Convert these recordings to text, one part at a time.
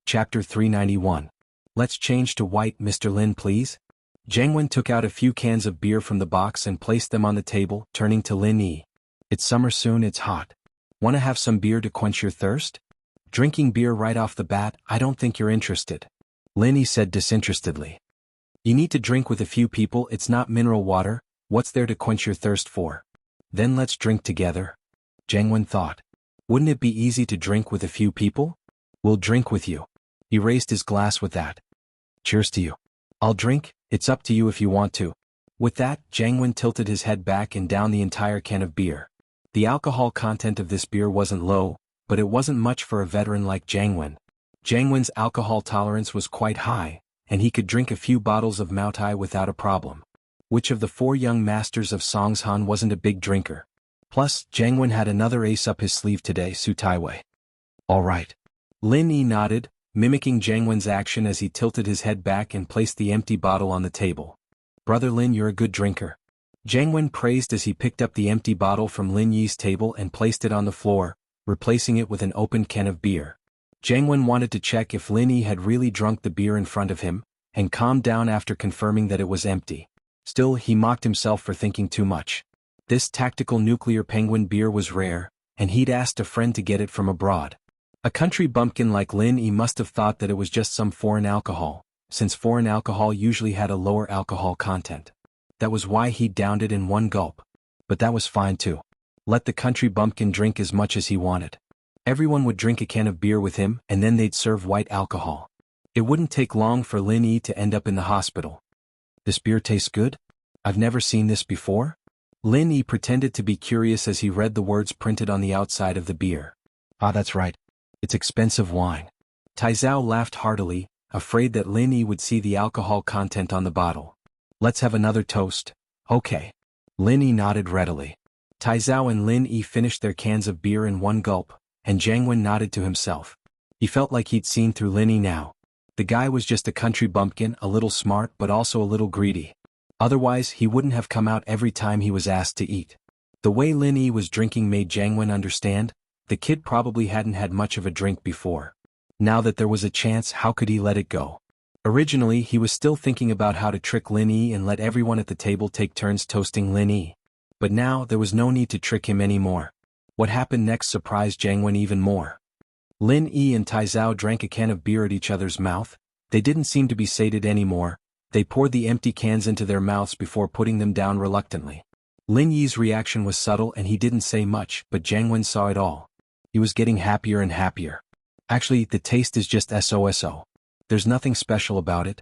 Chapter 391. Let's change to white, Mr. Lin, please. Jianghu took out a few cans of beer from the box and placed them on the table, turning to Lin Yi. It's summer soon, it's hot. Wanna have some beer to quench your thirst? Drinking beer right off the bat, I don't think you're interested. Lin Yi said disinterestedly. You need to drink with a few people, it's not mineral water, what's there to quench your thirst for? Then let's drink together. Jianghu thought. Wouldn't it be easy to drink with a few people? We'll drink with you. He raised his glass with that. Cheers to you. I'll drink, it's up to you if you want to. With that, Jianghu tilted his head back and downed the entire can of beer. The alcohol content of this beer wasn't low, but it wasn't much for a veteran like Jianghu. Jianghu's alcohol tolerance was quite high, and he could drink a few bottles of Maotai without a problem. Which of the four young masters of Songshan wasn't a big drinker? Plus, Jianghu had another ace up his sleeve today, Su Taiwei. All right. Lin Yi nodded, mimicking Jianghu's action as he tilted his head back and placed the empty bottle on the table. Brother Lin, you're a good drinker. Jianghu praised as he picked up the empty bottle from Lin Yi's table and placed it on the floor, replacing it with an open can of beer. Jianghu wanted to check if Lin Yi had really drunk the beer in front of him, and calmed down after confirming that it was empty. Still, he mocked himself for thinking too much. This tactical nuclear penguin beer was rare, and he'd asked a friend to get it from abroad. A country bumpkin like Lin Yi must have thought that it was just some foreign alcohol, since foreign alcohol usually had a lower alcohol content. That was why he downed it in one gulp. But that was fine too. Let the country bumpkin drink as much as he wanted. Everyone would drink a can of beer with him and then they'd serve white alcohol. It wouldn't take long for Lin Yi to end up in the hospital. This beer tastes good? I've never seen this before? Lin Yi pretended to be curious as he read the words printed on the outside of the beer. Ah, that's right. It's expensive wine. Tai Zhao laughed heartily, afraid that Lin Yi would see the alcohol content on the bottle. Let's have another toast. Okay. Lin Yi nodded readily. Tai Zhao and Lin Yi finished their cans of beer in one gulp, and Jianghu nodded to himself. He felt like he'd seen through Lin Yi now. The guy was just a country bumpkin, a little smart but also a little greedy. Otherwise, he wouldn't have come out every time he was asked to eat. The way Lin Yi was drinking made Jianghu understand. The kid probably hadn't had much of a drink before. Now that there was a chance, how could he let it go? Originally, he was still thinking about how to trick Lin Yi and let everyone at the table take turns toasting Lin Yi. But now, there was no need to trick him anymore. What happened next surprised Jianghu even more. Lin Yi and Tai Zhao drank a can of beer at each other's mouth. They didn't seem to be sated anymore. They poured the empty cans into their mouths before putting them down reluctantly. Lin Yi's reaction was subtle and he didn't say much, but Jianghu saw it all. He was getting happier and happier. Actually, the taste is just so. There's nothing special about it.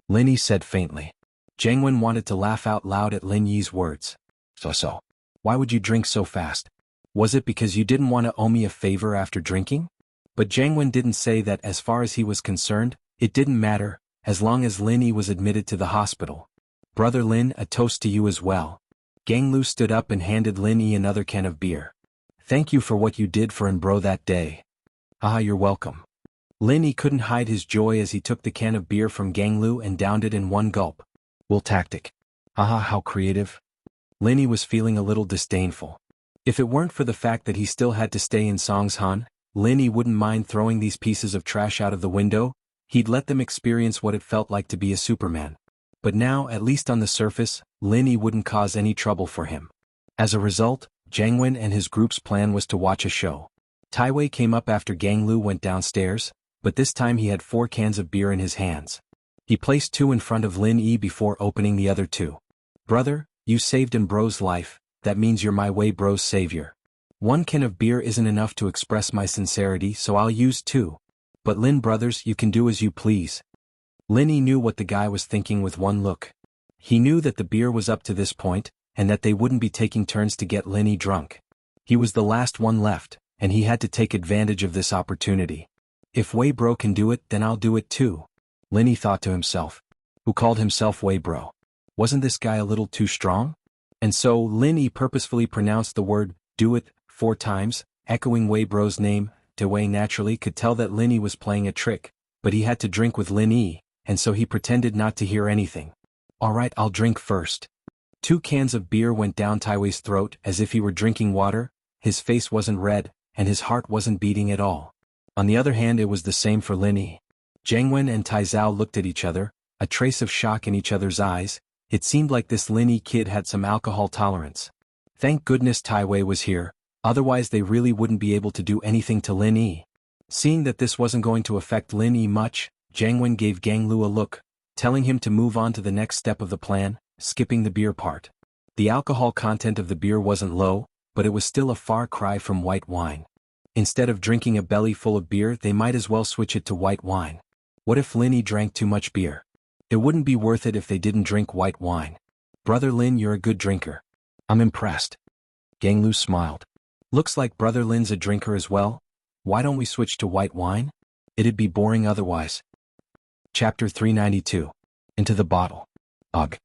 Lin Yi said faintly. Jianghu wanted to laugh out loud at Lin Yi's words. So. Why would you drink so fast? Was it because you didn't want to owe me a favor after drinking? But Jianghu didn't say that. As far as he was concerned, it didn't matter, as long as Lin Yi was admitted to the hospital. Brother Lin, a toast to you as well. Jianghu stood up and handed Lin Yi another can of beer. Thank you for what you did for Bro that day. Ah, you're welcome. Lin Yi couldn't hide his joy as he took the can of beer from Jianghu and downed it in one gulp. Will tactic. Ah, how creative. Lin Yi was feeling a little disdainful. If it weren't for the fact that he still had to stay in Songshan, Lin Yi wouldn't mind throwing these pieces of trash out of the window. He'd let them experience what it felt like to be a Superman. But now, at least on the surface, Lin Yi wouldn't cause any trouble for him. As a result, Jianghu and his group's plan was to watch a show. Taiwei came up after Jianghu went downstairs, but this time he had 4 cans of beer in his hands. He placed 2 in front of Lin Yi before opening the other 2. Brother, you saved Bro's life, that means you're my way bro's savior. 1 can of beer isn't enough to express my sincerity, so I'll use 2. But Lin brothers, you can do as you please. Lin Yi knew what the guy was thinking with one look. He knew that the beer was up to this point, and that they wouldn't be taking turns to get Lin Yi drunk. He was the last one left, and he had to take advantage of this opportunity. If Wei Bro can do it, then I'll do it too. Lin Yi thought to himself. Who called himself Wei Bro? Wasn't this guy a little too strong? And so Lin Yi purposefully pronounced the word, do it, 4 times, echoing Wei Bro's name. Wei naturally could tell that Lin Yi was playing a trick, but he had to drink with Lin Yi, and so he pretended not to hear anything. Alright, I'll drink first. 2 cans of beer went down Taiwei's throat as if he were drinking water. His face wasn't red, and his heart wasn't beating at all. On the other hand, it was the same for Lin Yi. Jiangwen and Tai Zhao looked at each other, a trace of shock in each other's eyes. It seemed like this Lin Yi kid had some alcohol tolerance. Thank goodness Tai Wei was here, otherwise they really wouldn't be able to do anything to Lin Yi. Seeing that this wasn't going to affect Lin Yi much, Jiangwen gave Gang Lu a look, telling him to move on to the next step of the plan, skipping the beer part. The alcohol content of the beer wasn't low, but it was still a far cry from white wine. Instead of drinking a belly full of beer, they might as well switch it to white wine. What if Lin Yi drank too much beer? It wouldn't be worth it if they didn't drink white wine. Brother Lin, you're a good drinker. I'm impressed. Gang Lu smiled. Looks like Brother Lin's a drinker as well. Why don't we switch to white wine? It'd be boring otherwise. Chapter 392. Into the bottle. Ugh.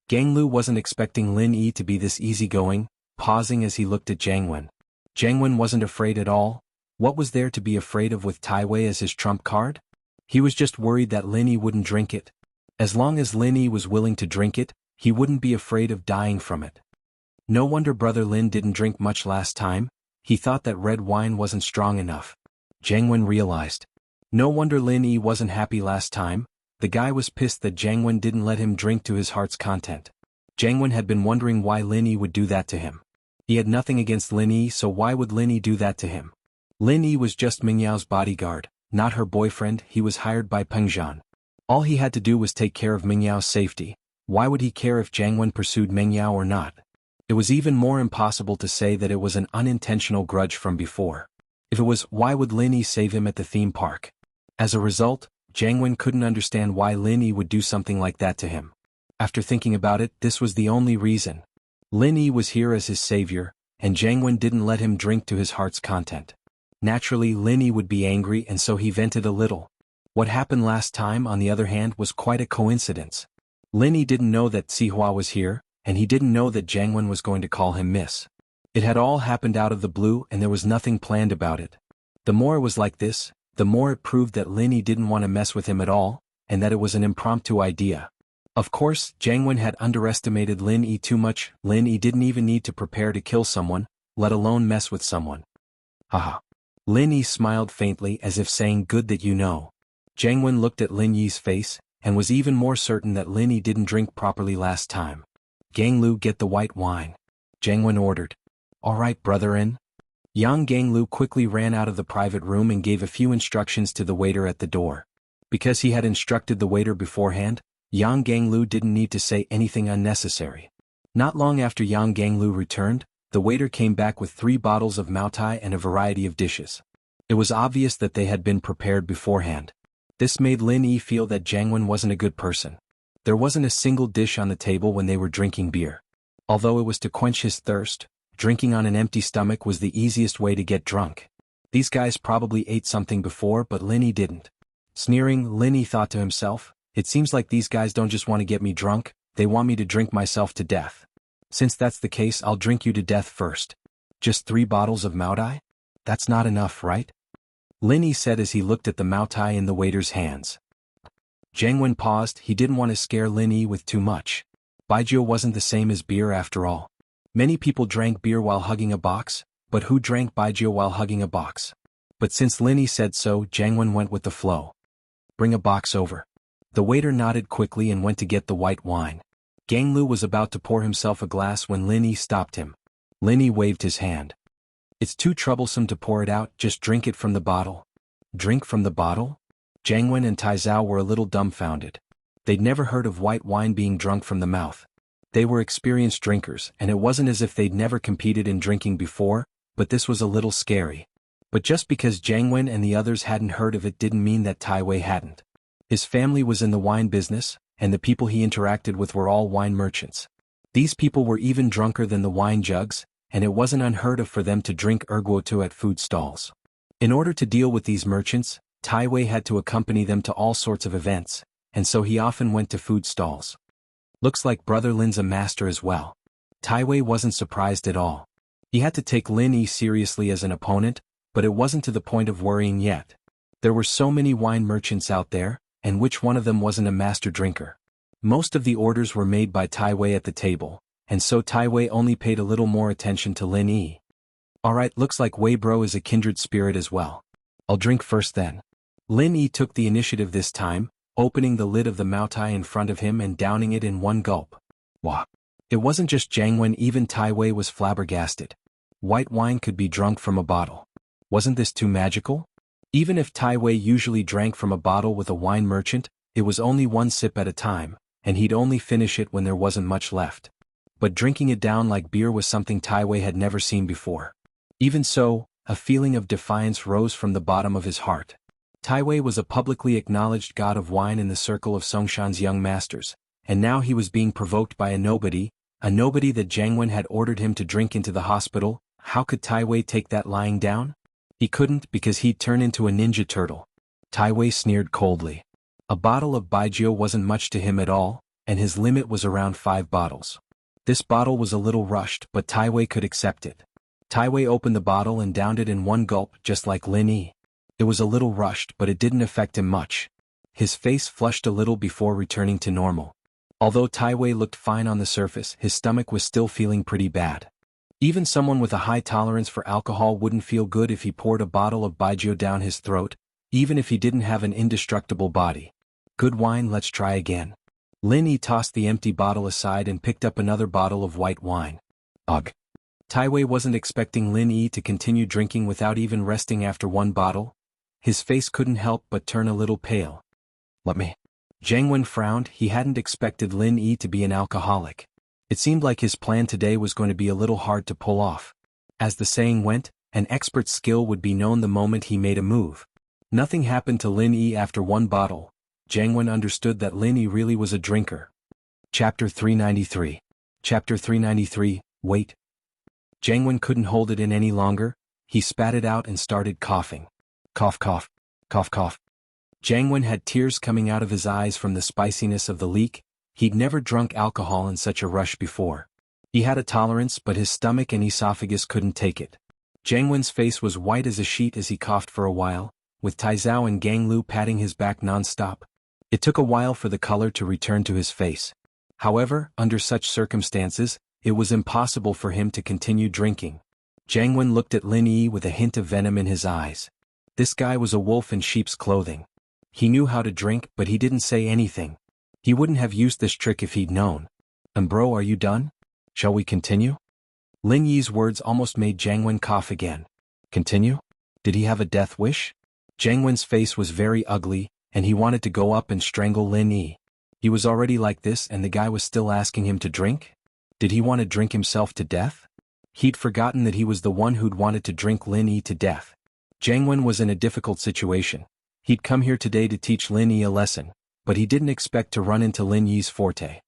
Gang Lu wasn't expecting Lin Yi to be this easygoing, pausing as he looked at Jiangwen. Jiangwen wasn't afraid at all. What was there to be afraid of with Tai Wei as his trump card? He was just worried that Lin Yi wouldn't drink it. As long as Lin Yi was willing to drink it, he wouldn't be afraid of dying from it. No wonder Brother Lin didn't drink much last time. He thought that red wine wasn't strong enough. Jiangwen realized. No wonder Lin Yi wasn't happy last time. The guy was pissed that Jiangwen didn't let him drink to his heart's content. Jiangwen had been wondering why Lin Yi would do that to him. He had nothing against Lin Yi, so why would Lin Yi do that to him? Lin Yi was just Mingyao's bodyguard, not her boyfriend. He was hired by Peng Zhan. All he had to do was take care of Mingyao's safety. Why would he care if Jiangwen pursued Mingyao or not? It was even more impossible to say that it was an unintentional grudge from before. If it was, why would Lin Yi save him at the theme park? As a result, Jiangwen couldn't understand why Lin Yi would do something like that to him. After thinking about it, this was the only reason. Lin Yi was here as his savior, and Jiangwen didn't let him drink to his heart's content. Naturally, Lin Yi would be angry, and so he vented a little. What happened last time, on the other hand, was quite a coincidence. Lin Yi didn't know that Sihua was here, and he didn't know that Jiangwen was going to call him miss. It had all happened out of the blue, and there was nothing planned about it. The more it was like this, the more it proved that Lin Yi didn't want to mess with him at all, and that it was an impromptu idea. Of course, Jiangwen had underestimated Lin Yi too much. Lin Yi didn't even need to prepare to kill someone, let alone mess with someone. Haha. Lin Yi smiled faintly as if saying, good that you know. Jiangwen looked at Lin Yi's face, and was even more certain that Lin Yi didn't drink properly last time. Gang Lu, get the white wine. Jiangwen ordered. All right, brother in. Young Gang Lu quickly ran out of the private room and gave a few instructions to the waiter at the door. Because he had instructed the waiter beforehand, Yang Gang Lu didn't need to say anything unnecessary. Not long after Yang Gang Lu returned, the waiter came back with 3 bottles of Maotai and a variety of dishes. It was obvious that they had been prepared beforehand. This made Lin Yi feel that Jiangwen wasn't a good person. There wasn't a single dish on the table when they were drinking beer. Although it was to quench his thirst, drinking on an empty stomach was the easiest way to get drunk. These guys probably ate something before, but Lin Yi didn't. Sneering, Lin Yi thought to himself, it seems like these guys don't just want to get me drunk, they want me to drink myself to death. Since that's the case, I'll drink you to death first. Just 3 bottles of Maotai? That's not enough, right? Lin Yi said as he looked at the Maotai in the waiter's hands. Jiangwen paused. He didn't want to scare Lin Yi with too much. Baijiu wasn't the same as beer after all. Many people drank beer while hugging a box, but who drank baijiu while hugging a box? But since Lin Yi said so, Jiangwen went with the flow. Bring a box over. The waiter nodded quickly and went to get the white wine. Gang Lu was about to pour himself a glass when Lin Yi stopped him. Lin Yi waved his hand. It's too troublesome to pour it out, just drink it from the bottle. Drink from the bottle? Jiangwen and Tai Zhao were a little dumbfounded. They'd never heard of white wine being drunk from the mouth. They were experienced drinkers, and it wasn't as if they'd never competed in drinking before, but this was a little scary. But just because Jiangwen and the others hadn't heard of it didn't mean that Tai Wei hadn't. His family was in the wine business, and the people he interacted with were all wine merchants. These people were even drunker than the wine jugs, and it wasn't unheard of for them to drink erguotu at food stalls. In order to deal with these merchants, Tai Wei had to accompany them to all sorts of events, and so he often went to food stalls. Looks like Brother Lin's a master as well. Tai Wei wasn't surprised at all. He had to take Lin Yi seriously as an opponent, but it wasn't to the point of worrying yet. There were so many wine merchants out there, and which one of them wasn't a master drinker? Most of the orders were made by Tai Wei at the table, and so Tai Wei only paid a little more attention to Lin Yi. Alright, looks like Wei Bro is a kindred spirit as well. I'll drink first then. Lin Yi took the initiative this time, opening the lid of the Maotai in front of him and downing it in one gulp. Wah! It wasn't just Jiangwen, even Tai Wei was flabbergasted. White wine could be drunk from a bottle. Wasn't this too magical? Even if Tai Wei usually drank from a bottle with a wine merchant, it was only one sip at a time, and he'd only finish it when there wasn't much left. But drinking it down like beer was something Tai Wei had never seen before. Even so, a feeling of defiance rose from the bottom of his heart. Tai Wei was a publicly acknowledged god of wine in the circle of Songshan's young masters, and now he was being provoked by a nobody that Jiangwen had ordered him to drink into the hospital. How could Tai Wei take that lying down? He couldn't, because he'd turn into a ninja turtle. Tai Wei sneered coldly. A bottle of baijiu wasn't much to him at all, and his limit was around 5 bottles. This bottle was a little rushed, but Tai Wei could accept it. Tai Wei opened the bottle and downed it in one gulp, just like Lin Yi. It was a little rushed, but it didn't affect him much. His face flushed a little before returning to normal. Although Tai Wei looked fine on the surface, his stomach was still feeling pretty bad. Even someone with a high tolerance for alcohol wouldn't feel good if he poured a bottle of baijiu down his throat, even if he didn't have an indestructible body. Good wine, let's try again. Lin Yi tossed the empty bottle aside and picked up another bottle of white wine. Ugh. Tai Wei wasn't expecting Lin Yi to continue drinking without even resting after one bottle. His face couldn't help but turn a little pale. Let me. Jiangwen frowned. He hadn't expected Lin Yi to be an alcoholic. It seemed like his plan today was going to be a little hard to pull off. As the saying went, an expert's skill would be known the moment he made a move. Nothing happened to Lin Yi after one bottle. Jiangwen understood that Lin Yi really was a drinker. Chapter 393. Chapter 393, wait. Jiangwen couldn't hold it in any longer. He spat it out and started coughing. Cough cough, cough cough. Jiangwen had tears coming out of his eyes from the spiciness of the leak. He'd never drunk alcohol in such a rush before. He had a tolerance, but his stomach and esophagus couldn't take it. Jiangwen's face was white as a sheet as he coughed for a while, with Taizao and Gang Lu patting his back non-stop. It took a while for the color to return to his face. However, under such circumstances, it was impossible for him to continue drinking. Jiangwen looked at Lin Yi with a hint of venom in his eyes. This guy was a wolf in sheep's clothing. He knew how to drink, but he didn't say anything. He wouldn't have used this trick if he'd known. Bro, are you done? Shall we continue? Lin Yi's words almost made Jiangwen cough again. Continue? Did he have a death wish? Jiangwen's face was very ugly, and he wanted to go up and strangle Lin Yi. He was already like this and the guy was still asking him to drink? Did he want to drink himself to death? He'd forgotten that he was the one who'd wanted to drink Lin Yi to death. Jiangwen was in a difficult situation. He'd come here today to teach Lin Yi a lesson, but he didn't expect to run into Lin Yi's forte.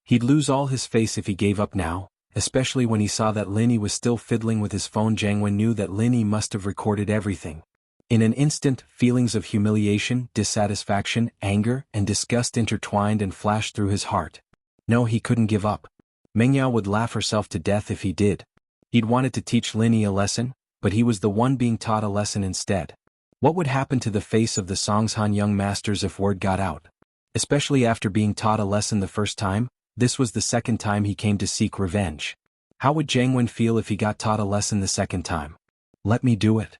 He'd lose all his face if he gave up now, especially when he saw that Lin Yi was still fiddling with his phone. Jiangwen knew that Lin Yi must have recorded everything. In an instant, feelings of humiliation, dissatisfaction, anger, and disgust intertwined and flashed through his heart. No, he couldn't give up. Mengyao would laugh herself to death if he did. He'd wanted to teach Lin Yi a lesson, but he was the one being taught a lesson instead. What would happen to the face of the Songshan young masters if word got out? Especially after being taught a lesson the first time, this was the second time he came to seek revenge. How would Jiangwen feel if he got taught a lesson the second time? Let me do it.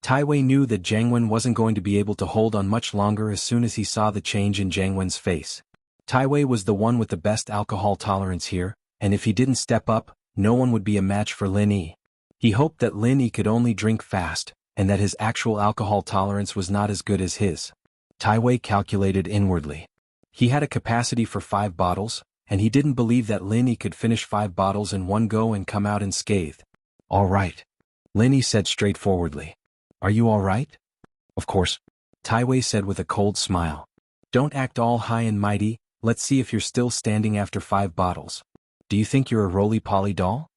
Tai Wei knew that Jiangwen wasn't going to be able to hold on much longer as soon as he saw the change in Jiangwen's face. Tai Wei was the one with the best alcohol tolerance here, and if he didn't step up, no one would be a match for Lin Yi. He hoped that Lin Yi could only drink fast, and that his actual alcohol tolerance was not as good as his. Tai Wei calculated inwardly. He had a capacity for 5 bottles, and he didn't believe that Lin Yi could finish 5 bottles in one go and come out unscathed. All right. Lin Yi said straightforwardly. Are you all right? Of course. Tai Wei said with a cold smile. Don't act all high and mighty. Let's see if you're still standing after 5 bottles. Do you think you're a roly-poly doll?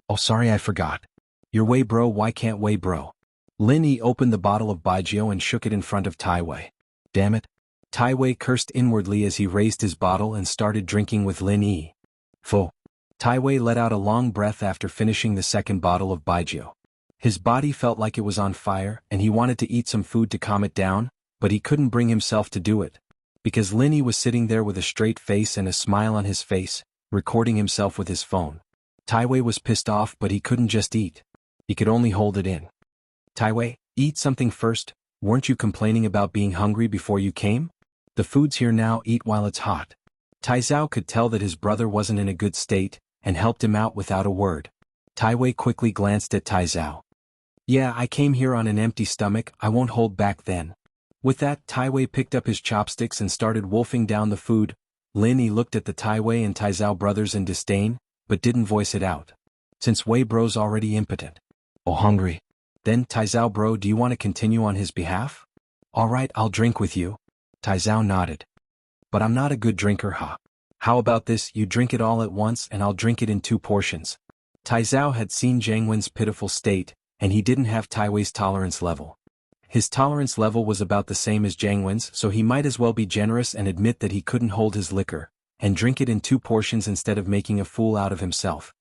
Oh, sorry, I forgot. Your way, bro. Why can't way, bro? Lin Yi opened the bottle of baijiu and shook it in front of Tai Wei. Damn it. Tai Wei cursed inwardly as he raised his bottle and started drinking with Lin Yi. Pho. Tai Wei let out a long breath after finishing the second bottle of baijiu. His body felt like it was on fire and he wanted to eat some food to calm it down, but he couldn't bring himself to do it. Because Lin Yi was sitting there with a straight face and a smile on his face, recording himself with his phone. Tai Wei was pissed off, but he couldn't just eat. He could only hold it in. Tai Wei, eat something first. Weren't you complaining about being hungry before you came? The food's here now, eat while it's hot. Tai Zhao could tell that his brother wasn't in a good state, and helped him out without a word. Tai Wei quickly glanced at Tai Zhao. Yeah, I came here on an empty stomach, I won't hold back then. With that, Tai Wei picked up his chopsticks and started wolfing down the food. Lin Yi looked at the Tai Wei and Tai Zhao brothers in disdain, but didn't voice it out. Since Wei bro's already impotent. Oh, hungry. Then, Tai Zhao bro, do you want to continue on his behalf? Alright, I'll drink with you. Tai Zhao nodded. But I'm not a good drinker, huh? How about this, you drink it all at once and I'll drink it in 2 portions. Tai Zhao had seen Jiang Wen's pitiful state, and he didn't have Tai Wei's tolerance level. His tolerance level was about the same as Jiang Wen's, so he might as well be generous and admit that he couldn't hold his liquor, and drink it in 2 portions instead of making a fool out of himself.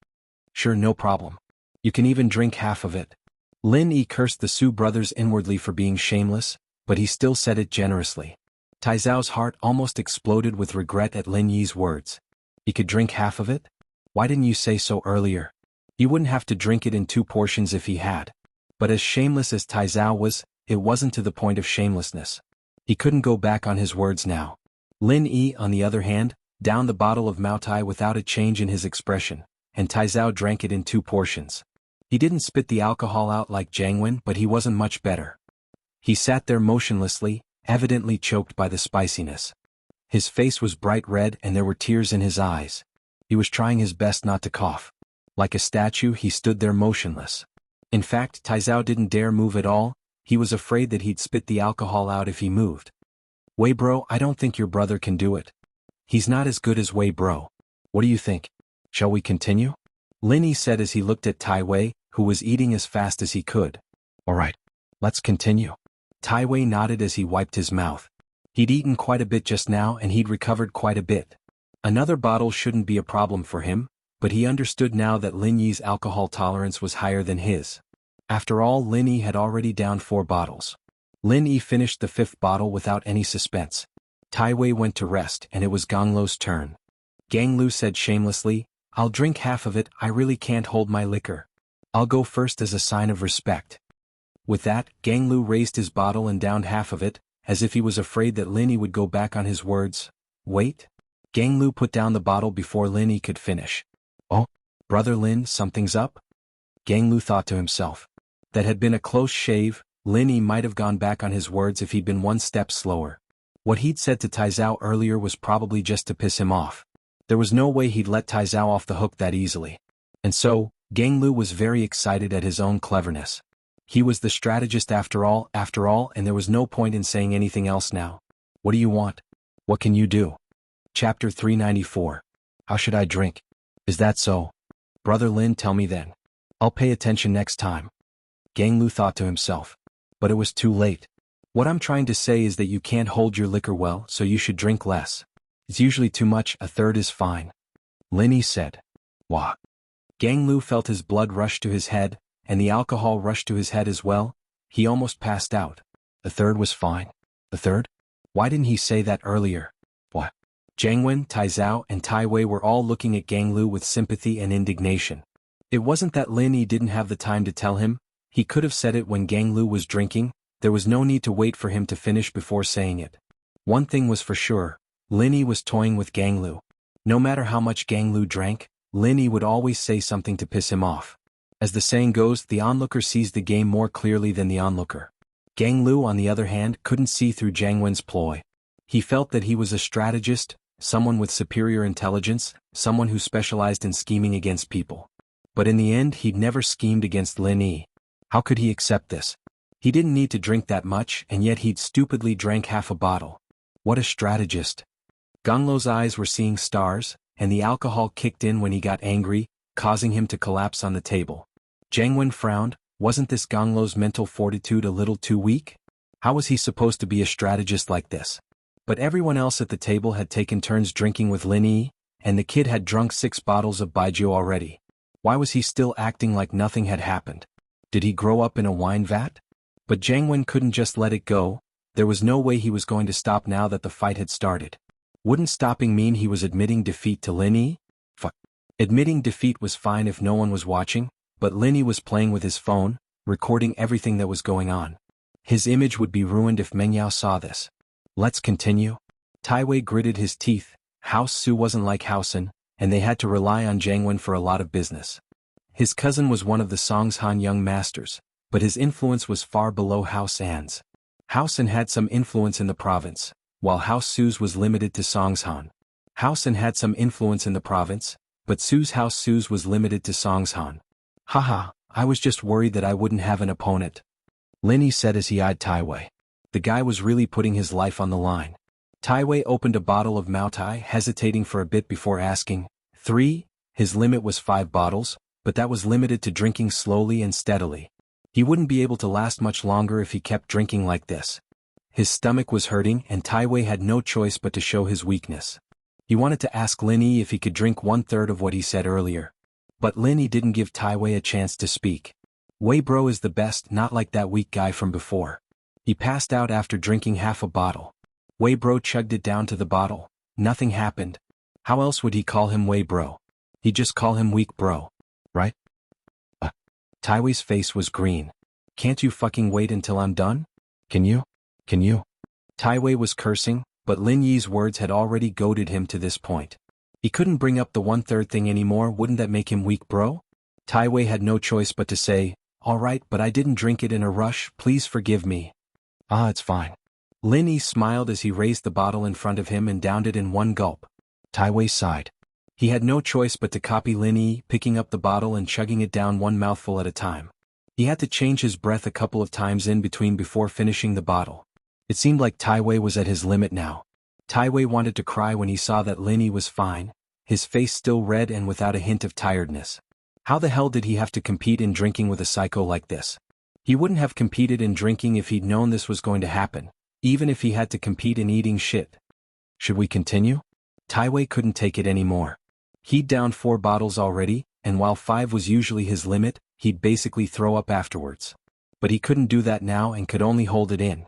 Sure, no problem. You can even drink half of it. Lin Yi cursed the Su brothers inwardly for being shameless, but he still said it generously. Tai Zhao's heart almost exploded with regret at Lin Yi's words. He could drink half of it? Why didn't you say so earlier? He wouldn't have to drink it in 2 portions if he had. But as shameless as Tai Zhao was, it wasn't to the point of shamelessness. He couldn't go back on his words now. Lin Yi, on the other hand, downed the bottle of Maotai without a change in his expression, and Tai Zhao drank it in 2 portions. He didn't spit the alcohol out like Jiang Wen, but he wasn't much better. He sat there motionlessly, evidently choked by the spiciness. His face was bright red and there were tears in his eyes. He was trying his best not to cough. Like a statue, he stood there motionless. In fact, Tai Zhao didn't dare move at all. He was afraid that he'd spit the alcohol out if he moved. Wei bro, I don't think your brother can do it. He's not as good as Wei bro. What do you think? Shall we continue? Lin Yi said as he looked at Tai Wei, who was eating as fast as he could. Alright, let's continue. Tai Wei nodded as he wiped his mouth. He'd eaten quite a bit just now and he'd recovered quite a bit. Another bottle shouldn't be a problem for him, but he understood now that Lin Yi's alcohol tolerance was higher than his. After all, Lin Yi had already downed 4 bottles. Lin Yi finished the 5th bottle without any suspense. Tai Wei went to rest and it was Gang Lu's turn. Gang Lu said shamelessly, I'll drink half of it, I really can't hold my liquor. I'll go first as a sign of respect. With that, Gang Lu raised his bottle and downed half of it, as if he was afraid that Lin Yi would go back on his words. Wait? Gang Lu put down the bottle before Lin Yi could finish. Oh, brother Lin, something's up? Gang Lu thought to himself. That had been a close shave. Lin Yi might have gone back on his words if he'd been 1 step slower. What he'd said to Tai Zhao earlier was probably just to piss him off. There was no way he'd let Tai Zhao off the hook that easily. And so, Gang Lu was very excited at his own cleverness. He was the strategist after all, and there was no point in saying anything else now. What do you want? What can you do? Chapter 394. How should I drink? Is that so? Brother Lin, tell me then. I'll pay attention next time. Gang Lu thought to himself. But it was too late. What I'm trying to say is that you can't hold your liquor well, so you should drink less. It's usually too much, 1/3 is fine. Lin Yi said. What? Gang Lu felt his blood rush to his head, and the alcohol rushed to his head as well. He almost passed out. 1/3 was fine. 1/3? Why didn't he say that earlier? What? Jiang Wen, Tai Zhao, and Tai Wei were all looking at Gang Lu with sympathy and indignation. It wasn't that Lin Yi didn't have the time to tell him. He could have said it when Gang Lu was drinking. There was no need to wait for him to finish before saying it. One thing was for sure. Lin Yi was toying with Gang Lu. No matter how much Gang Lu drank, Lin Yi would always say something to piss him off. As the saying goes, the onlooker sees the game more clearly than the onlooker. Gang Lu, on the other hand, couldn't see through Jiang Wen's ploy. He felt that he was a strategist, someone with superior intelligence, someone who specialized in scheming against people. But in the end, he'd never schemed against Lin Yi. How could he accept this? He didn't need to drink that much, and yet he'd stupidly drank half a bottle. What a strategist. Gang Lu's eyes were seeing stars, and the alcohol kicked in when he got angry, causing him to collapse on the table. Jiang Wen frowned. Wasn't this Gang Lu's mental fortitude a little too weak? How was he supposed to be a strategist like this? But everyone else at the table had taken turns drinking with Lin Yi, and the kid had drunk 6 bottles of baijiu already. Why was he still acting like nothing had happened? Did he grow up in a wine vat? But Jiang Wen couldn't just let it go. There was no way he was going to stop now that the fight had started. Wouldn't stopping mean he was admitting defeat to Lin Yi? Admitting defeat was fine if no one was watching, but Lin Yi was playing with his phone, recording everything that was going on. His image would be ruined if Meng Yao saw this. Let's continue. Tai Wei gritted his teeth. House Su wasn't like House An, and they had to rely on Jiangwen for a lot of business. His cousin was one of the Songshan young masters, but his influence was far below House An's. House An had some influence in the province, while House Su's was limited to Songshan. House An had some influence in the province, but House Su's was limited to Songshan. Haha, I was just worried that I wouldn't have an opponent, Lin Yi said as he eyed Tai Wei. The guy was really putting his life on the line. Tai Wei opened a bottle of Maotai, hesitating for a bit before asking, 3? His limit was 5 bottles, but that was limited to drinking slowly and steadily. He wouldn't be able to last much longer if he kept drinking like this. His stomach was hurting and Tai Wei had no choice but to show his weakness. He wanted to ask Lin Yi if he could drink 1/3 of what he said earlier. But Lin Yi didn't give Tai Wei a chance to speak. Wei bro is the best, not like that weak guy from before. He passed out after drinking half a bottle. Wei bro chugged it down to the bottle. Nothing happened. How else would he call him Wei bro? He'd just call him weak bro. Right? Tai Wei's face was green. Can't you fucking wait until I'm done? Can you? Tai Wei was cursing, but Lin Yi's words had already goaded him to this point. He couldn't bring up the 1/3 thing anymore. Wouldn't that make him weak bro? Tai Wei had no choice but to say, alright, but I didn't drink it in a rush, please forgive me. It's fine. Lin Yi smiled as he raised the bottle in front of him and downed it in one gulp. Tai Wei sighed. He had no choice but to copy Lin Yi, picking up the bottle and chugging it down one mouthful at a time. He had to change his breath a couple of times in between before finishing the bottle. It seemed like Tai Wei was at his limit now. Tai Wei wanted to cry when he saw that Lin Yi was fine, his face still red and without a hint of tiredness. How the hell did he have to compete in drinking with a psycho like this? He wouldn't have competed in drinking if he'd known this was going to happen, even if he had to compete in eating shit. Should we continue? Tai Wei couldn't take it anymore. He'd downed 4 bottles already, and while 5 was usually his limit, he'd basically throw up afterwards. But he couldn't do that now and could only hold it in.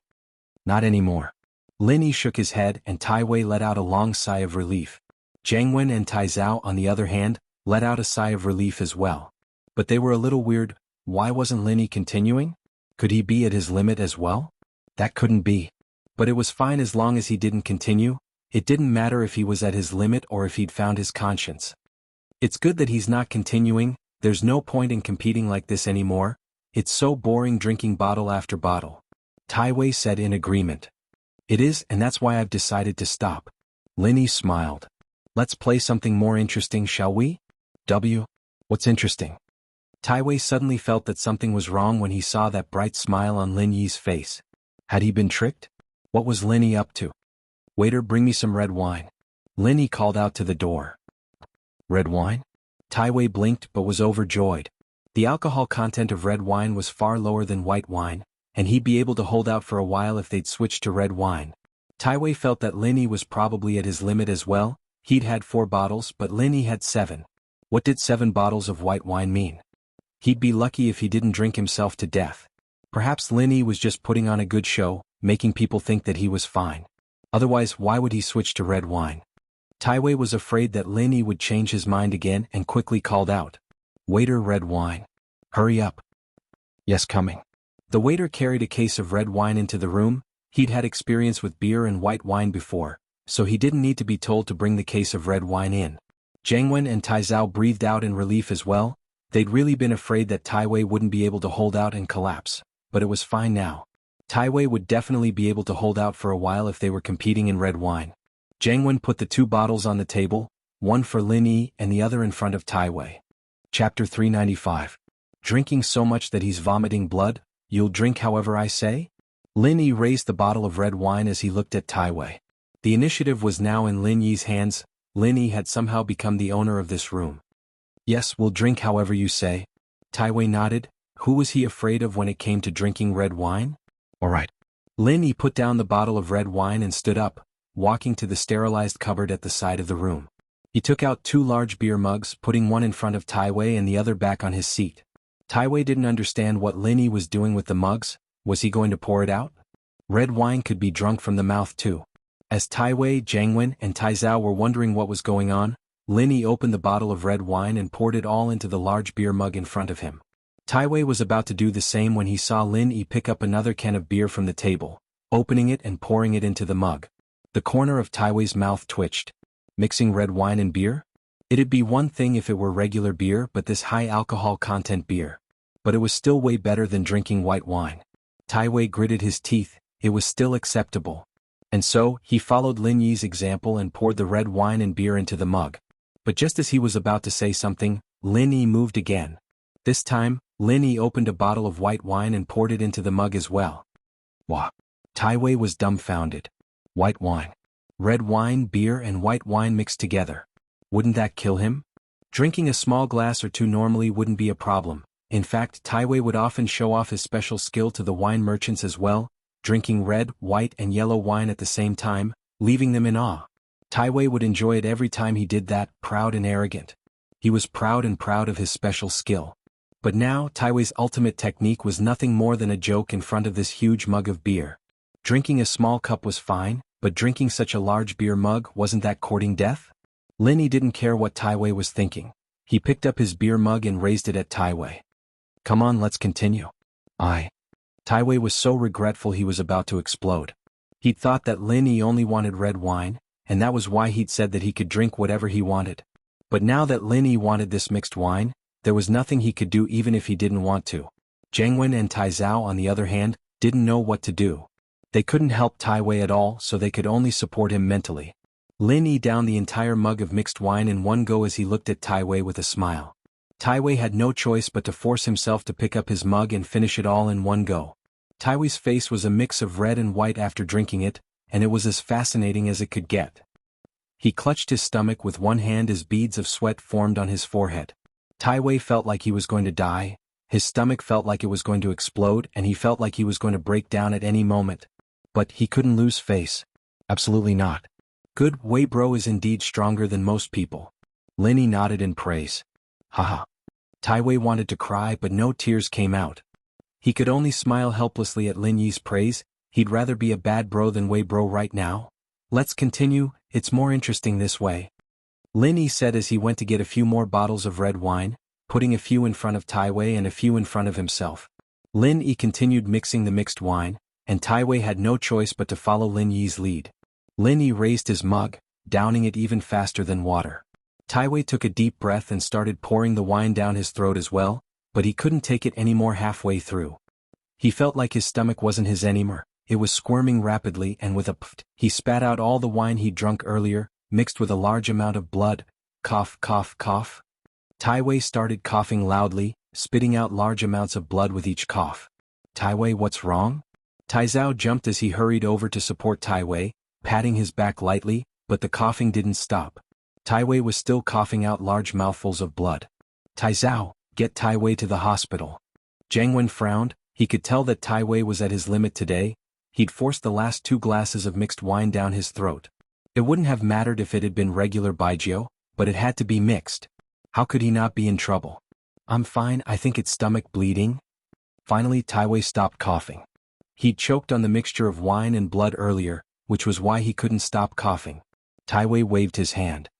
Not anymore. Lin Yi shook his head and Tai Wei let out a long sigh of relief. Jiangwen and Tai Zhao, on the other hand, let out a sigh of relief as well. But they were a little weird. Why wasn't Lin Yi continuing? Could he be at his limit as well? That couldn't be. But it was fine as long as he didn't continue. It didn't matter if he was at his limit or if he'd found his conscience. It's good that he's not continuing. There's no point in competing like this anymore. It's so boring drinking bottle after bottle. Tai Wei said in agreement. It is, and that's why I've decided to stop. Lin Yi smiled. Let's play something more interesting, shall we? What's interesting? Tai Wei suddenly felt that something was wrong when he saw that bright smile on Lin Yi's face. Had he been tricked? What was Lin Yi up to? Waiter, bring me some red wine. Lin Yi called out to the door. Red wine? Tai Wei blinked but was overjoyed. The alcohol content of red wine was far lower than white wine, and he'd be able to hold out for a while if they'd switched to red wine. Tai Wei felt that Lin Yi was probably at his limit as well. He'd had 4 bottles but Lin Yi had 7. What did 7 bottles of white wine mean? He'd be lucky if he didn't drink himself to death. Perhaps Lin Yi was just putting on a good show, making people think that he was fine. Otherwise, why would he switch to red wine? Tai Wei was afraid that Lin Yi would change his mind again and quickly called out. Waiter, red wine. Hurry up. Yes, coming. The waiter carried a case of red wine into the room. He'd had experience with beer and white wine before, so he didn't need to be told to bring the case of red wine in. Jiangwen and Tai Zhao breathed out in relief as well. They'd really been afraid that Tai Wei wouldn't be able to hold out and collapse, but it was fine now. Tai Wei would definitely be able to hold out for a while if they were competing in red wine. Jiangwen put the 2 bottles on the table, one for Lin Yi and the other in front of Tai Wei. Chapter 395. Drinking so much that he's vomiting blood? You'll drink however I say? Lin Yi raised the bottle of red wine as he looked at Tai Wei. The initiative was now in Lin Yi's hands. Lin Yi had somehow become the owner of this room. Yes, we'll drink however you say. Tai Wei nodded. Who was he afraid of when it came to drinking red wine? All right. Lin Yi put down the bottle of red wine and stood up, walking to the sterilized cupboard at the side of the room. He took out 2 large beer mugs, putting one in front of Tai Wei and the other back on his seat. Tai Wei didn't understand what Lin Yi was doing with the mugs. Was he going to pour it out? Red wine could be drunk from the mouth too. As Tai Wei, Jiangwen, and Tai Zhao were wondering what was going on, Lin Yi opened the bottle of red wine and poured it all into the large beer mug in front of him. Tai Wei was about to do the same when he saw Lin Yi pick up another can of beer from the table, opening it and pouring it into the mug. The corner of Tai Wei's mouth twitched. Mixing red wine and beer? It'd be one thing if it were regular beer, but this high alcohol content beer. But it was still way better than drinking white wine. Tai Wei gritted his teeth, it was still acceptable. And so, he followed Lin Yi's example and poured the red wine and beer into the mug. But just as he was about to say something, Lin Yi moved again. This time, Lin Yi opened a bottle of white wine and poured it into the mug as well. Wah! Tai Wei was dumbfounded. White wine. Red wine, beer and white wine mixed together. Wouldn't that kill him? Drinking a small glass or two normally wouldn't be a problem. In fact, Tai Wei would often show off his special skill to the wine merchants as well, drinking red, white and yellow wine at the same time, leaving them in awe. Tai Wei would enjoy it every time he did that, proud and arrogant. He was proud of his special skill. But now, Tai Wei's ultimate technique was nothing more than a joke in front of this huge mug of beer. Drinking a small cup was fine, but drinking such a large beer mug, wasn't that courting death? Lin Yi didn't care what Tai Wei was thinking. He picked up his beer mug and raised it at Tai Wei. Come on, let's continue. Tai Wei was so regretful he was about to explode. He'd thought that Lin Yi only wanted red wine, and that was why he'd said that he could drink whatever he wanted. But now that Lin Yi wanted this mixed wine, there was nothing he could do even if he didn't want to. Jianghu and Tai Zhao, on the other hand, didn't know what to do. They couldn't help Tai Wei at all, so they could only support him mentally. Lin Yi downed the entire mug of mixed wine in one go as he looked at Tai Wei with a smile. Tai Wei had no choice but to force himself to pick up his mug and finish it all in one go. Tai Wei's face was a mix of red and white after drinking it, and it was as fascinating as it could get. He clutched his stomach with one hand as beads of sweat formed on his forehead. Tai Wei felt like he was going to die, his stomach felt like it was going to explode, and he felt like he was going to break down at any moment. But he couldn't lose face. Absolutely not. Good Wei bro is indeed stronger than most people. Lin Yi nodded in praise. Haha. Tai Wei wanted to cry but no tears came out. He could only smile helplessly at Lin Yi's praise. He'd rather be a bad bro than Wei bro right now. Let's continue, it's more interesting this way. Lin Yi said as he went to get a few more bottles of red wine, putting a few in front of Tai Wei and a few in front of himself. Lin Yi continued mixing the mixed wine, and Tai Wei had no choice but to follow Lin Yi's lead. Lin Yi raised his mug, downing it even faster than water. Tai Wei took a deep breath and started pouring the wine down his throat as well, but he couldn't take it anymore halfway through. He felt like his stomach wasn't his anymore. It was squirming rapidly, and with a pft, he spat out all the wine he'd drunk earlier, mixed with a large amount of blood. Cough, cough, cough. Tai Wei started coughing loudly, spitting out large amounts of blood with each cough. Tai Wei, what's wrong? Tai Zhao jumped as he hurried over to support Tai Wei, patting his back lightly, but the coughing didn't stop. Tai Wei was still coughing out large mouthfuls of blood. Tai Zhao, get Tai Wei to the hospital. Jianghu frowned. He could tell that Tai Wei was at his limit today. He'd forced the last 2 glasses of mixed wine down his throat. It wouldn't have mattered if it had been regular baijiu, but it had to be mixed. How could he not be in trouble? I'm fine, I think it's stomach bleeding. Finally Tai Wei stopped coughing. He'd choked on the mixture of wine and blood earlier, which was why he couldn't stop coughing. Tai Wei waved his hand.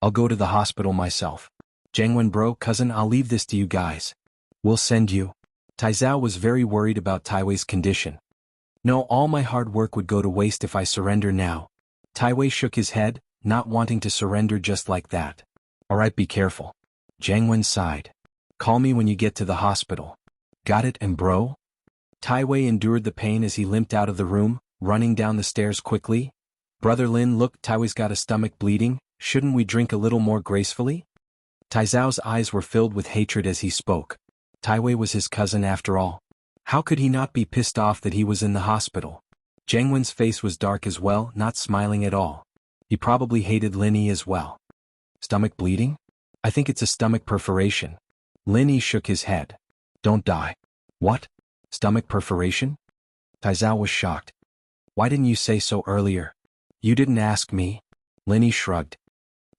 I'll go to the hospital myself. Jianghu bro, cousin, I'll leave this to you guys. We'll send you. Tai Zhao was very worried about Tai Wei's condition. No, all my hard work would go to waste if I surrender now. Tai Wei shook his head, not wanting to surrender just like that. Alright, be careful. Jianghu sighed. Call me when you get to the hospital. Got it, and bro? Tai Wei endured the pain as he limped out of the room, running down the stairs quickly. Brother Lin, look, Tai Wei's got a stomach bleeding, shouldn't we drink a little more gracefully? Tai Zhao's eyes were filled with hatred as he spoke. Tai Wei was his cousin after all. How could he not be pissed off that he was in the hospital? Jianghu's face was dark as well, not smiling at all. He probably hated Lin Yi as well. Stomach bleeding? I think it's a stomach perforation. Lin Yi shook his head. Don't die. What? Stomach perforation? Tai Zhao was shocked. Why didn't you say so earlier? You didn't ask me. Lin Yi shrugged.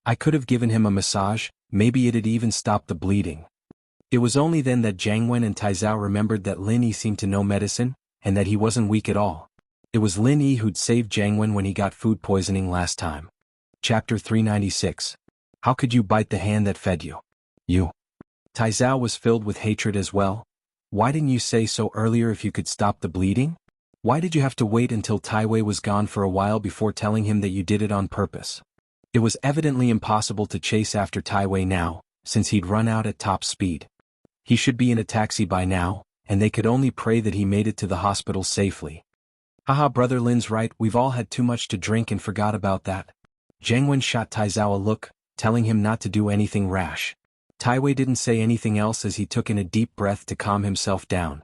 I could have given him a massage, maybe it'd even stop the bleeding. It was only then that Jianghu and Tai Zhao remembered that Lin Yi seemed to know medicine, and that he wasn't weak at all. It was Lin Yi who'd saved Jianghu when he got food poisoning last time. Chapter 396. How could you bite the hand that fed you? You. Tai Zhao was filled with hatred as well, Why didn't you say so earlier if you could stop the bleeding? Why did you have to wait until Tai Wei was gone for a while before telling him that you did it on purpose? It was evidently impossible to chase after Tai Wei now, since he'd run out at top speed. He should be in a taxi by now, and they could only pray that he made it to the hospital safely. Haha, Brother Lin's right, we've all had too much to drink and forgot about that. Jiang Wen shot Tai Zhao a look, telling him not to do anything rash. Tai Wei didn't say anything else as he took in a deep breath to calm himself down.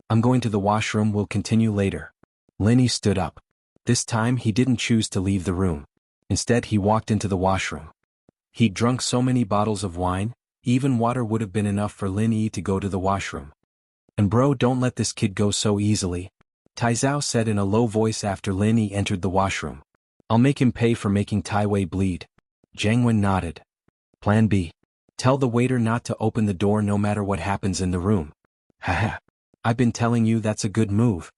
I'm going to the washroom, we'll continue later. Lin Yi stood up. This time he didn't choose to leave the room. Instead he walked into the washroom. He'd drunk so many bottles of wine, even water would have been enough for Lin Yi to go to the washroom. And bro, don't let this kid go so easily, Tai Zhao said in a low voice after Lin Yi entered the washroom. I'll make him pay for making Tai Wei bleed. Jiang Wen nodded. Plan B. Tell the waiter not to open the door no matter what happens in the room. Haha. I've been telling you that's a good move.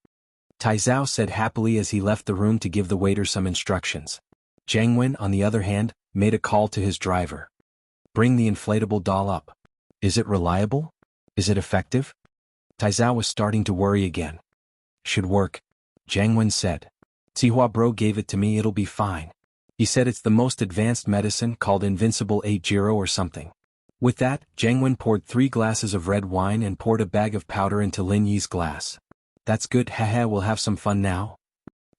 Tai Zhao said happily as he left the room to give the waiter some instructions. Jiang Wen, on the other hand, made a call to his driver. Bring the inflatable doll up. Is it reliable? Is it effective? Tai Zhao was starting to worry again. Should work, Jiang Wen said. Sihua bro gave it to me, it'll be fine. He said it's the most advanced medicine called Invincible 80 or something. With that, Jiang Wen poured 3 glasses of red wine and poured a bag of powder into Lin Yi's glass. That's good, haha, we'll have some fun now.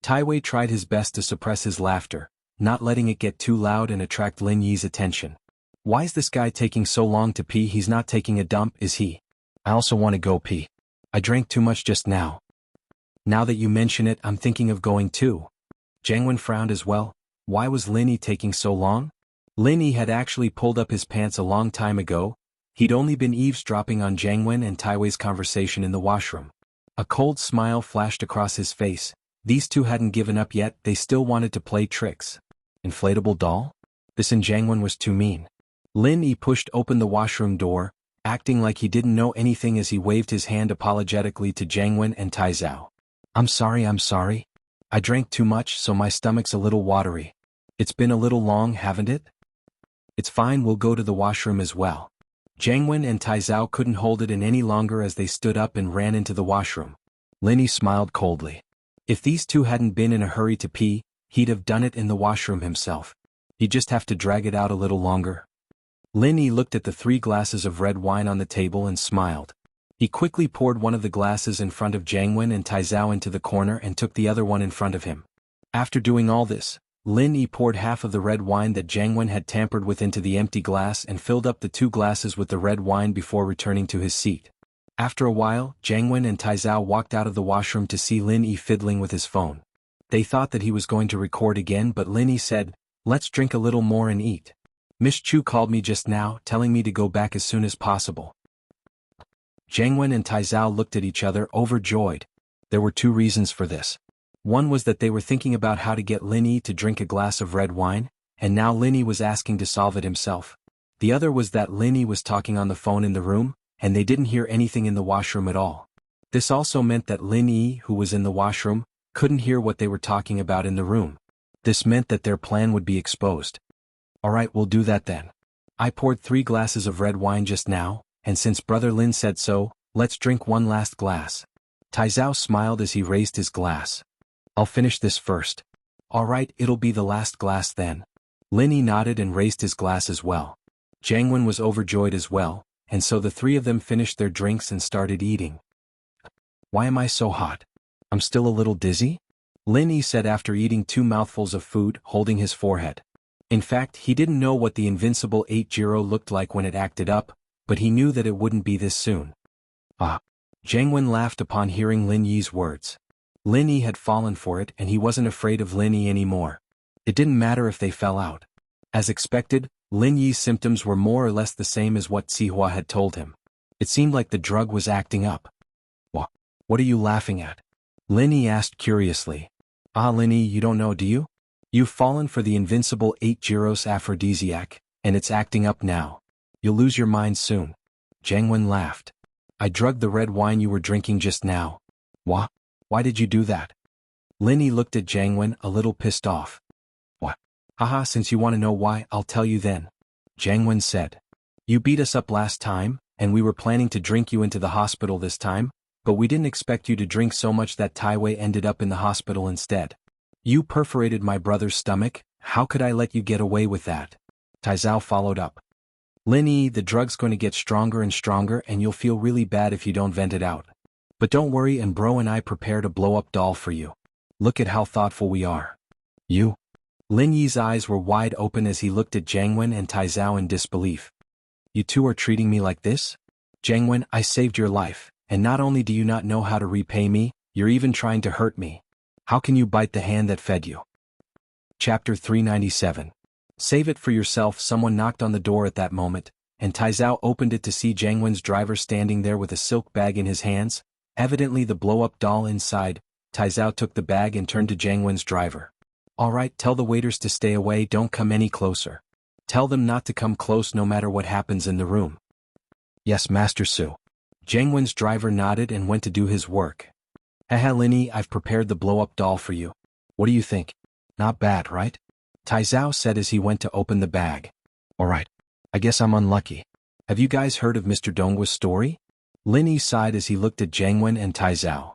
Tai Wei tried his best to suppress his laughter, not letting it get too loud and attract Lin Yi's attention. Why's this guy taking so long to pee? He's not taking a dump, is he? I also want to go pee. I drank too much just now. Now that you mention it, I'm thinking of going too. Jiang Wen frowned as well. Why was Lin Yi taking so long? Lin Yi had actually pulled up his pants a long time ago. He'd only been eavesdropping on Jiang Wen and Tai Wei's conversation in the washroom. A cold smile flashed across his face. These two hadn't given up yet, they still wanted to play tricks. Inflatable doll? This in Jiang Wen was too mean. Lin Yi pushed open the washroom door, acting like he didn't know anything as he waved his hand apologetically to Jiang Wen and Tai Zhao. I'm sorry. I drank too much so my stomach's a little watery. It's been a little long, haven't it? It's fine, we'll go to the washroom as well. Jiang Wen and Tai Zhao couldn't hold it in any longer as they stood up and ran into the washroom. Lin Yi smiled coldly. If these two hadn't been in a hurry to pee, he'd have done it in the washroom himself. He'd just have to drag it out a little longer. Lin Yi looked at the 3 glasses of red wine on the table and smiled. He quickly poured one of the glasses in front of Jiang Wen and Tai Zhao into the corner and took the other one in front of him. After doing all this, Lin Yi poured half of the red wine that Jiang Wen had tampered with into the empty glass and filled up the 2 glasses with the red wine before returning to his seat. After a while, Jiang Wen and Tai Zhao walked out of the washroom to see Lin Yi fiddling with his phone. They thought that he was going to record again, but Lin Yi said, "Let's drink a little more and eat. Miss Chu called me just now, telling me to go back as soon as possible." Jiang Wen and Tai Zhao looked at each other, overjoyed. There were 2 reasons for this. One was that they were thinking about how to get Lin Yi to drink a glass of red wine, and now Lin Yi was asking to solve it himself. The other was that Lin Yi was talking on the phone in the room, and they didn't hear anything in the washroom at all. This also meant that Lin Yi, who was in the washroom, couldn't hear what they were talking about in the room. This meant that their plan would be exposed. Alright, we'll do that then. I poured 3 glasses of red wine just now, and since Brother Lin said so, let's drink one last glass. Tai Zhao smiled as he raised his glass. I'll finish this first. Alright, it'll be the last glass then. Lin Yi nodded and raised his glass as well. Jiang Wen was overjoyed as well, and so the 3 of them finished their drinks and started eating. Why am I so hot? I'm still a little dizzy? Lin Yi said after eating 2 mouthfuls of food, holding his forehead. In fact, he didn't know what the Invincible 80 looked like when it acted up, but he knew that it wouldn't be this soon. Ah. Jiang Wen laughed upon hearing Lin Yi's words. Lin Yi had fallen for it and he wasn't afraid of Lin Yi anymore. It didn't matter if they fell out. As expected, Lin Yi's symptoms were more or less the same as what Sihua had told him. It seemed like the drug was acting up. What are you laughing at? Lin Yi asked curiously. Ah, Lin Yi, you don't know, do you? You've fallen for the Invincible 80's aphrodisiac, and it's acting up now. You'll lose your mind soon. Jiang Wen laughed. I drugged the red wine you were drinking just now. What? Why did you do that? Lin Yi looked at Jiang Wen, a little pissed off. What? Haha, since you want to know why, I'll tell you then. Jiang Wen said. You beat us up last time, and we were planning to drink you into the hospital this time, but we didn't expect you to drink so much that Tai Wei ended up in the hospital instead. You perforated my brother's stomach, how could I let you get away with that? Tai Zhao followed up. Lin Yi, the drug's going to get stronger and stronger and you'll feel really bad if you don't vent it out. But don't worry, and bro and I prepared a blow-up doll for you. Look at how thoughtful we are. You? Lin Yi's eyes were wide open as he looked at Jiangwen and Tai Zhao in disbelief. You two are treating me like this? Jiangwen, I saved your life, and not only do you not know how to repay me, you're even trying to hurt me. How can you bite the hand that fed you? Chapter 397. Save it for yourself. Someone knocked on the door at that moment, and Tai Zhao opened it to see Jiangwen's driver standing there with a silk bag in his hands, evidently the blow-up doll inside. Tai Zhao took the bag and turned to Jiangwen's driver. All right, tell the waiters to stay away, don't come any closer. Tell them not to come close no matter what happens in the room. Yes, Master Su. Jiangwen's driver nodded and went to do his work. Haha Lin Yi, I've prepared the blow-up doll for you. What do you think? Not bad, right? Tai Zhao said as he went to open the bag. Alright. I guess I'm unlucky. Have you guys heard of Mr. Donghua's story? Lin Yi sighed as he looked at Jiangwen and Tai Zhao.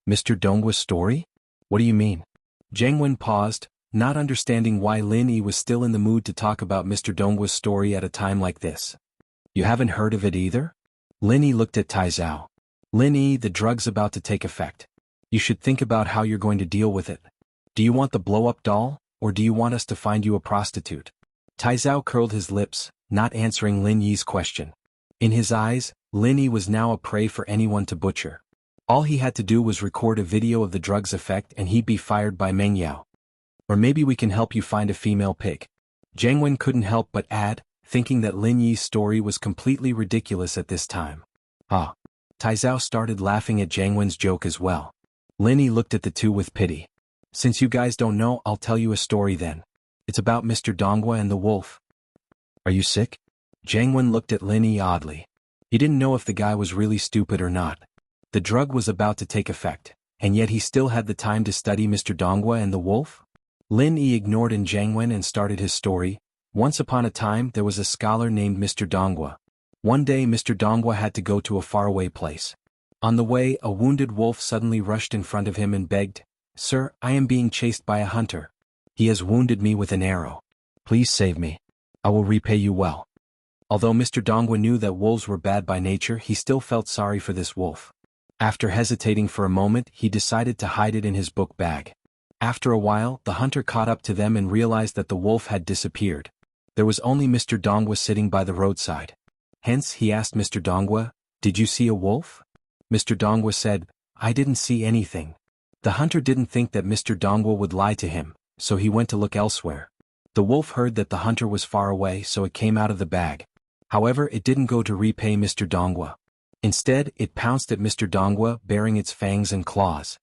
Mr. Donghua's story? What do you mean? Jiangwen paused, not understanding why Lin Yi was still in the mood to talk about Mr. Donghua's story at a time like this. You haven't heard of it either? Lin Yi looked at Tai Zhao. Lin Yi, the drug's about to take effect. You should think about how you're going to deal with it. Do you want the blow-up doll, or do you want us to find you a prostitute? Tai Zhao curled his lips, not answering Lin Yi's question. In his eyes, Lin Yi was now a prey for anyone to butcher. All he had to do was record a video of the drug's effect and he'd be fired by Meng Yao. Or maybe we can help you find a female pig. Jiangwen couldn't help but add, thinking that Lin Yi's story was completely ridiculous at this time. Ah. Tai Zhao started laughing at Jiangwen's joke as well. Lin Yi looked at the two with pity. Since you guys don't know, I'll tell you a story then. It's about Mr. Donghua and the wolf. Are you sick? Jiangwen looked at Lin Yi oddly. He didn't know if the guy was really stupid or not. The drug was about to take effect, and yet he still had the time to study Mr. Donghua and the wolf? Lin Yi ignored Jiangwen and started his story. Once upon a time there was a scholar named Mr. Donghua. One day Mr. Donghua had to go to a faraway place. On the way, a wounded wolf suddenly rushed in front of him and begged, Sir, I am being chased by a hunter. He has wounded me with an arrow. Please save me. I will repay you well. Although Mr. Donghua knew that wolves were bad by nature, he still felt sorry for this wolf. After hesitating for a moment, he decided to hide it in his book bag. After a while, the hunter caught up to them and realized that the wolf had disappeared. There was only Mr. Donghua sitting by the roadside. Hence, he asked Mr. Donghua, Did you see a wolf? Mr. Donghua said, I didn't see anything. The hunter didn't think that Mr. Donghua would lie to him, so he went to look elsewhere. The wolf heard that the hunter was far away, so it came out of the bag. However, it didn't go to repay Mr. Donghua. Instead, it pounced at Mr. Donghua, baring its fangs and claws.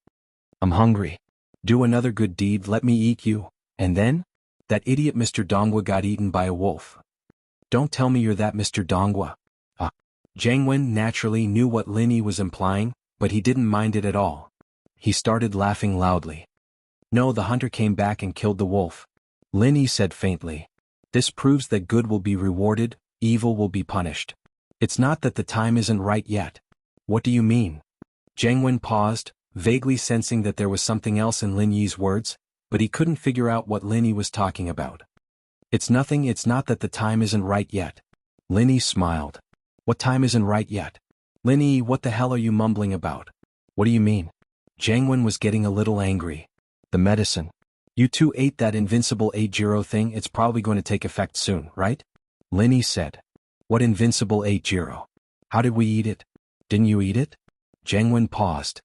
I'm hungry. Do another good deed, let me eat you. And then? That idiot Mr. Donghua got eaten by a wolf. Don't tell me you're that Mr. Donghua. Jiangwen naturally knew what Lin Yi was implying, but he didn't mind it at all. He started laughing loudly. No, the hunter came back and killed the wolf. Lin Yi said faintly. This proves that good will be rewarded, evil will be punished. It's not that the time isn't right yet. What do you mean? Jiangwen paused, vaguely sensing that there was something else in Lin Yi's words, but he couldn't figure out what Lin Yi was talking about. It's nothing, it's not that the time isn't right yet. Lin Yi smiled. What time isn't right yet? Lin Yi, what the hell are you mumbling about? What do you mean? Jiangwen was getting a little angry. The medicine. You two ate that invincible 80 thing, it's probably going to take effect soon, right? Lin Yi said. What invincible 80? How did we eat it? Didn't you eat it? Jiangwen paused.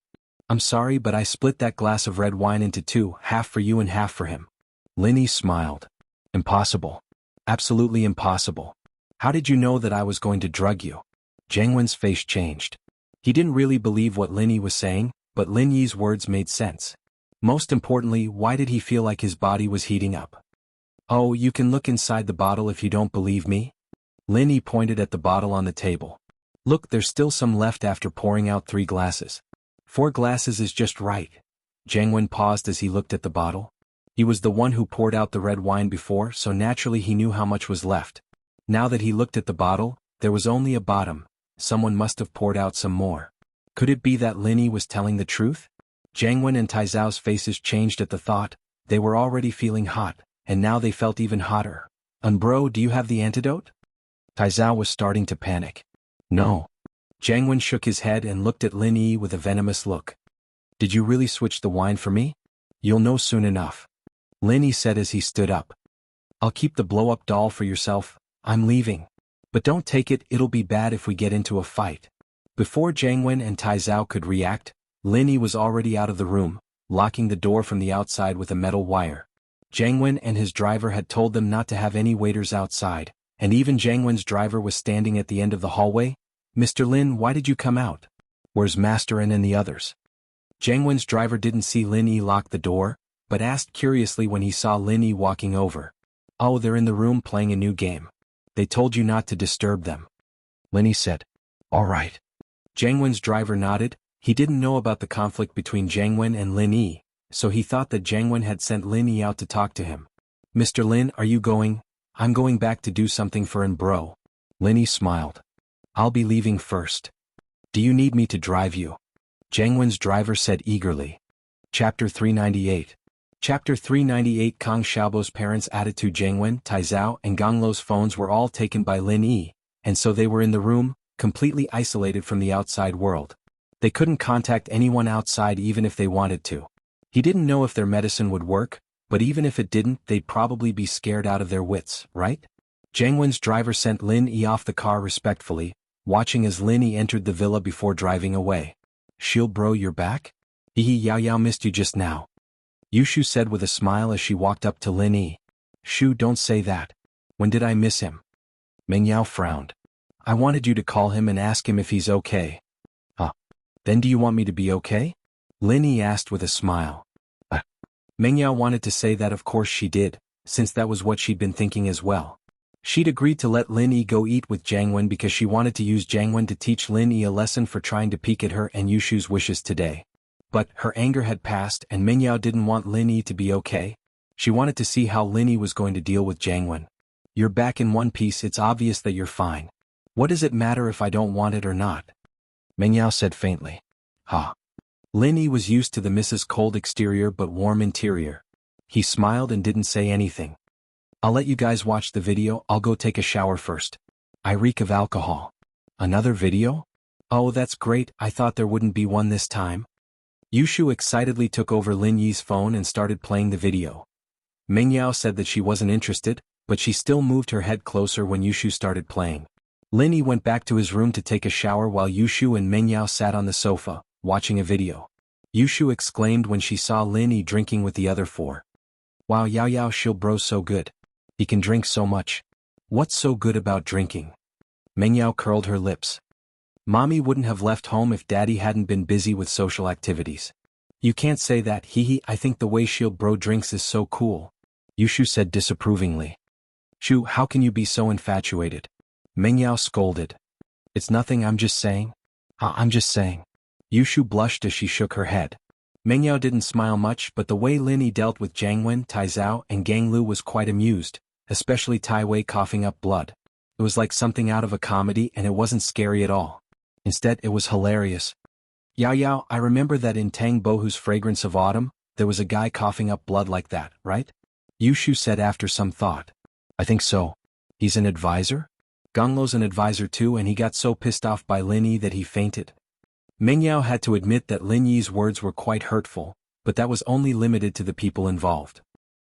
I'm sorry, but I split that glass of red wine into two, half for you and half for him. Lin Yi smiled. Impossible. Absolutely impossible. How did you know that I was going to drug you? Jiangwen's face changed. He didn't really believe what Lin Yi was saying, but Lin Yi's words made sense. Most importantly, why did he feel like his body was heating up? Oh, you can look inside the bottle if you don't believe me. Lin Yi pointed at the bottle on the table. Look, there's still some left after pouring out 3 glasses. 4 glasses is just right. Jiangwen paused as he looked at the bottle. He was the one who poured out the red wine before, so naturally he knew how much was left. Now that he looked at the bottle, there was only a bottom, Someone must have poured out some more. Could it be that Lin was telling the truth? Jiangwen and Taizao's faces changed at the thought. They were already feeling hot, and now they felt even hotter. Bro, do you have the antidote? Taizao was starting to panic. No. Jiangwen shook his head and looked at Lin Yi with a venomous look. Did you really switch the wine for me? You'll know soon enough. Lin Yi said as he stood up. I'll keep the blow-up doll for yourself. I'm leaving. But don't take it, it'll be bad if we get into a fight. Before Jiangwen and Taizao could react, Lin Yi was already out of the room, locking the door from the outside with a metal wire. Jiangwen and his driver had told them not to have any waiters outside, and even Jiangwen's driver was standing at the end of the hallway. Mr. Lin, why did you come out? Where's Master N and the others? Jiangwen's driver didn't see Lin Yi lock the door, but asked curiously when he saw Lin Yi walking over. Oh, they're in the room playing a new game. They told you not to disturb them. Lin Yi said. All right. Jiangwen's driver nodded. He didn't know about the conflict between Jiangwen and Lin Yi, so he thought that Jiangwen had sent Lin Yi out to talk to him. Mr. Lin, are you going? I'm going back to do something for an bro. Lin Yi smiled. I'll be leaving first. Do you need me to drive you? Jiangwen's driver said eagerly. Chapter 398. Chapter 398. Kang Xiaobo's parents' attitude. Jiangwen, Taizao, and Ganglo's phones were all taken by Lin Yi, and so they were in the room, completely isolated from the outside world. They couldn't contact anyone outside even if they wanted to. He didn't know if their medicine would work, but even if it didn't, they'd probably be scared out of their wits, right? Jiangwen's driver sent Lin Yi off the car respectfully, watching as Lin Yi entered the villa before driving away. Shield bro, you're back? Hehe, Yao Yao missed you just now. Yushu said with a smile as she walked up to Lin Yi. Shu, don't say that. When did I miss him? Meng Yao frowned. I wanted you to call him and ask him if he's okay. Then do you want me to be okay? Lin Yi asked with a smile. Meng Yao wanted to say that of course she did, since that was what she'd been thinking as well. She'd agreed to let Lin Yi go eat with Jiangwen because she wanted to use Jiangwen to teach Lin Yi a lesson for trying to peek at her and Yushu's wishes today. But her anger had passed and Meng Yao didn't want Lin Yi to be okay. She wanted to see how Lin Yi was going to deal with Jiangwen. You're back in one piece, it's obvious that you're fine. What does it matter if I don't want it or not? Meng Yao said faintly. Lin Yi was used to the Mrs. Cold exterior but warm interior. He smiled and didn't say anything. I'll let you guys watch the video, I'll go take a shower first. I reek of alcohol. Another video? Oh, that's great, I thought there wouldn't be one this time. Yushu excitedly took over Lin Yi's phone and started playing the video. Meng Yao said that she wasn't interested, but she still moved her head closer when Yushu started playing. Lin Yi went back to his room to take a shower while Yushu and Meng Yao sat on the sofa, watching a video. Yushu exclaimed when she saw Lin Yi drinking with the other four. Wow, Yao Yao Shil bro's so good. He can drink so much. What's so good about drinking? Meng Yao curled her lips. Mommy wouldn't have left home if Daddy hadn't been busy with social activities. You can't say that, hehe, I think the way Shield bro drinks is so cool. Yushu said disapprovingly. Shu, how can you be so infatuated? Meng Yao scolded. It's nothing, I'm just saying. I'm just saying. Yushu blushed as she shook her head. Meng Yao didn't smile much, but the way Lin Yi dealt with Jiangwen, Taizao, and Ganglu was quite amused, especially Tai Wei coughing up blood. It was like something out of a comedy and it wasn't scary at all. Instead, it was hilarious. Yao Yao, I remember that in Tang Bohu's Fragrance of Autumn, there was a guy coughing up blood like that, right? Yushu said after some thought. I think so. He's an advisor? Ganglo's an advisor too and he got so pissed off by Lin Yi that he fainted. Meng Yao had to admit that Lin Yi's words were quite hurtful, but that was only limited to the people involved.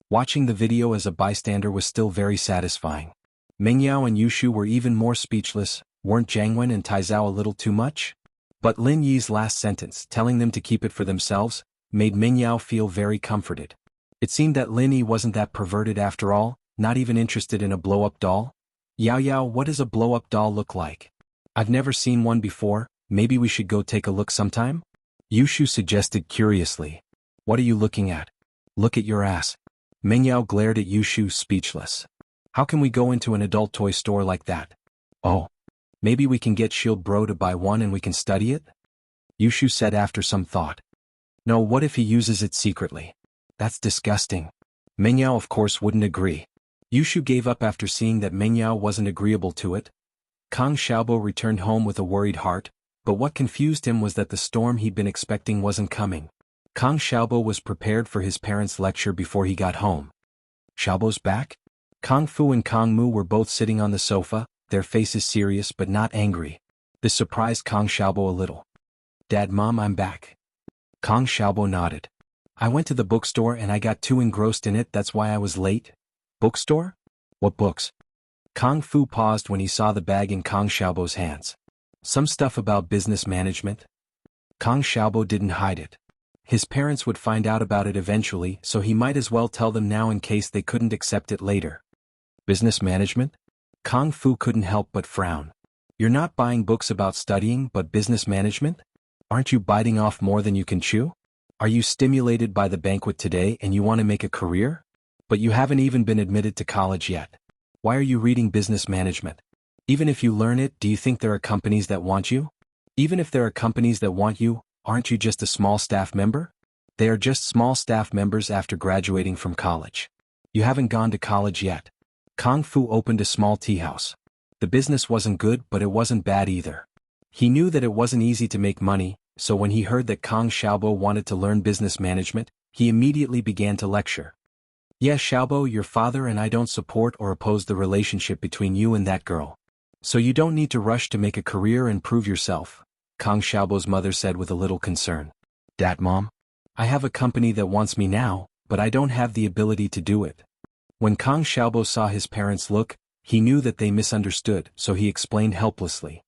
Watching the video as a bystander was still very satisfying. Meng Yao and Yushu were even more speechless. Weren't Jiangwen and Taizao a little too much? But Lin Yi's last sentence, telling them to keep it for themselves, made Meng Yao feel very comforted. It seemed that Lin Yi wasn't that perverted after all, not even interested in a blow-up doll. Yao Yao, what does a blow-up doll look like? I've never seen one before, maybe we should go take a look sometime? Yushu suggested curiously. What are you looking at? Look at your ass. Meng Yao glared at Yushu, speechless. How can we go into an adult toy store like that? Oh. Maybe we can get Shield bro to buy one and we can study it? Yushu said after some thought. No, what if he uses it secretly? That's disgusting. Meng Yao of course wouldn't agree. Yushu gave up after seeing that Meng Yao wasn't agreeable to it. Kang Xiaobo returned home with a worried heart, but what confused him was that the storm he'd been expecting wasn't coming. Kang Xiaobo was prepared for his parents' lecture before he got home. Xiaobo's back? Kang Fu and Kang Mu were both sitting on the sofa, their faces serious but not angry. This surprised Kang Xiaobo a little. Dad, Mom, I'm back. Kang Xiaobo nodded. I went to the bookstore and I got too engrossed in it, that's why I was late. Bookstore? What books? Kang Fu paused when he saw the bag in Kang Xiaobo's hands. Some stuff about business management? Kang Xiaobo didn't hide it. His parents would find out about it eventually, so he might as well tell them now in case they couldn't accept it later. Business management? Kang Fu couldn't help but frown. You're not buying books about studying but business management? Aren't you biting off more than you can chew? Are you stimulated by the banquet today and you want to make a career? But you haven't even been admitted to college yet. Why are you reading business management? Even if you learn it, do you think there are companies that want you? Even if there are companies that want you, aren't you just a small staff member? They are just small staff members after graduating from college. You haven't gone to college yet. Kang Fu opened a small tea house. The business wasn't good, but it wasn't bad either. He knew that it wasn't easy to make money, so when he heard that Kang Xiaobo wanted to learn business management, he immediately began to lecture. Yeah, Xiaobo, your father and I don't support or oppose the relationship between you and that girl. So you don't need to rush to make a career and prove yourself, Kang Xiaobo's mother said with a little concern. Dad, Mom? I have a company that wants me now, but I don't have the ability to do it. When Kang Xiaobo saw his parents look, he knew that they misunderstood, so he explained helplessly.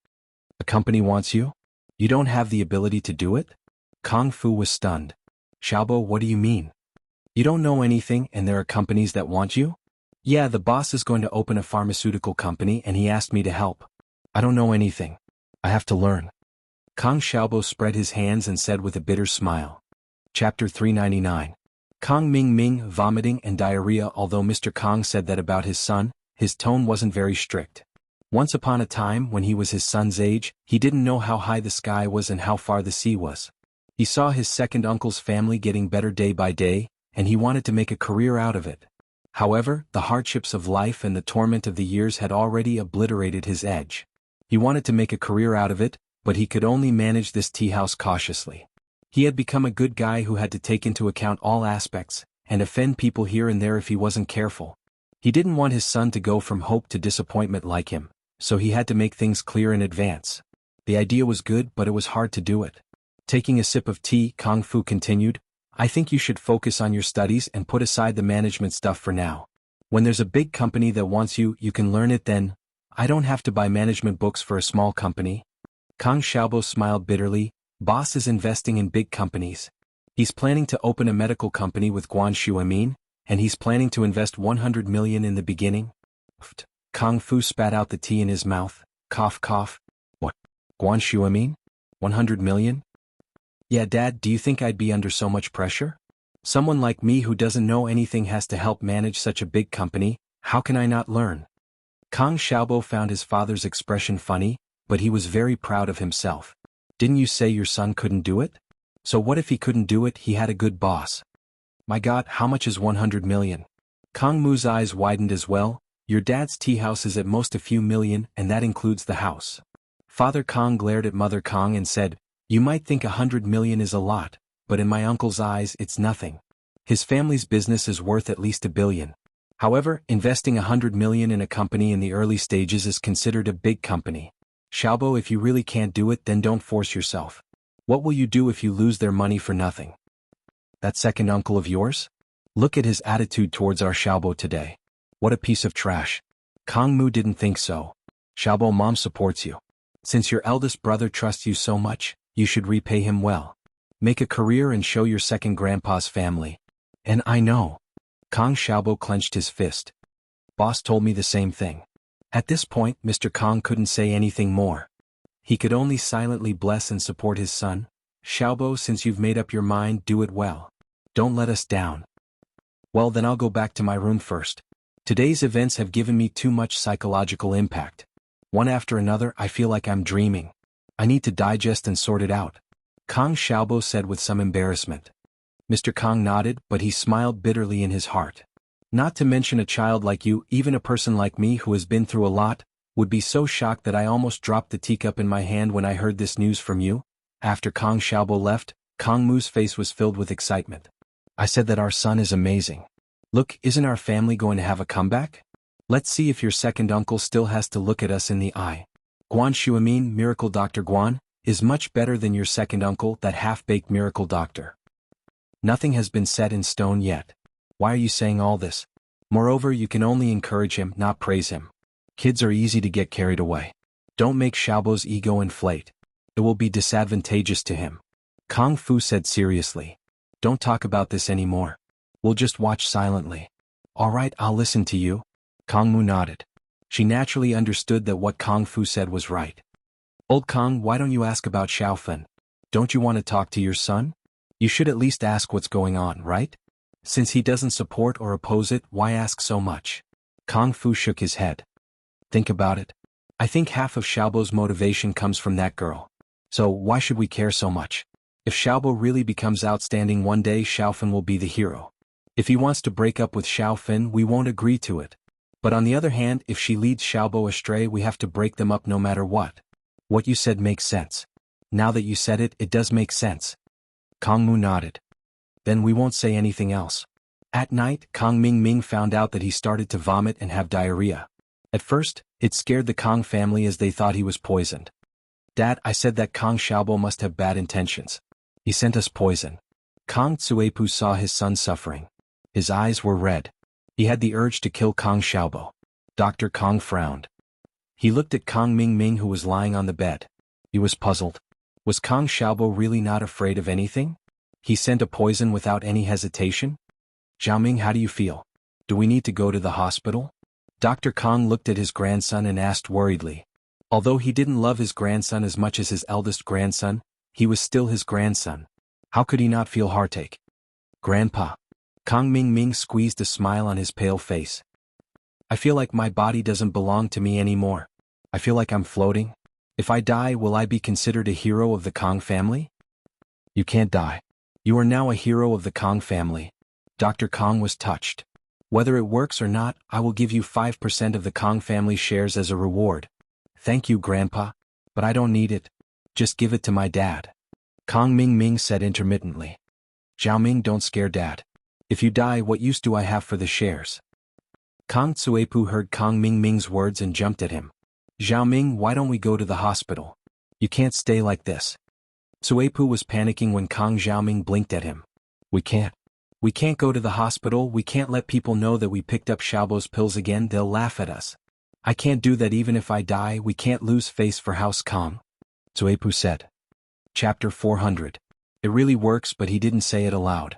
A company wants you? You don't have the ability to do it? Kang Fu was stunned. Xiaobo, what do you mean? You don't know anything and there are companies that want you? Yeah, the boss is going to open a pharmaceutical company and he asked me to help. I don't know anything. I have to learn. Kang Xiaobo spread his hands and said with a bitter smile. Chapter 399. Kang Ming vomiting and diarrhea. Although Mr. Kang said that about his son, his tone wasn't very strict. Once upon a time when he was his son's age, he didn't know how high the sky was and how far the sea was. He saw his second uncle's family getting better day by day, and he wanted to make a career out of it. However, the hardships of life and the torment of the years had already obliterated his edge. He wanted to make a career out of it, but he could only manage this tea house cautiously. He had become a good guy who had to take into account all aspects, and offend people here and there if he wasn't careful. He didn't want his son to go from hope to disappointment like him, so he had to make things clear in advance. The idea was good, but it was hard to do it. Taking a sip of tea, Kang Fu continued, I think you should focus on your studies and put aside the management stuff for now. When there's a big company that wants you, you can learn it then. I don't have to buy management books for a small company. Kang Xiaobo smiled bitterly. Boss is investing in big companies. He's planning to open a medical company with Guanshu Amin, and he's planning to invest 100 million in the beginning. Kang Fu spat out the tea in his mouth. Cough, cough. What? Guanshu Amin? 100 million? Yeah, Dad, do you think I'd be under so much pressure? Someone like me who doesn't know anything has to help manage such a big company. How can I not learn? Kang Xiaobo found his father's expression funny, but he was very proud of himself. Didn't you say your son couldn't do it? So what if he couldn't do it? He had a good boss. My God, how much is 100 million? Kang Mu's eyes widened as well. Your dad's tea house is at most a few million, and that includes the house. Father Kang glared at Mother Kang and said, You might think 100 million is a lot, but in my uncle's eyes it's nothing. His family's business is worth at least 1 billion. However, investing 100 million in a company in the early stages is considered a big company. Xiaobo, if you really can't do it, then don't force yourself. What will you do if you lose their money for nothing? That second uncle of yours? Look at his attitude towards our Xiaobo today. What a piece of trash. Kang Mu didn't think so. Xiaobo, Mom supports you. Since your eldest brother trusts you so much, you should repay him well. Make a career and show your second grandpa's family. And I know. Kang Xiaobo clenched his fist. Boss told me the same thing. At this point, Mr. Kang couldn't say anything more. He could only silently bless and support his son. Xiaobo, since you've made up your mind, do it well. Don't let us down. Well, then I'll go back to my room first. Today's events have given me too much psychological impact. One after another, I feel like I'm dreaming. I need to digest and sort it out. Kang Xiaobo said with some embarrassment. Mr. Kang nodded, but he smiled bitterly in his heart. Not to mention a child like you, even a person like me who has been through a lot, Would be so shocked that I almost dropped the teacup in my hand when I heard this news from you. After Kong Xiaobo left, Kong Mu's face was filled with excitement. I said that our son is amazing. Look, isn't our family going to have a comeback? Let's see if your second uncle still has to look at us in the eye. Guan Shuamin, Miracle Dr. Guan, is much better than your second uncle, that half-baked miracle doctor. Nothing has been set in stone yet. Why are you saying all this? Moreover, you can only encourage him, not praise him. Kids are easy to get carried away. Don't make Xiaobo's ego inflate. It will be disadvantageous to him. Kung Fu said seriously. Don't talk about this anymore. We'll just watch silently. All right, I'll listen to you. Kong Mu nodded. She naturally understood that what Kung Fu said was right. Old Kong, why don't you ask about Xiaofan? Don't you want to talk to your son? You should at least ask what's going on, right? Since he doesn't support or oppose it, why ask so much? Kung Fu shook his head. Think about it. I think half of Xiaobo's motivation comes from that girl. So why should we care so much? If Xiaobo really becomes outstanding one day, Xiaofan will be the hero. If he wants to break up with Xiaofan, we won't agree to it. But on the other hand, if she leads Xiaobo astray, we have to break them up no matter what. What you said makes sense. Now that you said it, it does make sense. Kong Mu nodded. Then we won't say anything else. At night, Kong Ming found out that he started to vomit and have diarrhea. At first, it scared the Kong family as they thought he was poisoned. Dad, I said that Kong Xiaobo must have bad intentions. He sent us poison. Kong Tsuepu saw his son suffering. His eyes were red. He had the urge to kill Kong Xiaobo. Dr. Kong frowned. He looked at Kong Ming who was lying on the bed. He was puzzled. Was Kong Xiaobo really not afraid of anything? He sent a poison without any hesitation? Xiaoming, how do you feel? Do we need to go to the hospital? Dr. Kong looked at his grandson and asked worriedly. Although he didn't love his grandson as much as his eldest grandson, he was still his grandson. How could he not feel heartache? Grandpa. Kong Ming squeezed a smile on his pale face. I feel like my body doesn't belong to me anymore. I feel like I'm floating. If I die, will I be considered a hero of the Kong family? You can't die. You are now a hero of the Kong family. Dr. Kong was touched. Whether it works or not, I will give you 5% of the Kong family shares as a reward. Thank you, Grandpa. But I don't need it. Just give it to my dad. Kong Ming said intermittently. Xiaoming, don't scare Dad. If you die, what use do I have for the shares? Kong Tsuepu heard Kong Ming's words and jumped at him. Xiaoming, why don't we go to the hospital? You can't stay like this. Tsuepu was panicking when Kong Xiaoming blinked at him. We can't. We can't go to the hospital, we can't let people know that we picked up Xiaobo's pills again, they'll laugh at us. I can't do that even if I die, we can't lose face for House Kong. Tsuepu said. Chapter 400. It really works, but he didn't say it aloud.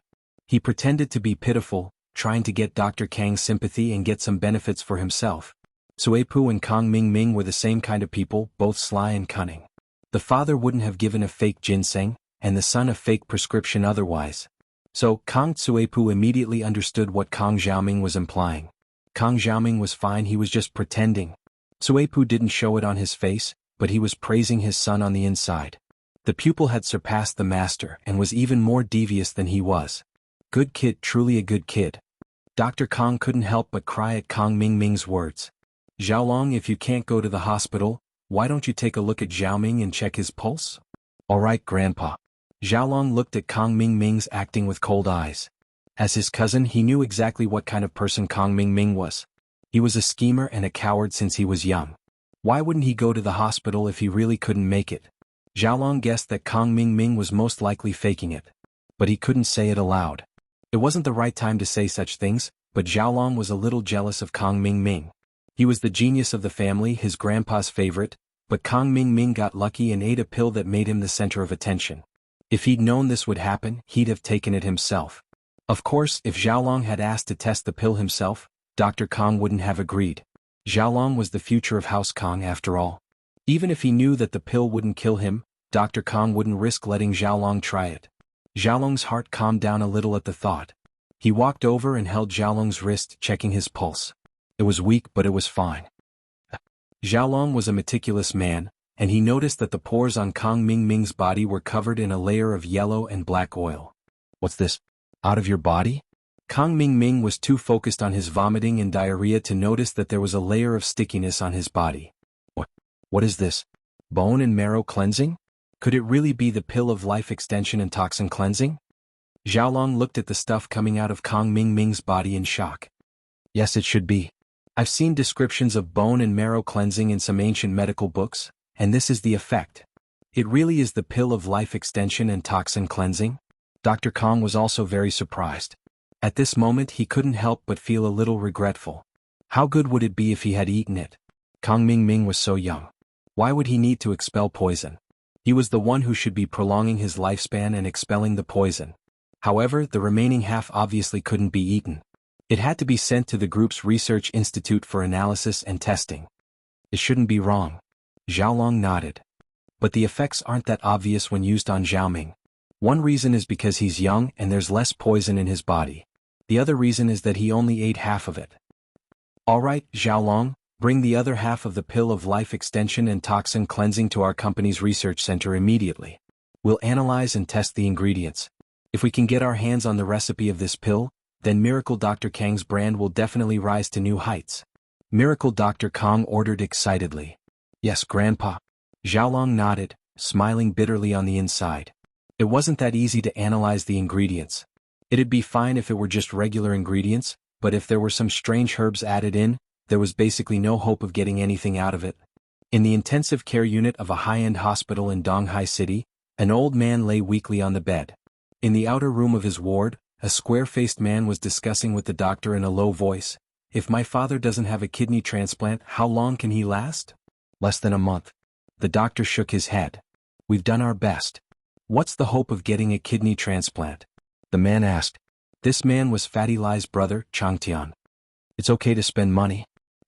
He pretended to be pitiful, trying to get Dr. Kang's sympathy and get some benefits for himself. Tsuepu and Kong Ming were the same kind of people, both sly and cunning. The father wouldn't have given a fake ginseng, and the son a fake prescription otherwise. So, Kong Tsuepu immediately understood what Kong Xiaoming was implying. Kong Xiaoming was fine, he was just pretending. Tsuepu didn't show it on his face, but he was praising his son on the inside. The pupil had surpassed the master and was even more devious than he was. Good kid, truly a good kid. Dr. Kong couldn't help but cry at Kong Ming's words. Xiaolong, if you can't go to the hospital, why don't you take a look at Xiaoming and check his pulse? All right, Grandpa. Xiaolong looked at Kong Ming's acting with cold eyes. As his cousin, he knew exactly what kind of person Kong Ming was. He was a schemer and a coward since he was young. Why wouldn't he go to the hospital if he really couldn't make it? Xiaolong guessed that Kong Ming was most likely faking it. But he couldn't say it aloud. It wasn't the right time to say such things, but Xiaolong was a little jealous of Kong Ming. He was the genius of the family, his grandpa's favorite, but Kong Ming got lucky and ate a pill that made him the center of attention. If he'd known this would happen, he'd have taken it himself. Of course, if Xiaolong had asked to test the pill himself, Dr. Kong wouldn't have agreed. Xiaolong was the future of House Kong after all. Even if he knew that the pill wouldn't kill him, Dr. Kong wouldn't risk letting Xiaolong try it. Xiaolong's heart calmed down a little at the thought. He walked over and held Xiaolong's wrist, checking his pulse. It was weak, but it was fine. Xiaolong was a meticulous man, and he noticed that the pores on Kong Ming's body were covered in a layer of yellow and black oil. What's this? Out of your body? Kong Ming was too focused on his vomiting and diarrhea to notice that there was a layer of stickiness on his body. What is this? Bone and marrow cleansing? Could it really be the pill of life extension and toxin cleansing? Xiaolong looked at the stuff coming out of Kong Mingming's body in shock. Yes, it should be. I've seen descriptions of bone and marrow cleansing in some ancient medical books, and this is the effect. It really is the pill of life extension and toxin cleansing? Dr. Kong was also very surprised. At this moment he couldn't help but feel a little regretful. How good would it be if he had eaten it? Kong Mingming was so young. Why would he need to expel poison? He was the one who should be prolonging his lifespan and expelling the poison. However, the remaining half obviously couldn't be eaten. It had to be sent to the group's research institute for analysis and testing. It shouldn't be wrong. Xiaolong nodded. But the effects aren't that obvious when used on Xiaoming. One reason is because he's young and there's less poison in his body. The other reason is that he only ate half of it. Alright, Xiaolong, bring the other half of the pill of life extension and toxin cleansing to our company's research center immediately. We'll analyze and test the ingredients. If we can get our hands on the recipe of this pill, then Miracle Dr. Kang's brand will definitely rise to new heights. Miracle Dr. Kong ordered excitedly. Yes, Grandpa. Xiaolong nodded, smiling bitterly on the inside. It wasn't that easy to analyze the ingredients. It'd be fine if it were just regular ingredients, but if there were some strange herbs added in, there was basically no hope of getting anything out of it. In the intensive care unit of a high-end hospital in Donghai City, an old man lay weakly on the bed. In the outer room of his ward, a square-faced man was discussing with the doctor in a low voice. If my father doesn't have a kidney transplant, how long can he last? Less than a month. The doctor shook his head. We've done our best. What's the hope of getting a kidney transplant? The man asked. This man was Fatty Lai's brother, Changtian. It's okay to spend money.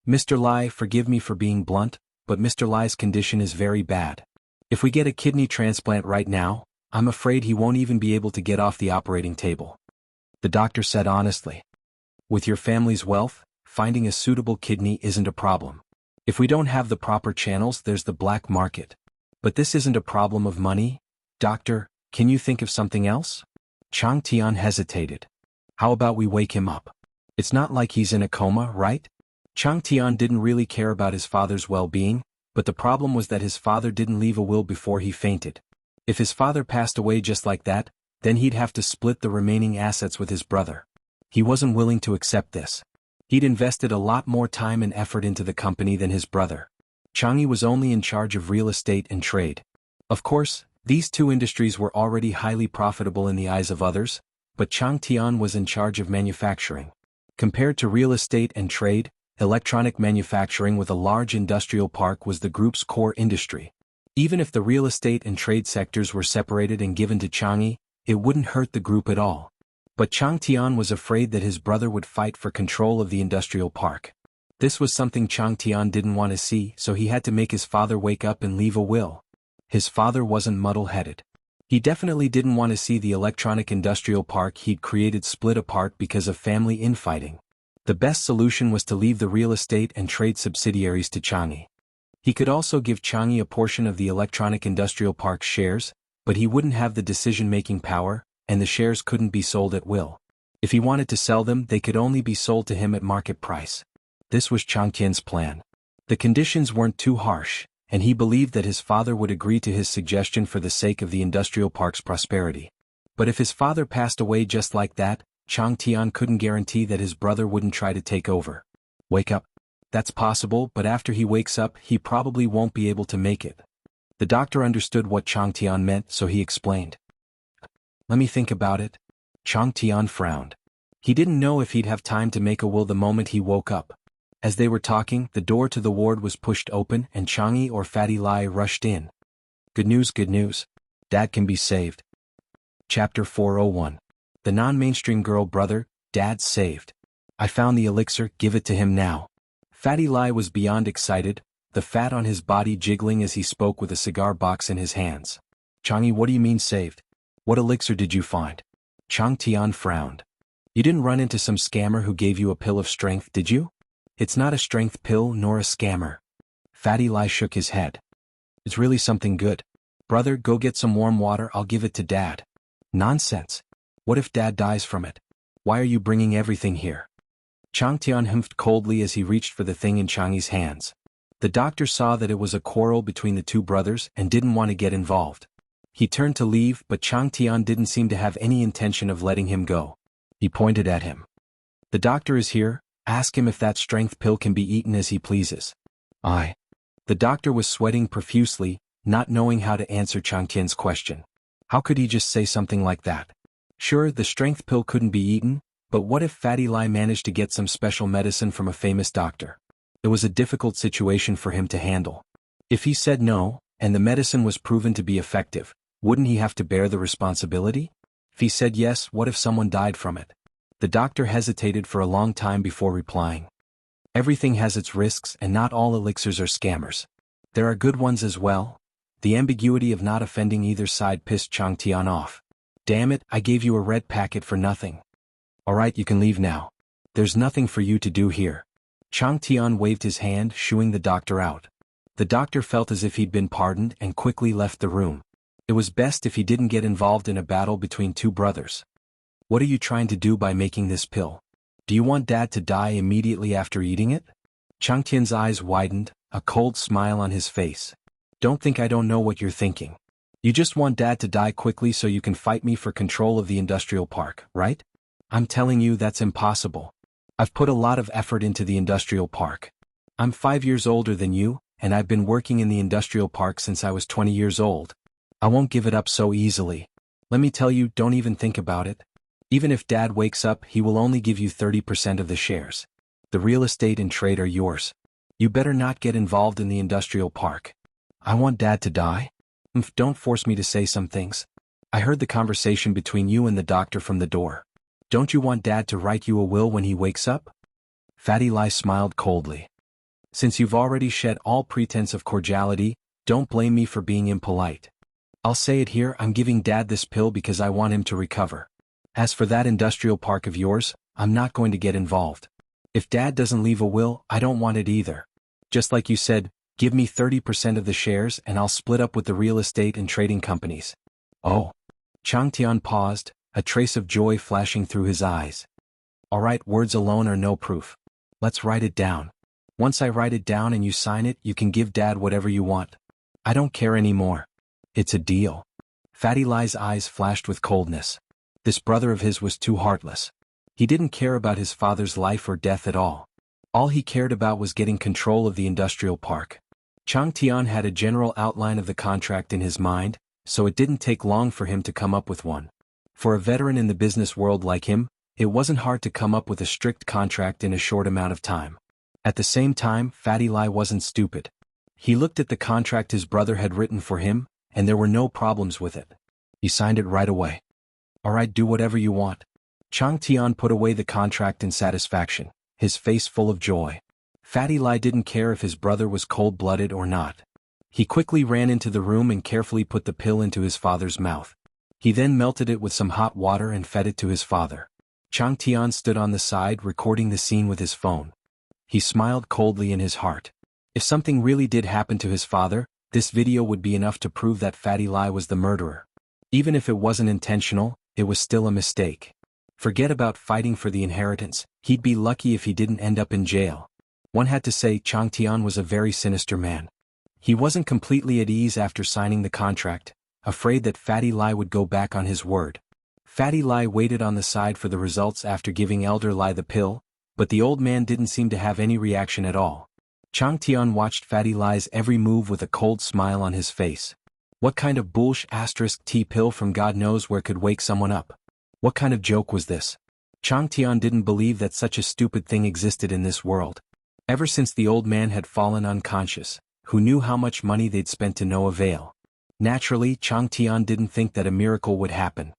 Mr. Lai, forgive me for being blunt, but Mr. Lai's condition is very bad. If we get a kidney transplant right now, I'm afraid he won't even be able to get off the operating table. The doctor said honestly. With your family's wealth, finding a suitable kidney isn't a problem. If we don't have the proper channels, there's the black market. But this isn't a problem of money. Doctor, can you think of something else? Chang Tian hesitated. How about we wake him up? It's not like he's in a coma, right? Chang Tian didn't really care about his father's well-being, but the problem was that his father didn't leave a will before he fainted. If his father passed away just like that, then he'd have to split the remaining assets with his brother. He wasn't willing to accept this. He'd invested a lot more time and effort into the company than his brother. Chang'e was only in charge of real estate and trade. Of course, these two industries were already highly profitable in the eyes of others, but Chang Tian was in charge of manufacturing. Compared to real estate and trade, electronic manufacturing with a large industrial park was the group's core industry. Even if the real estate and trade sectors were separated and given to Chang'e, it wouldn't hurt the group at all. But Chang Tian was afraid that his brother would fight for control of the industrial park. This was something Chang Tian didn't want to see, so he had to make his father wake up and leave a will. His father wasn't muddle-headed. He definitely didn't want to see the electronic industrial park he'd created split apart because of family infighting. The best solution was to leave the real estate and trade subsidiaries to Chang'e. He could also give Chang'e a portion of the electronic industrial park's shares, but he wouldn't have the decision-making power, and the shares couldn't be sold at will. If he wanted to sell them, they could only be sold to him at market price. This was Chang Tian's plan. The conditions weren't too harsh, and he believed that his father would agree to his suggestion for the sake of the industrial park's prosperity. But if his father passed away just like that, Chang Tian couldn't guarantee that his brother wouldn't try to take over. Wake up. That's possible, but after he wakes up, he probably won't be able to make it. The doctor understood what Chang Tian meant, so he explained. Let me think about it. Chang Tian frowned. He didn't know if he'd have time to make a will the moment he woke up. As they were talking, the door to the ward was pushed open and Chang'e or Fatty Lai rushed in. Good news, good news. Dad can be saved. Chapter 401. The non-mainstream girl brother, Dad's saved. I found the elixir, give it to him now. Fatty Lai was beyond excited, the fat on his body jiggling as he spoke with a cigar box in his hands. Chang'e, what do you mean saved? What elixir did you find? Chang Tian frowned. You didn't run into some scammer who gave you a pill of strength, did you? It's not a strength pill nor a scammer. Fatty Lai shook his head. It's really something good. Brother, go get some warm water, I'll give it to Dad. Nonsense. What if Dad dies from it? Why are you bringing everything here? Chang Tian humphed coldly as he reached for the thing in Chang'e's hands. The doctor saw that it was a quarrel between the two brothers and didn't want to get involved. He turned to leave, but Chang Tian didn't seem to have any intention of letting him go. He pointed at him. The doctor is here, ask him if that strength pill can be eaten as he pleases. The doctor was sweating profusely, not knowing how to answer Chang Tian's question. How could he just say something like that? Sure, the strength pill couldn't be eaten, but what if Fatty Lai managed to get some special medicine from a famous doctor? It was a difficult situation for him to handle. If he said no, and the medicine was proven to be effective, wouldn't he have to bear the responsibility? If he said yes, what if someone died from it? The doctor hesitated for a long time before replying. Everything has its risks and not all elixirs are scammers. There are good ones as well. The ambiguity of not offending either side pissed Chang Tian off. Damn it, I gave you a red packet for nothing. Alright, you can leave now. There's nothing for you to do here. Chang Tian waved his hand, shooing the doctor out. The doctor felt as if he'd been pardoned and quickly left the room. It was best if he didn't get involved in a battle between two brothers. What are you trying to do by making this pill? Do you want Dad to die immediately after eating it? Chang Tian's eyes widened, a cold smile on his face. Don't think I don't know what you're thinking. You just want Dad to die quickly so you can fight me for control of the industrial park, right? I'm telling you that's impossible. I've put a lot of effort into the industrial park. I'm 5 years older than you, and I've been working in the industrial park since I was 20 years old. I won't give it up so easily. Let me tell you, don't even think about it. Even if Dad wakes up, he will only give you 30% of the shares. The real estate and trade are yours. You better not get involved in the industrial park. I want Dad to die? Don't force me to say some things. I heard the conversation between you and the doctor from the door. Don't you want Dad to write you a will when he wakes up? Fatty Lai smiled coldly. Since you've already shed all pretense of cordiality, don't blame me for being impolite. I'll say it here, I'm giving Dad this pill because I want him to recover. As for that industrial park of yours, I'm not going to get involved. If Dad doesn't leave a will, I don't want it either. Just like you said, give me 30% of the shares and I'll split up with the real estate and trading companies. Oh. Chang Tian paused, a trace of joy flashing through his eyes. Alright, words alone are no proof. Let's write it down. Once I write it down and you sign it, you can give Dad whatever you want. I don't care anymore. It's a deal. Fatty Lai's eyes flashed with coldness. This brother of his was too heartless. He didn't care about his father's life or death at all. All he cared about was getting control of the industrial park. Chang Tian had a general outline of the contract in his mind, so it didn't take long for him to come up with one. For a veteran in the business world like him, it wasn't hard to come up with a strict contract in a short amount of time. At the same time, Fatty Lai wasn't stupid. He looked at the contract his brother had written for him, and there were no problems with it. He signed it right away. Alright, do whatever you want. Chang Tian put away the contract in satisfaction, his face full of joy. Fatty Lai didn't care if his brother was cold-blooded or not. He quickly ran into the room and carefully put the pill into his father's mouth. He then melted it with some hot water and fed it to his father. Chang Tian stood on the side recording the scene with his phone. He smiled coldly in his heart. If something really did happen to his father, this video would be enough to prove that Fatty Lai was the murderer. Even if it wasn't intentional, it was still a mistake. Forget about fighting for the inheritance, he'd be lucky if he didn't end up in jail. One had to say Chang Tian was a very sinister man. He wasn't completely at ease after signing the contract, afraid that Fatty Lai would go back on his word. Fatty Lai waited on the side for the results after giving Elder Lai the pill, but the old man didn't seem to have any reaction at all. Chang Tian watched Fatty Lai's every move with a cold smile on his face. What kind of *T pill from God knows where could wake someone up? What kind of joke was this? Chang Tian didn't believe that such a stupid thing existed in this world. Ever since the old man had fallen unconscious, who knew how much money they'd spent to no avail? Naturally, Chang Tian didn't think that a miracle would happen.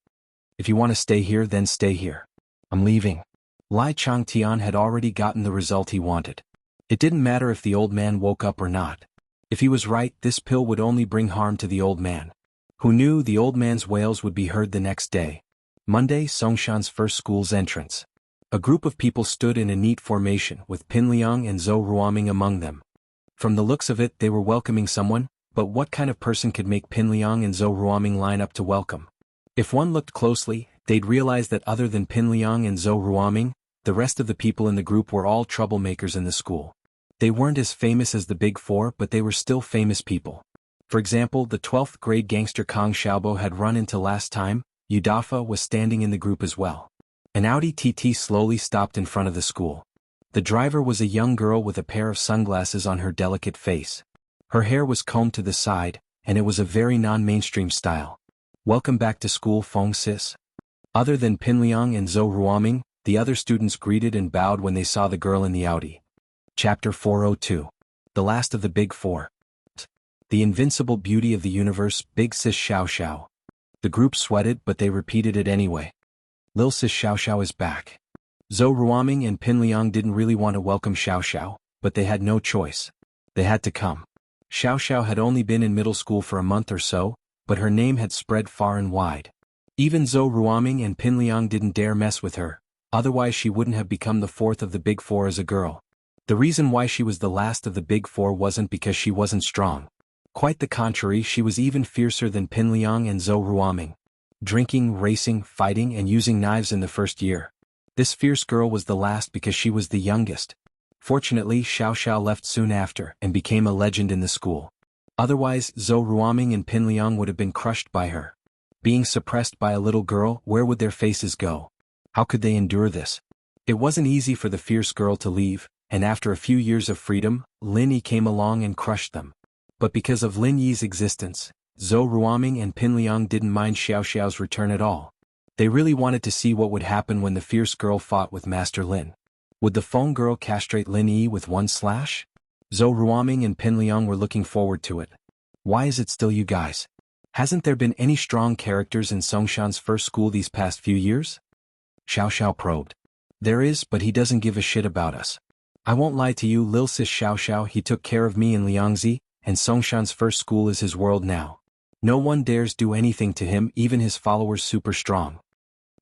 If you want to stay here, then stay here. I'm leaving. Lai Chang Tian had already gotten the result he wanted. It didn't matter if the old man woke up or not. If he was right, this pill would only bring harm to the old man. Who knew the old man's wails would be heard the next day? Monday, Songshan's first school's entrance. A group of people stood in a neat formation with Pin Liang and Zhou Ruoming among them. From the looks of it, they were welcoming someone, but what kind of person could make Pin Liang and Zhou Ruoming line up to welcome? If one looked closely, they'd realize that other than Pin Liang and Zhou Ruoming, the rest of the people in the group were all troublemakers in the school. They weren't as famous as the Big Four, but they were still famous people. For example, the 12th grade gangster Kong Xiaobo had run into last time. Yudafa was standing in the group as well. An Audi TT slowly stopped in front of the school. The driver was a young girl with a pair of sunglasses on her delicate face. Her hair was combed to the side, and it was a very non-mainstream style. "Welcome back to school, Feng sis." Other than Pinliang and Zhou Ruoming, the other students greeted and bowed when they saw the girl in the Audi. Chapter 402. The Last of the Big Four. The invincible beauty of the universe, Big Sis Xiao Xiao. The group sweated, but they repeated it anyway. Lil Sis Xiao Xiao is back. Zhou Ruoming and Pinliang didn't really want to welcome Xiao Xiao, but they had no choice. They had to come. Xiao Xiao had only been in middle school for a month or so, but her name had spread far and wide. Even Zhou Ruoming and Pinliang didn't dare mess with her, otherwise she wouldn't have become the fourth of the Big Four as a girl. The reason why she was the last of the Big Four wasn't because she wasn't strong. Quite the contrary, she was even fiercer than Pinliang and Zhou Ruoming. Drinking, racing, fighting, and using knives in the first year. This fierce girl was the last because she was the youngest. Fortunately, Xiao Xiao left soon after and became a legend in the school. Otherwise, Zhou Ruoming and Pinliang would have been crushed by her. Being suppressed by a little girl, where would their faces go? How could they endure this? It wasn't easy for the fierce girl to leave, and after a few years of freedom, Lin Yi came along and crushed them. But because of Lin Yi's existence, Zhou Ruoming and Pinliang didn't mind Xiao Xiao's return at all. They really wanted to see what would happen when the fierce girl fought with Master Lin. Would the Feng girl castrate Lin Yi with one slash? Zhou Ruoming and Pinliang were looking forward to it. Why is it still you guys? Hasn't there been any strong characters in Songshan's first school these past few years? Xiao Xiao probed. There is, but he doesn't give a shit about us. I won't lie to you, Lil Sis Xiao Xiao, he took care of me in Liangzi, and Songshan's first school is his world now. No one dares do anything to him, even his followers super strong.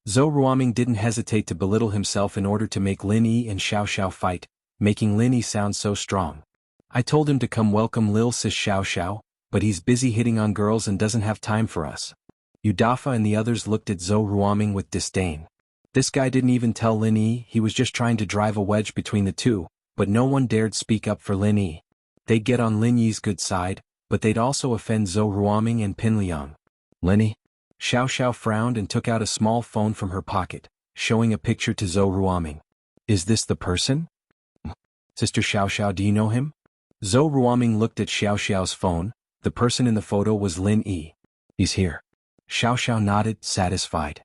Zhou Ruoming didn't hesitate to belittle himself in order to make Lin Yi and Xiao Xiao fight, making Lin Yi sound so strong. I told him to come welcome Lil Sis Xiao Xiao, but he's busy hitting on girls and doesn't have time for us. Yudafa and the others looked at Zhou Ruoming with disdain. This guy didn't even tell Lin Yi, he was just trying to drive a wedge between the two, but no one dared speak up for Lin Yi. They'd get on Lin Yi's good side, but they'd also offend Zhou Ruoming and Pinliang. Lin Yi? Xiao Xiao frowned and took out a small phone from her pocket, showing a picture to Zhou Ruoming. Is this the person? Sister Xiao Xiao, do you know him? Zhou Ruoming looked at Xiao Xiao's phone. The person in the photo was Lin Yi. He's here. Xiao Xiao nodded, satisfied.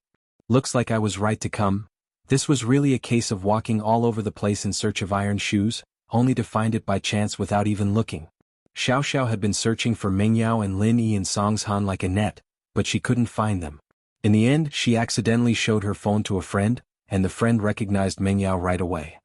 Looks like I was right to come. This was really a case of walking all over the place in search of iron shoes, only to find it by chance without even looking. Xiao Xiao had been searching for Mengyao and Lin Yi in Songshan like a net, but she couldn't find them. In the end, she accidentally showed her phone to a friend, and the friend recognized Mengyao right away.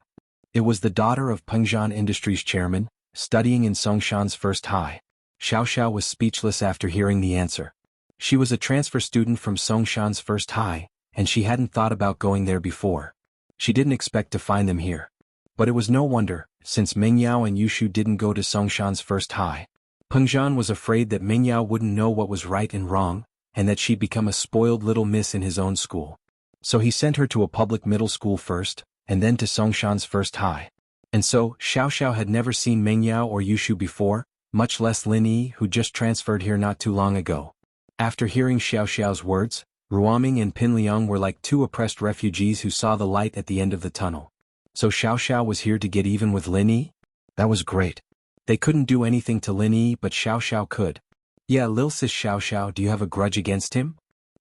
It was the daughter of Pengzhan Industries chairman, studying in Songshan's first high. Xiao Xiao was speechless after hearing the answer. She was a transfer student from Songshan's first high, and she hadn't thought about going there before. She didn't expect to find them here. But it was no wonder, since Mengyao and Yushu didn't go to Songshan's first high. Pengzhan was afraid that Mengyao wouldn't know what was right and wrong, and that she'd become a spoiled little miss in his own school. So he sent her to a public middle school first, and then to Songshan's first high. And so, Xiao Xiao had never seen Mengyao or Yushu before, much less Lin Yi, who just transferred here not too long ago. After hearing Xiao Xiao's words, Ruoming and Pinliang were like two oppressed refugees who saw the light at the end of the tunnel. So Xiao Xiao was here to get even with Lin Yi? That was great. They couldn't do anything to Lin Yi, but Xiao Xiao could. Yeah, Lil Sis Xiao Xiao, do you have a grudge against him?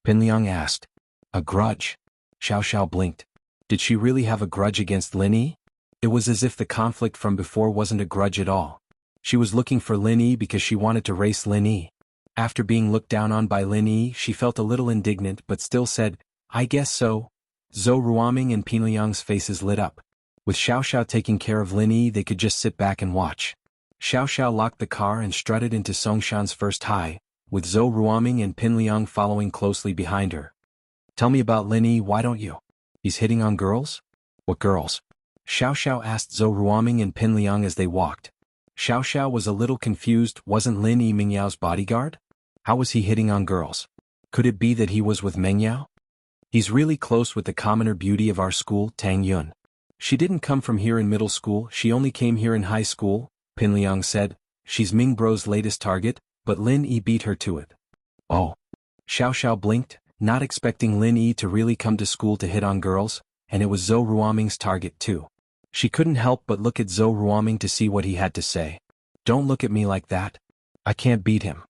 Pinliang asked. A grudge? Xiao Xiao blinked. Did she really have a grudge against Lin Yi? It was as if the conflict from before wasn't a grudge at all. She was looking for Lin Yi because she wanted to race Lin Yi. After being looked down on by Lin Yi, she felt a little indignant but still said, I guess so. Zhou Ruoming and Pinliang's faces lit up. With Xiao Xiao taking care of Lin Yi, they could just sit back and watch. Xiao Xiao locked the car and strutted into Songshan's first high, with Zhou Ruoming and Pinliang following closely behind her. Tell me about Lin Yi, why don't you? He's hitting on girls? What girls? Xiao Xiao asked Zhou Ruoming and Pinliang as they walked. Xiao Xiao was a little confused. Wasn't Lin Yi Mengyao's bodyguard? How was he hitting on girls? Could it be that he was with Mengyao? He's really close with the commoner beauty of our school, Tang Yun. She didn't come from here in middle school, she only came here in high school, Pinliang said. She's Ming Bro's latest target, but Lin Yi beat her to it. Oh. Xiao Xiao blinked, not expecting Lin Yi to really come to school to hit on girls, and it was Zhou Ruoming's target too. She couldn't help but look at Zhou Ruoming to see what he had to say. Don't look at me like that. I can't beat him.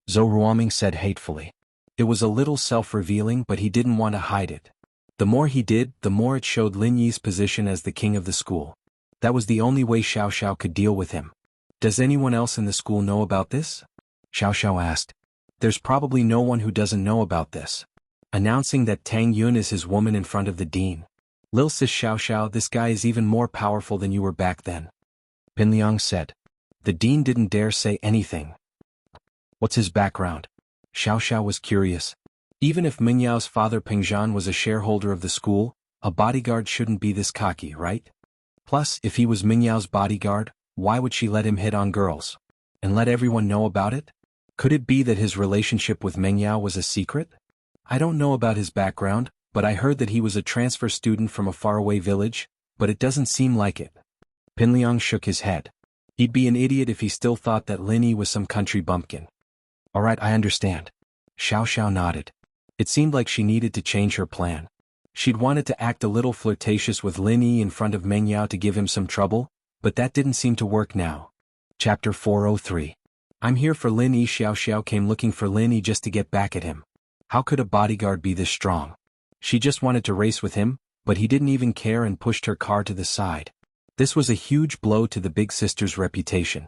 Zhou Ruoming said hatefully. It was a little self-revealing, but he didn't want to hide it. The more he did, the more it showed Lin Yi's position as the king of the school. That was the only way Xiao Xiao could deal with him. Does anyone else in the school know about this? Xiao Xiao asked. There's probably no one who doesn't know about this. Announcing that Tang Yun is his woman in front of the dean. Lil sis Xiao Xiao, this guy is even more powerful than you were back then. Pinliang said. The dean didn't dare say anything. What's his background? Xiao Xiao was curious. Even if Mingyao's father Pingzhan was a shareholder of the school, a bodyguard shouldn't be this cocky, right? Plus, if he was Mingyao's bodyguard, why would she let him hit on girls? And let everyone know about it? Could it be that his relationship with Mingyao was a secret? I don't know about his background, but I heard that he was a transfer student from a faraway village, but it doesn't seem like it. Pinliang shook his head. He'd be an idiot if he still thought that Lin Yi was some country bumpkin. Alright, I understand. Xiao Xiao nodded. It seemed like she needed to change her plan. She'd wanted to act a little flirtatious with Lin Yi in front of Mingyao to give him some trouble, but that didn't seem to work now. Chapter 403. I'm here for Lin Yi. Xiao Xiao came looking for Lin Yi just to get back at him. How could a bodyguard be this strong? She just wanted to race with him, but he didn't even care and pushed her car to the side. This was a huge blow to the big sister's reputation.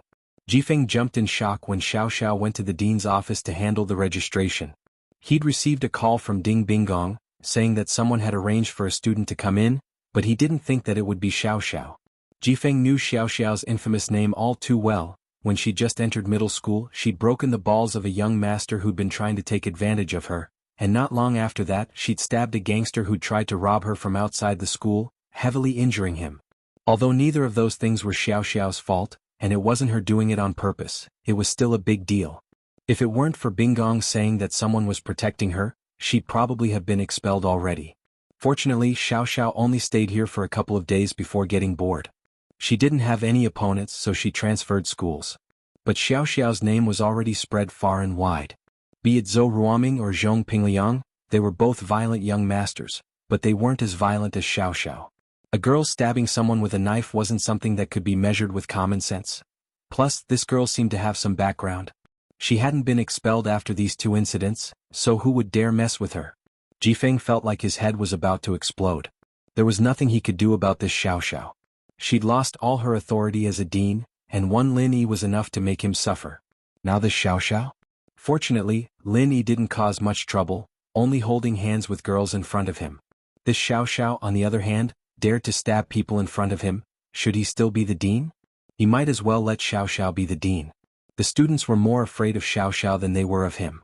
Jifeng jumped in shock when Xiao Xiao went to the dean's office to handle the registration. He'd received a call from Ding Bingong, saying that someone had arranged for a student to come in, but he didn't think that it would be Xiao Xiao. Jifeng knew Xiao Xiao's infamous name all too well. When she just entered middle school, she'd broken the balls of a young master who'd been trying to take advantage of her, and not long after that she'd stabbed a gangster who'd tried to rob her from outside the school, heavily injuring him. Although neither of those things were Xiao Xiao's fault, and it wasn't her doing it on purpose, it was still a big deal. If it weren't for Bingong saying that someone was protecting her, she'd probably have been expelled already. Fortunately, Xiao Xiao only stayed here for a couple of days before getting bored. She didn't have any opponents, so she transferred schools. But Xiao Xiao's name was already spread far and wide. Be it Zhou Ruoming or Zhong Pingliang, they were both violent young masters, but they weren't as violent as Xiao Xiao. A girl stabbing someone with a knife wasn't something that could be measured with common sense. Plus, this girl seemed to have some background. She hadn't been expelled after these two incidents, so who would dare mess with her? Jifeng felt like his head was about to explode. There was nothing he could do about this Xiao Xiao. She'd lost all her authority as a dean, and one Lin Yi was enough to make him suffer. Now this Xiao Xiao? Fortunately, Lin Yi didn't cause much trouble, only holding hands with girls in front of him. This Xiao Xiao, on the other hand, dared to stab people in front of him. Should he still be the dean? He might as well let Xiao Xiao be the dean. The students were more afraid of Xiao Xiao than they were of him.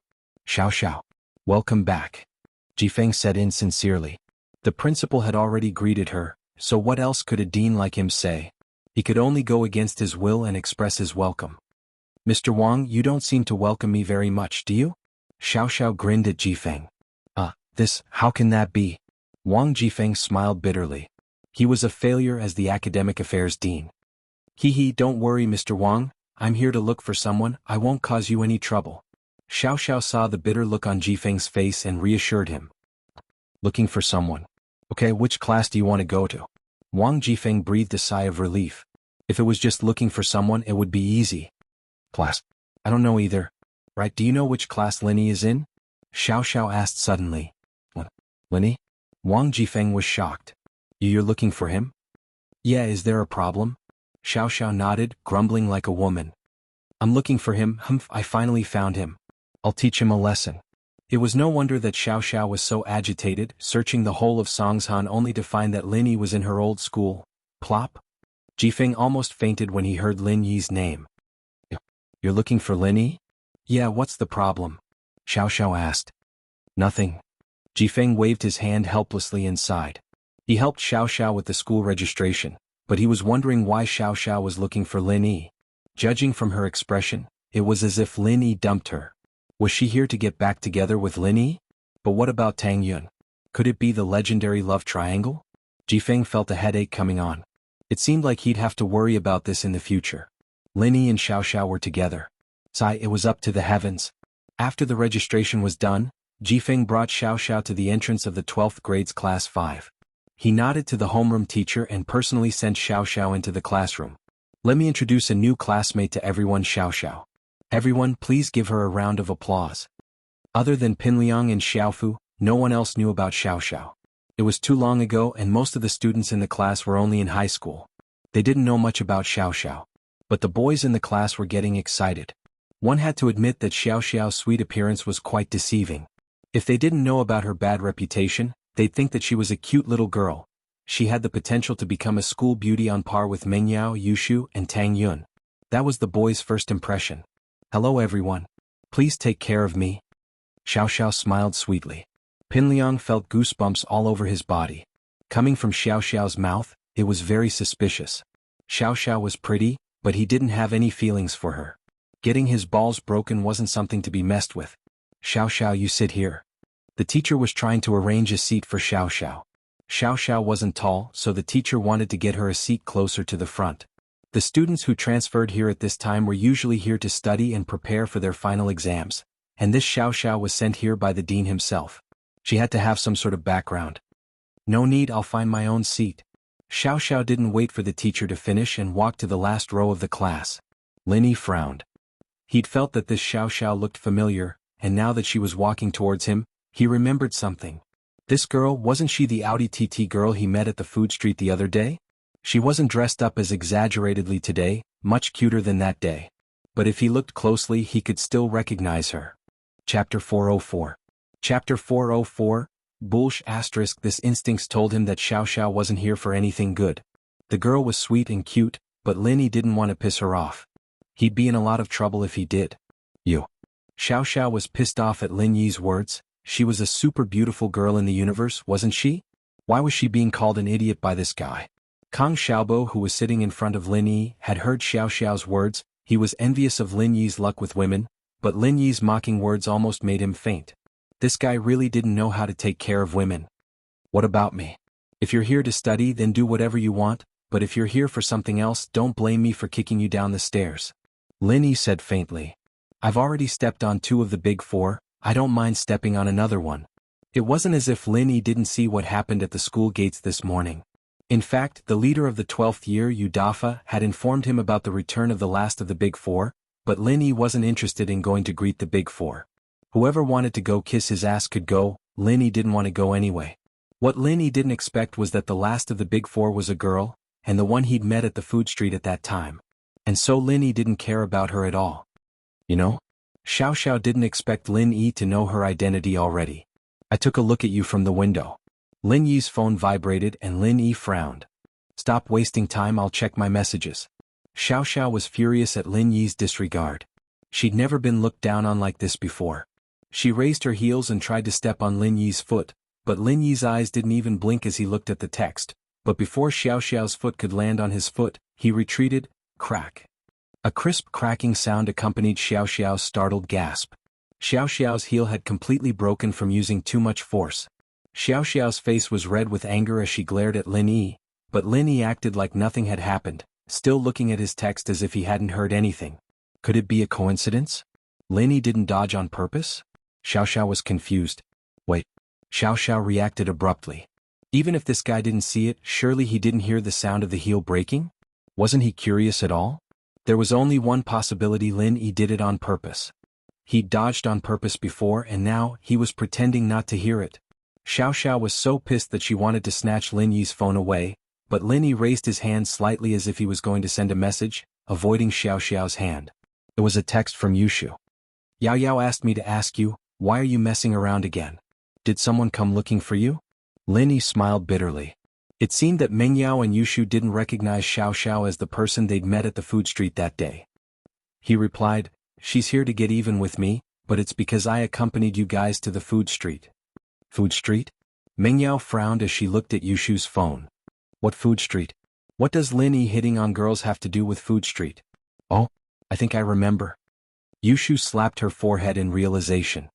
Xiao Xiao. Welcome back. Jifeng said insincerely. The principal had already greeted her, so what else could a dean like him say? He could only go against his will and express his welcome. Mr. Wang, you don't seem to welcome me very much, do you? Xiao Xiao grinned at Jifeng. How can that be? Wang Jifeng smiled bitterly. He was a failure as the academic affairs dean. Don't worry Mr. Wang, I'm here to look for someone, I won't cause you any trouble. Xiao Xiao saw the bitter look on Jifeng's face and reassured him. Looking for someone. Okay, which class do you want to go to? Wang Jifeng breathed a sigh of relief. If it was just looking for someone, it would be easy. Class? I don't know either. Right, do you know which class Lin Yi is in? Xiao Xiao asked suddenly. What? Lin Yi? Wang Jifeng was shocked. You're looking for him? Yeah, is there a problem? Xiao Xiao nodded, grumbling like a woman. I'm looking for him, I finally found him. I'll teach him a lesson. It was no wonder that Xiao Xiao was so agitated, searching the whole of Songshan only to find that Lin Yi was in her old school. Plop? Jifeng almost fainted when he heard Lin Yi's name. You're looking for Lin Yi? Yeah, what's the problem? Xiao Xiao asked. Nothing. Jifeng waved his hand helplessly and sighed. He helped Xiao Xiao with the school registration, but he was wondering why Xiao Xiao was looking for Lin Yi. Judging from her expression, it was as if Lin Yi dumped her. Was she here to get back together with Lin Yi? But what about Tang Yun? Could it be the legendary love triangle? Jifeng felt a headache coming on. It seemed like he'd have to worry about this in the future. Lin Yi and Xiao Xiao were together. Sigh, it was up to the heavens. After the registration was done, Jifeng brought Xiao Xiao to the entrance of the 12th grade's class 5. He nodded to the homeroom teacher and personally sent Xiao Xiao into the classroom. Let me introduce a new classmate to everyone, Xiao Xiao. Everyone, please give her a round of applause. Other than Pinliang and Xiaofu, no one else knew about Xiao Xiao. It was too long ago and most of the students in the class were only in high school. They didn't know much about Xiao Xiao. But the boys in the class were getting excited. One had to admit that Xiao Xiao's sweet appearance was quite deceiving. If they didn't know about her bad reputation, they'd think that she was a cute little girl. She had the potential to become a school beauty on par with Mengyao, Yushu, and Tang Yun. That was the boys' first impression. Hello everyone. Please take care of me. Xiao Xiao smiled sweetly. Pinliang felt goosebumps all over his body. Coming from Xiao Xiao's mouth, it was very suspicious. Xiao Xiao was pretty, but he didn't have any feelings for her. Getting his balls broken wasn't something to be messed with. Xiao Xiao, you sit here. The teacher was trying to arrange a seat for Xiao Xiao. Xiao Xiao wasn't tall, so the teacher wanted to get her a seat closer to the front. The students who transferred here at this time were usually here to study and prepare for their final exams, and this Xiao Xiao was sent here by the dean himself. She had to have some sort of background. No need, I'll find my own seat. Xiao Xiao didn't wait for the teacher to finish and walked to the last row of the class. Lin Yi frowned. He'd felt that this Xiao Xiao looked familiar, and now that she was walking towards him, he remembered something. This girl, wasn't she the Audi TT girl he met at the food street the other day? She wasn't dressed up as exaggeratedly today, much cuter than that day. But if he looked closely he could still recognize her. Chapter 404. Chapter 404, ***. This instincts told him that Xiao Xiao wasn't here for anything good. The girl was sweet and cute, but Lin Yi didn't want to piss her off. He'd be in a lot of trouble if he did. You. Xiao Xiao was pissed off at Lin Yi's words. She was a super beautiful girl in the universe, wasn't she? Why was she being called an idiot by this guy? Kang Xiaobo, who was sitting in front of Lin Yi, had heard Xiao Xiao's words. He was envious of Lin Yi's luck with women, but Lin Yi's mocking words almost made him faint. This guy really didn't know how to take care of women. What about me? If you're here to study, then do whatever you want, but if you're here for something else, don't blame me for kicking you down the stairs. Lin Yi said faintly. I've already stepped on 2 of the big 4, I don't mind stepping on another one. It wasn't as if Lin Yi didn't see what happened at the school gates this morning. In fact, the leader of the 12th year, Yudafa, had informed him about the return of the last of the big 4, but Lin Yi wasn't interested in going to greet the big 4. Whoever wanted to go kiss his ass could go, Lin Yi didn't want to go anyway. What Lin Yi didn't expect was that the last of the big 4 was a girl, and the one he'd met at the food street at that time. And so Lin Yi didn't care about her at all. You know? Xiao Xiao didn't expect Lin Yi to know her identity already. I took a look at you from the window. Lin Yi's phone vibrated and Lin Yi frowned. Stop wasting time, I'll check my messages. Xiao Xiao was furious at Lin Yi's disregard. She'd never been looked down on like this before. She raised her heels and tried to step on Lin Yi's foot, but Lin Yi's eyes didn't even blink as he looked at the text. But before Xiao Xiao's foot could land on his foot, he retreated. Crack. A crisp cracking sound accompanied Xiao Xiao's startled gasp. Xiao Xiao's heel had completely broken from using too much force. Xiao Xiao's face was red with anger as she glared at Lin Yi, but Lin Yi acted like nothing had happened, still looking at his text as if he hadn't heard anything. Could it be a coincidence? Lin Yi didn't dodge on purpose? Xiao Xiao was confused. Wait. Xiao Xiao reacted abruptly. Even if this guy didn't see it, surely he didn't hear the sound of the heel breaking? Wasn't he curious at all? There was only one possibility: Lin Yi did it on purpose. He'd dodged on purpose before and now he was pretending not to hear it. Xiao Xiao was so pissed that she wanted to snatch Lin Yi's phone away, but Lin Yi raised his hand slightly as if he was going to send a message, avoiding Xiao Xiao's hand. It was a text from Yushu. Yao Yao asked me to ask you, why are you messing around again? Did someone come looking for you? Lin Yi smiled bitterly. It seemed that Meng Yao and Yushu didn't recognize Xiao Xiao as the person they'd met at the food street that day. He replied, she's here to get even with me, but it's because I accompanied you guys to the food street. Food street? Meng Yao frowned as she looked at Yushu's phone. What food street? What does Lin Yi hitting on girls have to do with food street? Oh, I think I remember. Yushu slapped her forehead in realization.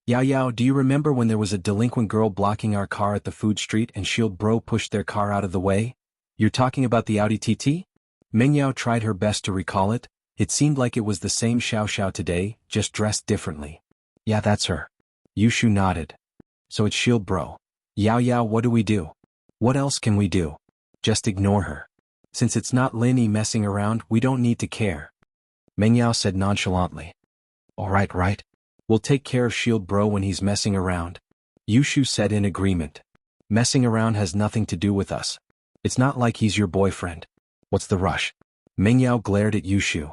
Yao Yao, do you remember when there was a delinquent girl blocking our car at the food street and Shield Bro pushed their car out of the way? You're talking about the Audi TT? Meng Yao tried her best to recall it. It seemed like it was the same Xiao Xiao today, just dressed differently. Yeah, that's her. Yushu nodded. So it's Shield Bro. Yao Yao, what do we do? What else can we do? Just ignore her. Since it's not Lin Yi messing around, we don't need to care. Meng Yao said nonchalantly. Alright, right. We'll take care of Shield Bro when he's messing around. Yushu said in agreement. Messing around has nothing to do with us. It's not like he's your boyfriend. What's the rush? Meng Yao glared at Yushu.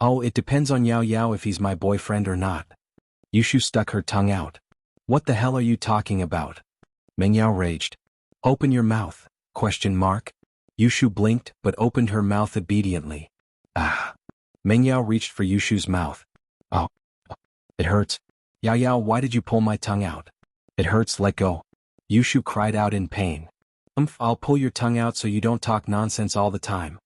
Oh, it depends on Yao Yao if he's my boyfriend or not. Yushu stuck her tongue out. What the hell are you talking about? Meng Yao raged. Open your mouth, ? Yushu blinked but opened her mouth obediently. Ah. Meng Yao reached for Yushu's mouth. Oh. It hurts. Yao Yao, why did you pull my tongue out? It hurts, let go. Yushu cried out in pain. I'll pull your tongue out so you don't talk nonsense all the time.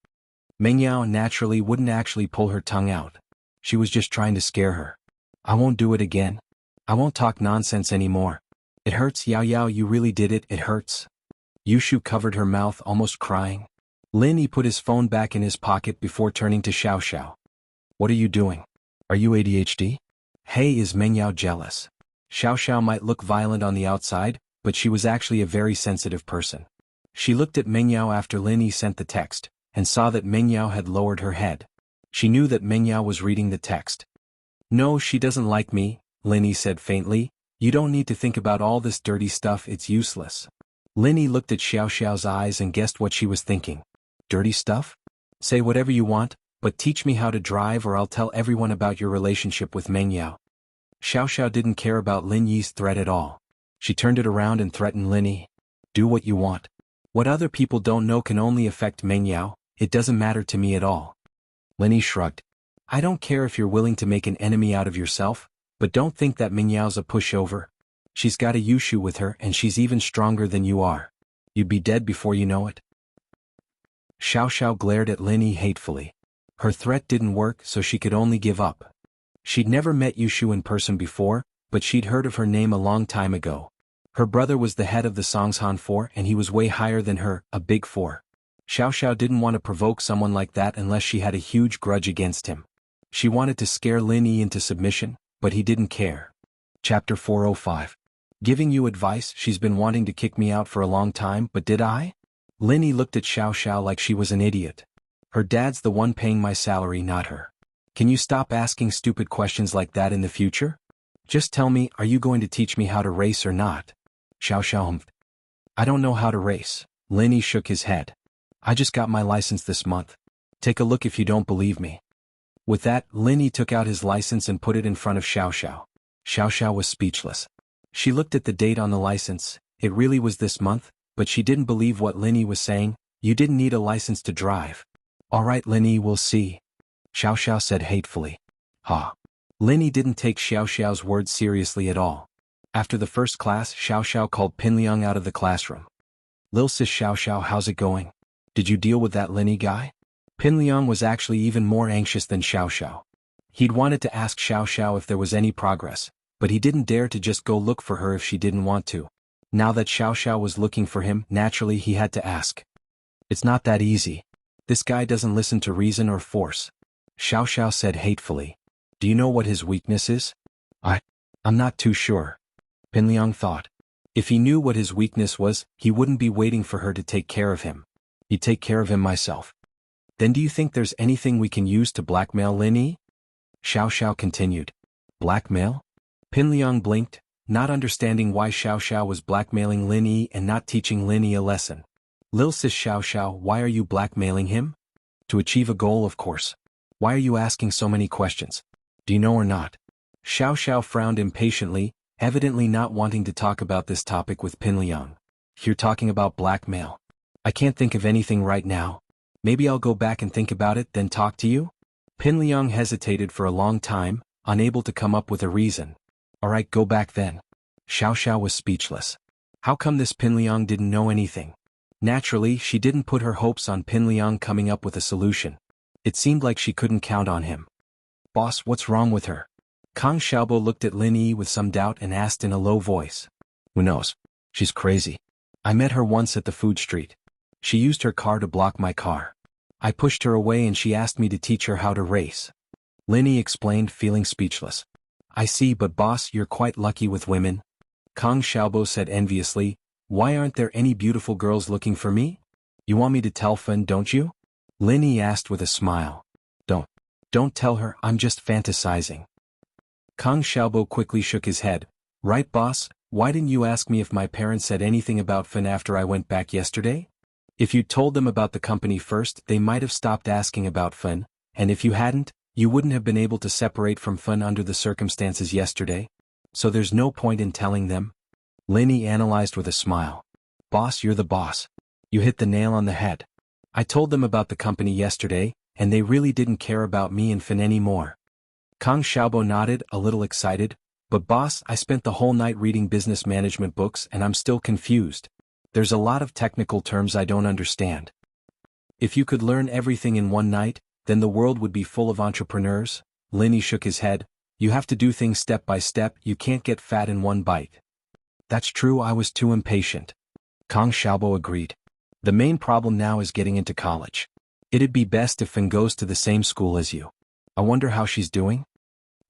Meng Yao naturally wouldn't actually pull her tongue out. She was just trying to scare her. I won't do it again. I won't talk nonsense anymore. It hurts, Yao Yao, you really did it, it hurts. Yushu covered her mouth, almost crying. Lin Yi put his phone back in his pocket before turning to Xiao Xiao. What are you doing? Are you ADHD? Hey, is Meng Yao jealous? Xiao Xiao might look violent on the outside, but she was actually a very sensitive person. She looked at Meng Yao after Lin Yi sent the text, and saw that Meng Yao had lowered her head. She knew that Meng Yao was reading the text. No, she doesn't like me, Lin Yi said faintly. You don't need to think about all this dirty stuff, it's useless. Lin Yi looked at Xiao Xiao's eyes and guessed what she was thinking. Dirty stuff? Say whatever you want, but teach me how to drive or I'll tell everyone about your relationship with Meng Yao. Xiao Xiao didn't care about Lin Yi's threat at all. She turned it around and threatened Lin Yi. Do what you want. What other people don't know can only affect Meng Yao, it doesn't matter to me at all. Lin Yi shrugged. I don't care if you're willing to make an enemy out of yourself, but don't think that Meng Yao's a pushover. She's got a Yushu with her and she's even stronger than you are. You'd be dead before you know it. Xiao Xiao glared at Lin Yi hatefully. Her threat didn't work, so she could only give up. She'd never met Yushu in person before, but she'd heard of her name a long time ago. Her brother was the head of the Songshan 4 and he was way higher than her, a big 4. Xiao Xiao didn't want to provoke someone like that unless she had a huge grudge against him. She wanted to scare Lin Yi into submission, but he didn't care. Chapter 405. Giving you advice, she's been wanting to kick me out for a long time, but did I? Lin Yi looked at Xiao Xiao like she was an idiot. Her dad's the one paying my salary, not her. Can you stop asking stupid questions like that in the future? Just tell me, are you going to teach me how to race or not? Xiao Xiao humphed. I don't know how to race. Lin Yi shook his head. I just got my license this month. Take a look if you don't believe me. With that, Lin Yi took out his license and put it in front of Xiao Xiao. Xiao Xiao was speechless. She looked at the date on the license. It really was this month, but she didn't believe what Lin Yi was saying. You didn't need a license to drive. Alright Lin Yi, we'll see. Xiao Xiao said hatefully. Ha. Lin Yi didn't take Xiao Xiao's words seriously at all. After the first class, Xiao Xiao called Pinliang out of the classroom. Lil sis Xiao Xiao, how's it going? Did you deal with that Lin Yi guy? Pinliang was actually even more anxious than Xiao Xiao. He'd wanted to ask Xiao Xiao if there was any progress, but he didn't dare to just go look for her if she didn't want to. Now that Xiao Xiao was looking for him, naturally he had to ask. It's not that easy. This guy doesn't listen to reason or force. Xiao Xiao said hatefully. Do you know what his weakness is? I'm not too sure. Pinliang thought. If he knew what his weakness was, he wouldn't be waiting for her to take care of him. He'd take care of him myself. Then do you think there's anything we can use to blackmail Lin Yi? Xiao Xiao continued. Blackmail? Pinliang blinked, not understanding why Xiao Xiao was blackmailing Lin Yi and not teaching Lin Yi a lesson. Lil sis Xiao Xiao, why are you blackmailing him? To achieve a goal, of course. Why are you asking so many questions? Do you know or not? Xiao Xiao frowned impatiently, evidently not wanting to talk about this topic with Pinliang. You're talking about blackmail. I can't think of anything right now. Maybe I'll go back and think about it, then talk to you? Pinliang hesitated for a long time, unable to come up with a reason. Alright, go back then. Xiao Xiao was speechless. How come this Pinliang didn't know anything? Naturally, she didn't put her hopes on Pinliang coming up with a solution. It seemed like she couldn't count on him. Boss, what's wrong with her? Kang Xiaobo looked at Lin Yi with some doubt and asked in a low voice. Who knows? She's crazy. I met her once at the food street. She used her car to block my car. I pushed her away and she asked me to teach her how to race. Lin Yi explained, feeling speechless. I see, but boss, you're quite lucky with women. Kang Xiaobo said enviously, why aren't there any beautiful girls looking for me? You want me to tell Fen, don't you? Lin Yi asked with a smile. Don't tell her, I'm just fantasizing. Kang Xiaobo quickly shook his head. Right, boss, why didn't you ask me if my parents said anything about Fen after I went back yesterday? If you'd told them about the company first, they might have stopped asking about Fen, and if you hadn't, you wouldn't have been able to separate from Fen under the circumstances yesterday. So there's no point in telling them? Lin Yi analyzed with a smile. Boss, you're the boss. You hit the nail on the head. I told them about the company yesterday, and they really didn't care about me and Fen anymore. Kang Xiaobo nodded, a little excited. But boss, I spent the whole night reading business management books and I'm still confused. There's a lot of technical terms I don't understand. If you could learn everything in one night, then the world would be full of entrepreneurs. Lin Yi shook his head. You have to do things step by step, you can't get fat in one bite. That's true, I was too impatient. Kang Xiaobo agreed. The main problem now is getting into college. It'd be best if Fen goes to the same school as you. I wonder how she's doing?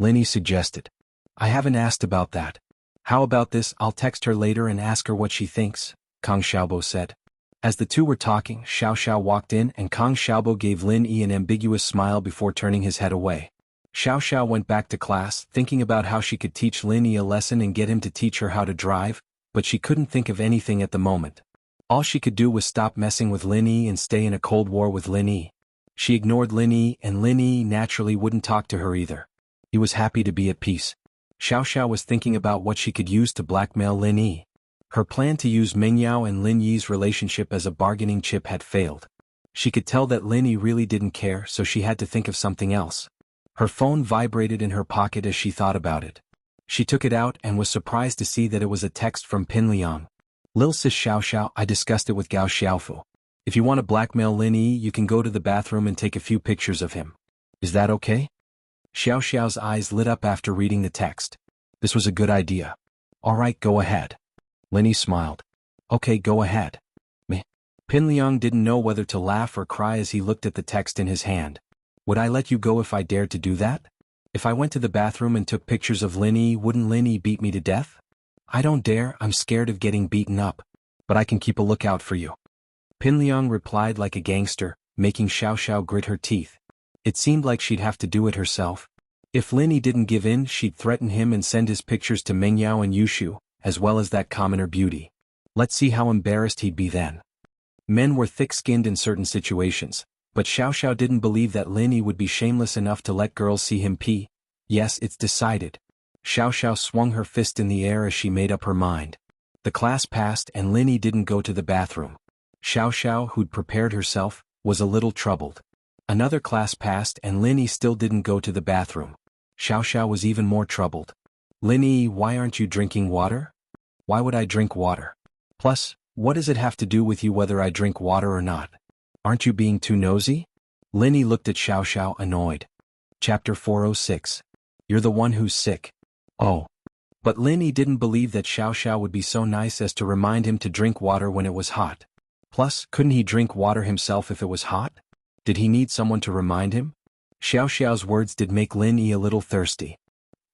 Lin Yi suggested. I haven't asked about that. How about this, I'll text her later and ask her what she thinks, Kang Xiaobo said. As the two were talking, Xiao Xiao walked in and Kang Xiaobo gave Lin Yi an ambiguous smile before turning his head away. Xiao Xiao went back to class, thinking about how she could teach Lin Yi a lesson and get him to teach her how to drive, but she couldn't think of anything at the moment. All she could do was stop messing with Lin Yi and stay in a cold war with Lin Yi. She ignored Lin Yi, and Lin Yi naturally wouldn't talk to her either. He was happy to be at peace. Xiao Xiao was thinking about what she could use to blackmail Lin Yi. Her plan to use Mengyao and Lin Yi's relationship as a bargaining chip had failed. She could tell that Lin Yi really didn't care, so she had to think of something else. Her phone vibrated in her pocket as she thought about it. She took it out and was surprised to see that it was a text from Pin Liang. Lil sis Xiao Xiao, I discussed it with Gao Xiaofu. If you want to blackmail Lin Yi, you can go to the bathroom and take a few pictures of him. Is that okay? Xiao Xiao's eyes lit up after reading the text. This was a good idea. All right, go ahead. Lin Yi smiled. Okay, go ahead. Meh. Pin Liang didn't know whether to laugh or cry as he looked at the text in his hand. Would I let you go if I dared to do that? If I went to the bathroom and took pictures of Lin Yi, wouldn't Lin Yi beat me to death? I don't dare, I'm scared of getting beaten up. But I can keep a lookout for you. Pin Liang replied like a gangster, making Xiao Xiao grit her teeth. It seemed like she'd have to do it herself. If Lin Yi didn't give in, she'd threaten him and send his pictures to Mengyao and Yushu, as well as that commoner beauty. Let's see how embarrassed he'd be then. Men were thick-skinned in certain situations, but Xiao Xiao didn't believe that Lin Yi would be shameless enough to let girls see him pee. Yes, it's decided. Xiao Xiao swung her fist in the air as she made up her mind. The class passed and Lin Yi didn't go to the bathroom. Xiao Xiao, who'd prepared herself, was a little troubled. Another class passed and Lin Yi still didn't go to the bathroom. Xiao Xiao was even more troubled. Lin Yi, why aren't you drinking water? Why would I drink water? Plus, what does it have to do with you whether I drink water or not? Aren't you being too nosy? Lin Yi looked at Xiao Xiao, annoyed. Chapter 406. You're the one who's sick. Oh. But Lin Yi didn't believe that Xiao Xiao would be so nice as to remind him to drink water when it was hot. Plus, couldn't he drink water himself if it was hot? Did he need someone to remind him? Xiao Xiao's words did make Lin Yi a little thirsty.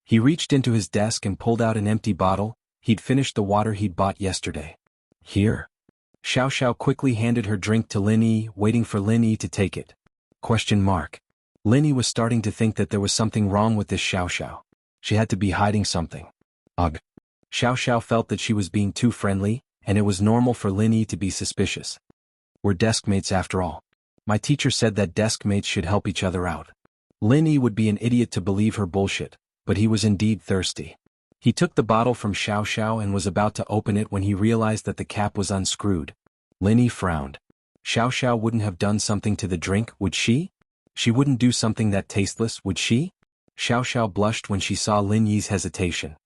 He reached into his desk and pulled out an empty bottle. He'd finished the water he'd bought yesterday. Here. Xiao Xiao quickly handed her drink to Lin Yi, waiting for Lin Yi to take it. Lin Yi was starting to think that there was something wrong with this Xiao Xiao. She had to be hiding something. Ugh. Xiao Xiao felt that she was being too friendly, and it was normal for Lin Yi to be suspicious. We're desk mates after all. My teacher said that desk mates should help each other out. Lin Yi would be an idiot to believe her bullshit, but he was indeed thirsty. He took the bottle from Xiao Xiao and was about to open it when he realized that the cap was unscrewed. Lin Yi frowned. Xiao Xiao wouldn't have done something to the drink, would she? She wouldn't do something that tasteless, would she? Xiao Xiao blushed when she saw Lin Yi's hesitation.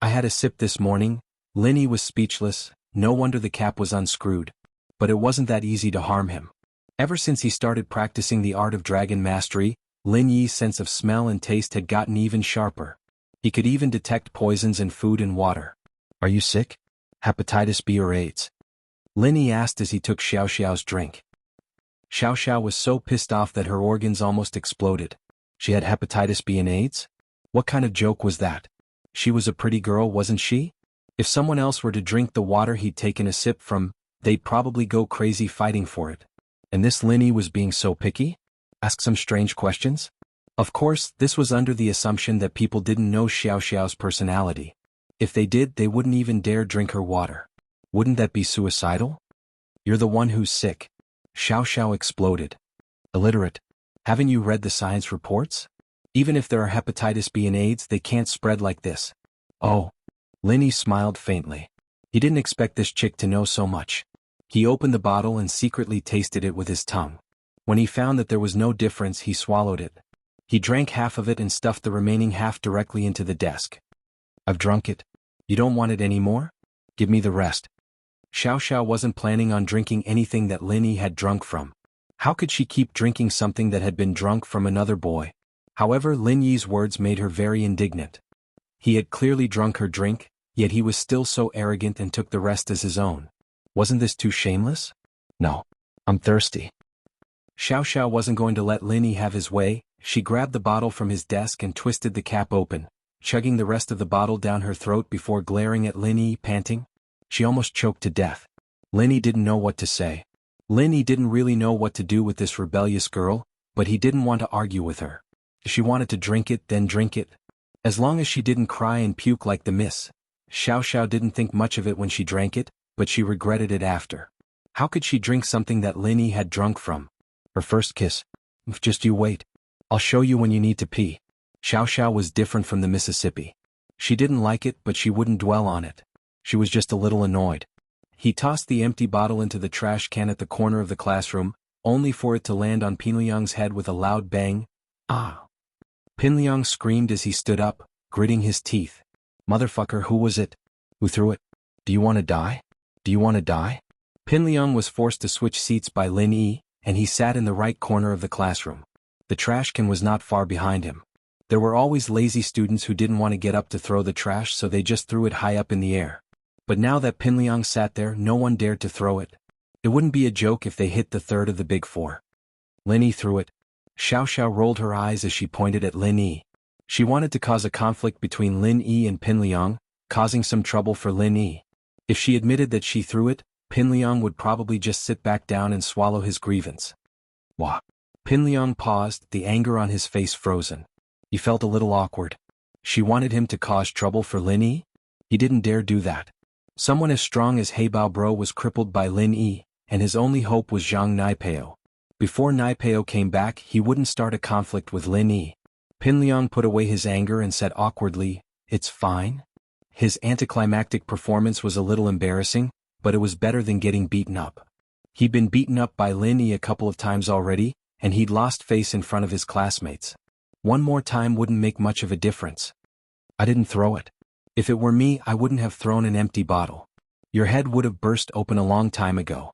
I had a sip this morning. Lin Yi was speechless. No wonder the cap was unscrewed. But it wasn't that easy to harm him. Ever since he started practicing the art of dragon mastery, Lin Yi's sense of smell and taste had gotten even sharper. He could even detect poisons in food and water. Are you sick? Hepatitis B or AIDS? Lin Yi asked as he took Xiao Xiao's drink. Xiao Xiao was so pissed off that her organs almost exploded. She had hepatitis B and AIDS? What kind of joke was that? She was a pretty girl, wasn't she? If someone else were to drink the water he'd taken a sip from, they'd probably go crazy fighting for it. And this Lin Yi was being so picky? Ask some strange questions? Of course, this was under the assumption that people didn't know Xiao Xiao's personality. If they did, they wouldn't even dare drink her water. Wouldn't that be suicidal? You're the one who's sick. Xiao Xiao exploded. Illiterate. Haven't you read the science reports? Even if there are hepatitis B and AIDS, they can't spread like this. Oh. Lin Yi smiled faintly. He didn't expect this chick to know so much. He opened the bottle and secretly tasted it with his tongue. When he found that there was no difference, he swallowed it. He drank half of it and stuffed the remaining half directly into the desk. I've drunk it. You don't want it anymore? Give me the rest. Xiao Xiao wasn't planning on drinking anything that Lin Yi had drunk from. How could she keep drinking something that had been drunk from another boy? However, Lin Yi's words made her very indignant. He had clearly drunk her drink, yet he was still so arrogant and took the rest as his own. Wasn't this too shameless? No. I'm thirsty. Xiao Xiao wasn't going to let Lin Yi have his way. She grabbed the bottle from his desk and twisted the cap open, chugging the rest of the bottle down her throat before glaring at Lin Yi, panting. She almost choked to death. Lin Yi didn't know what to say. Lin Yi didn't really know what to do with this rebellious girl, but he didn't want to argue with her. If she wanted to drink it, then drink it. As long as she didn't cry and puke like the miss. Xiao Xiao didn't think much of it when she drank it, but she regretted it after. How could she drink something that Lin Yi had drunk from? Her first kiss. Just you wait. I'll show you when you need to pee. Xiao Xiao was different from the Mississippi. She didn't like it, but she wouldn't dwell on it. She was just a little annoyed. He tossed the empty bottle into the trash can at the corner of the classroom, only for it to land on Pinliang's head with a loud bang. Ah! Pinliang screamed as he stood up, gritting his teeth. Motherfucker, who was it? Who threw it? Do you want to die? Do you want to die? Pinliang was forced to switch seats by Lin Yi, and he sat in the right corner of the classroom. The trash can was not far behind him. There were always lazy students who didn't want to get up to throw the trash, so they just threw it high up in the air. But now that Pinliang sat there, no one dared to throw it. It wouldn't be a joke if they hit the third of the big four. Lin Yi threw it. Xiao Xiao rolled her eyes as she pointed at Lin Yi. She wanted to cause a conflict between Lin Yi and Pinliang, causing some trouble for Lin Yi. If she admitted that she threw it, Pinliang would probably just sit back down and swallow his grievance. Wah. Pinliang paused, the anger on his face frozen. He felt a little awkward. She wanted him to cause trouble for Lin Yi? He didn't dare do that. Someone as strong as Heibao Bro was crippled by Lin Yi, and his only hope was Zhang Naipeo. Before Naipeo came back, he wouldn't start a conflict with Lin Yi. Pinliang put away his anger and said awkwardly, "It's fine." His anticlimactic performance was a little embarrassing, but it was better than getting beaten up. He'd been beaten up by Lin Yi a couple of times already, and he'd lost face in front of his classmates. One more time wouldn't make much of a difference. I didn't throw it. If it were me, I wouldn't have thrown an empty bottle. Your head would have burst open a long time ago.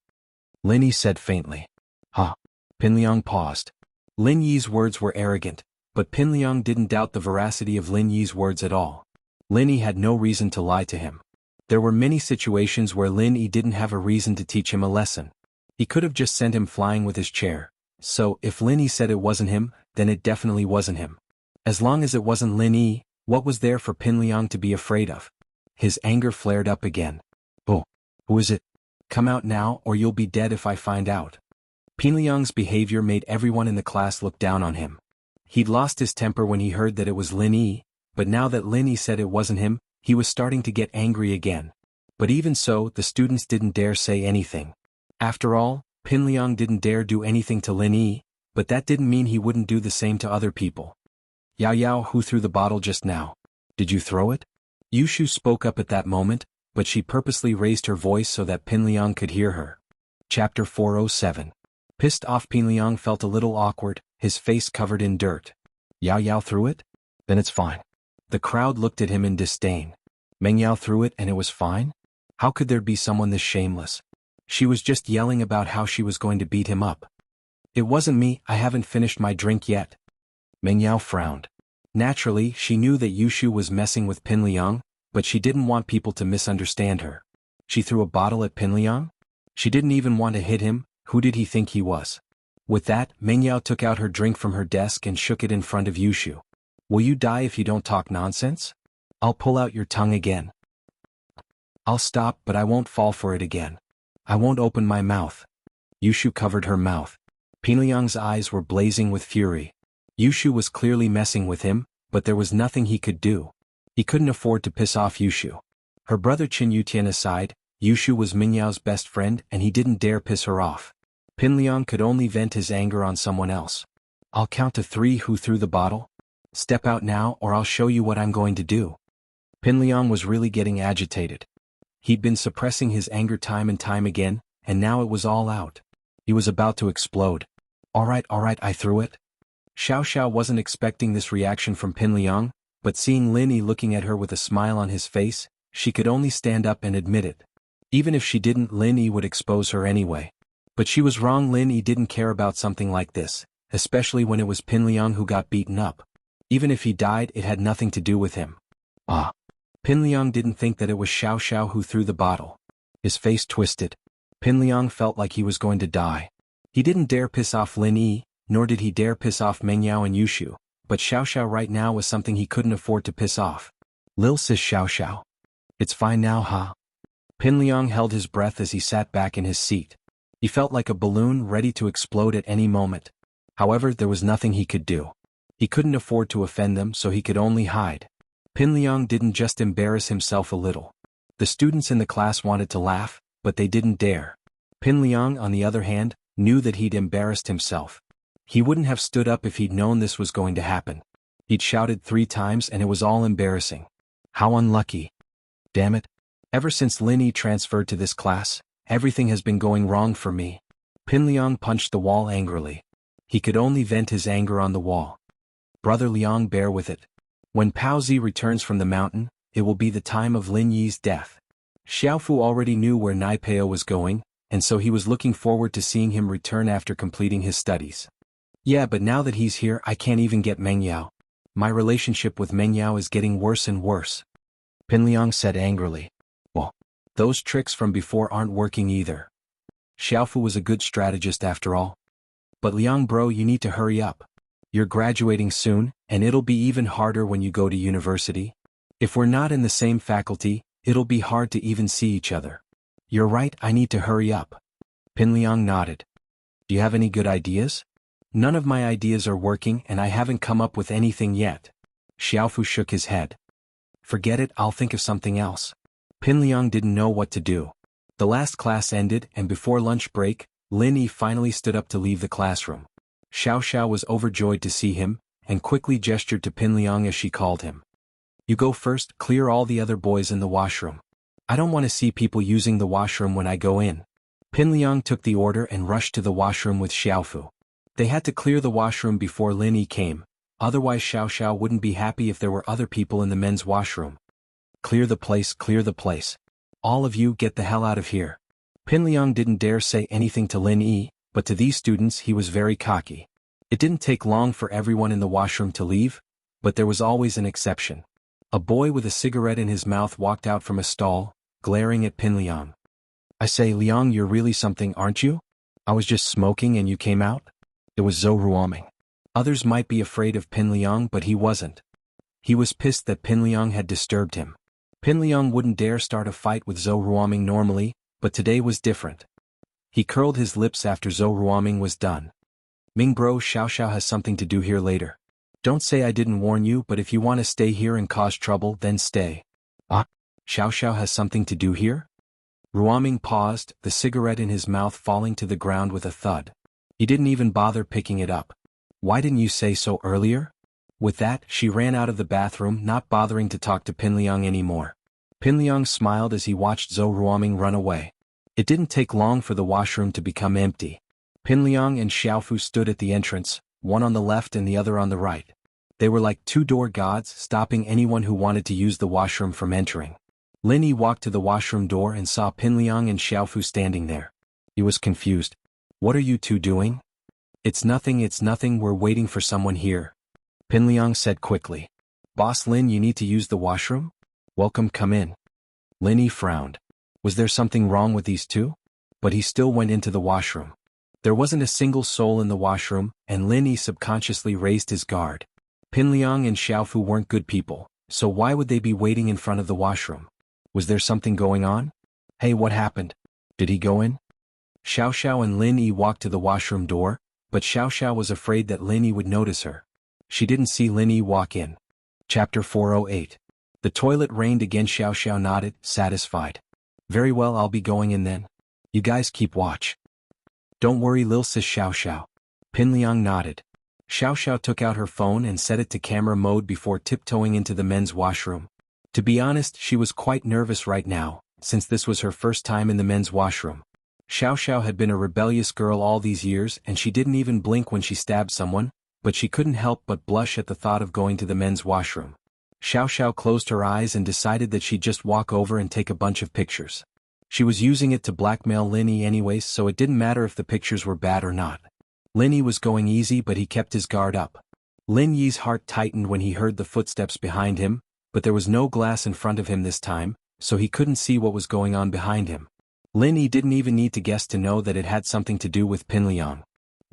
Lin Yi said faintly. Huh. Pinliang paused. Lin Yi's words were arrogant, but Pinliang didn't doubt the veracity of Lin Yi's words at all. Lin Yi had no reason to lie to him. There were many situations where Lin Yi didn't have a reason to teach him a lesson. He could have just sent him flying with his chair. So, if Lin Yi said it wasn't him, then it definitely wasn't him. As long as it wasn't Lin Yi, what was there for Pinliang to be afraid of? His anger flared up again. Oh, who is it? Come out now or you'll be dead if I find out. Pinliang's behavior made everyone in the class look down on him. He'd lost his temper when he heard that it was Lin Yi, but now that Lin Yi said it wasn't him, he was starting to get angry again. But even so, the students didn't dare say anything. After all, Pinliang didn't dare do anything to Lin Yi, but that didn't mean he wouldn't do the same to other people. Yao Yao, who threw the bottle just now? Did you throw it? Yushu spoke up at that moment, but she purposely raised her voice so that Pinliang could hear her. Chapter 407. Pissed off Pinliang felt a little awkward, his face covered in dirt. Yao Yao threw it? Then it's fine. The crowd looked at him in disdain. Meng Yao threw it and it was fine? How could there be someone this shameless? She was just yelling about how she was going to beat him up. It wasn't me, I haven't finished my drink yet. Meng Yao frowned. Naturally, she knew that Yushu was messing with Pinliang, but she didn't want people to misunderstand her. She threw a bottle at Pinliang? She didn't even want to hit him. Who did he think he was? With that, Mengyao took out her drink from her desk and shook it in front of Yushu. Will you die if you don't talk nonsense? I'll pull out your tongue again. I'll stop, but I won't fall for it again. I won't open my mouth. Yushu covered her mouth. Pinliang's eyes were blazing with fury. Yushu was clearly messing with him, but there was nothing he could do. He couldn't afford to piss off Yushu. Her brother Qin Yutian aside, Yushu was Mingyao's best friend and he didn't dare piss her off. Pinliang could only vent his anger on someone else. I'll count to 3. Who threw the bottle? Step out now or I'll show you what I'm going to do. Pinliang was really getting agitated. He'd been suppressing his anger time and time again, and now it was all out. He was about to explode. Alright, I threw it. Xiao Xiao wasn't expecting this reaction from Pinliang, but seeing Lin Yi looking at her with a smile on his face, she could only stand up and admit it. Even if she didn't, Lin Yi would expose her anyway. But she was wrong. Lin Yi didn't care about something like this, especially when it was Pinliang who got beaten up. Even if he died, it had nothing to do with him. Pinliang didn't think that it was Xiao Xiao who threw the bottle. His face twisted. Pinliang felt like he was going to die. He didn't dare piss off Lin Yi, nor did he dare piss off Mengyao and Yushu, but Xiao Xiao right now was something he couldn't afford to piss off. Lil sis Xiao Xiao. It's fine now, huh? Pinliang held his breath as he sat back in his seat. He felt like a balloon ready to explode at any moment. However, there was nothing he could do. He couldn't afford to offend them, so he could only hide. Pinliang didn't just embarrass himself a little. The students in the class wanted to laugh, but they didn't dare. Pinliang, on the other hand, knew that he'd embarrassed himself. He wouldn't have stood up if he'd known this was going to happen. He'd shouted 3 times and it was all embarrassing. How unlucky. Damn it. Ever since Lin Yi transferred to this class, everything has been going wrong for me. Pinliang punched the wall angrily. He could only vent his anger on the wall. Brother Liang, bear with it. When Pao Zi returns from the mountain, it will be the time of Lin Yi's death. Xiaofu already knew where Naipeo was going, and so he was looking forward to seeing him return after completing his studies. Yeah, but now that he's here, I can't even get Mengyao. My relationship with Mengyao is getting worse and worse. Pinliang said angrily. Well, those tricks from before aren't working either. Xiaofu was a good strategist after all. But Liang bro, you need to hurry up. You're graduating soon, and it'll be even harder when you go to university. If we're not in the same faculty, it'll be hard to even see each other. You're right, I need to hurry up. Pinliang nodded. Do you have any good ideas? None of my ideas are working and I haven't come up with anything yet. Xiaofu shook his head. Forget it, I'll think of something else. Pinliang didn't know what to do. The last class ended and before lunch break, Lin Yi finally stood up to leave the classroom. Xiao Xiao was overjoyed to see him, and quickly gestured to Pinliang as she called him. You go first, clear all the other boys in the washroom. I don't want to see people using the washroom when I go in. Pinliang took the order and rushed to the washroom with Xiaofu. They had to clear the washroom before Lin Yi came, otherwise Xiao Xiao wouldn't be happy if there were other people in the men's washroom. Clear the place, clear the place. All of you get the hell out of here. Pinliang didn't dare say anything to Lin Yi, but to these students he was very cocky. It didn't take long for everyone in the washroom to leave, but there was always an exception. A boy with a cigarette in his mouth walked out from a stall, glaring at Pinliang. I say, Liang, you're really something, aren't you? I was just smoking and you came out? It was Zhou Ruoming. Others might be afraid of Pinliang, but he wasn't. He was pissed that Pinliang had disturbed him. Pinliang wouldn't dare start a fight with Zhou Ruoming normally, but today was different. He curled his lips after Zhou Ruoming was done. Ming bro, Xiao Xiao has something to do here later. Don't say I didn't warn you, but if you want to stay here and cause trouble, then stay. Xiao Xiao has something to do here? Ruoming paused, the cigarette in his mouth falling to the ground with a thud. He didn't even bother picking it up. Why didn't you say so earlier? With that, she ran out of the bathroom, not bothering to talk to Pinliang anymore. Pinliang smiled as he watched Zhou Ruoming run away. It didn't take long for the washroom to become empty. Pinliang and Xiaofu stood at the entrance, one on the left and the other on the right. They were like 2 door gods, stopping anyone who wanted to use the washroom from entering. Lin Yi walked to the washroom door and saw Pinliang and Xiaofu standing there. He was confused. What are you two doing? It's nothing, we're waiting for someone here. Pinliang said quickly. Boss Lin, you need to use the washroom? Welcome, come in. Lin Yi frowned. Was there something wrong with these two? But he still went into the washroom. There wasn't a single soul in the washroom, and Lin Yi subconsciously raised his guard. Pinliang and Xiaofu weren't good people, so why would they be waiting in front of the washroom? Was there something going on? Hey, what happened? Did he go in? Xiao Xiao and Lin Yi walked to the washroom door, but Xiao Xiao was afraid that Lin Yi would notice her. She didn't see Lin Yi walk in. Chapter 408. The toilet rained again. Xiao Xiao nodded, satisfied. Very well, I'll be going in then. You guys keep watch. Don't worry, Lil Sis. Xiao Xiao. Pinliang nodded. Xiao Xiao took out her phone and set it to camera mode before tiptoeing into the men's washroom. To be honest, she was quite nervous right now, since this was her first time in the men's washroom. Xiao Xiao had been a rebellious girl all these years and she didn't even blink when she stabbed someone, but she couldn't help but blush at the thought of going to the men's washroom. Xiao Xiao closed her eyes and decided that she'd just walk over and take a bunch of pictures. She was using it to blackmail Lin Yi anyways, so it didn't matter if the pictures were bad or not. Lin Yi was going easy, but he kept his guard up. Lin Yi's heart tightened when he heard the footsteps behind him, but there was no glass in front of him this time, so he couldn't see what was going on behind him. Lin Yi didn't even need to guess to know that it had something to do with Pinliang.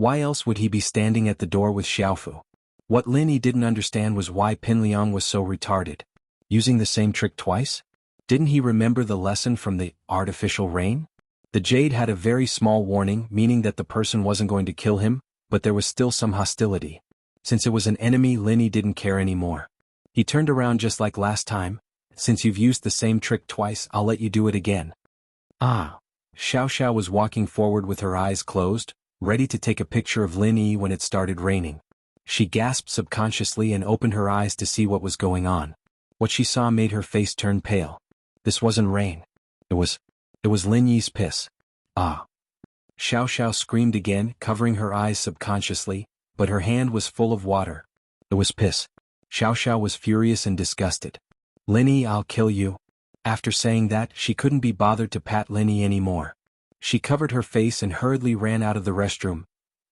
Why else would he be standing at the door with Xiaofu? What Lin Yi didn't understand was why Pinliang was so retarded. Using the same trick twice? Didn't he remember the lesson from the artificial rain? The jade had a very small warning, meaning that the person wasn't going to kill him, but there was still some hostility. Since it was an enemy, Lin Yi didn't care anymore. He turned around just like last time. Since you've used the same trick twice, I'll let you do it again. Ah. Xiao Xiao was walking forward with her eyes closed, ready to take a picture of Lin Yi when it started raining. She gasped subconsciously and opened her eyes to see what was going on. What she saw made her face turn pale. This wasn't rain. It was Lin Yi's piss. Ah. Xiao Xiao screamed again, covering her eyes subconsciously, but her hand was full of water. It was piss. Xiao Xiao was furious and disgusted. Lin Yi, I'll kill you. After saying that, she couldn't be bothered to pat Lin Yi anymore. She covered her face and hurriedly ran out of the restroom.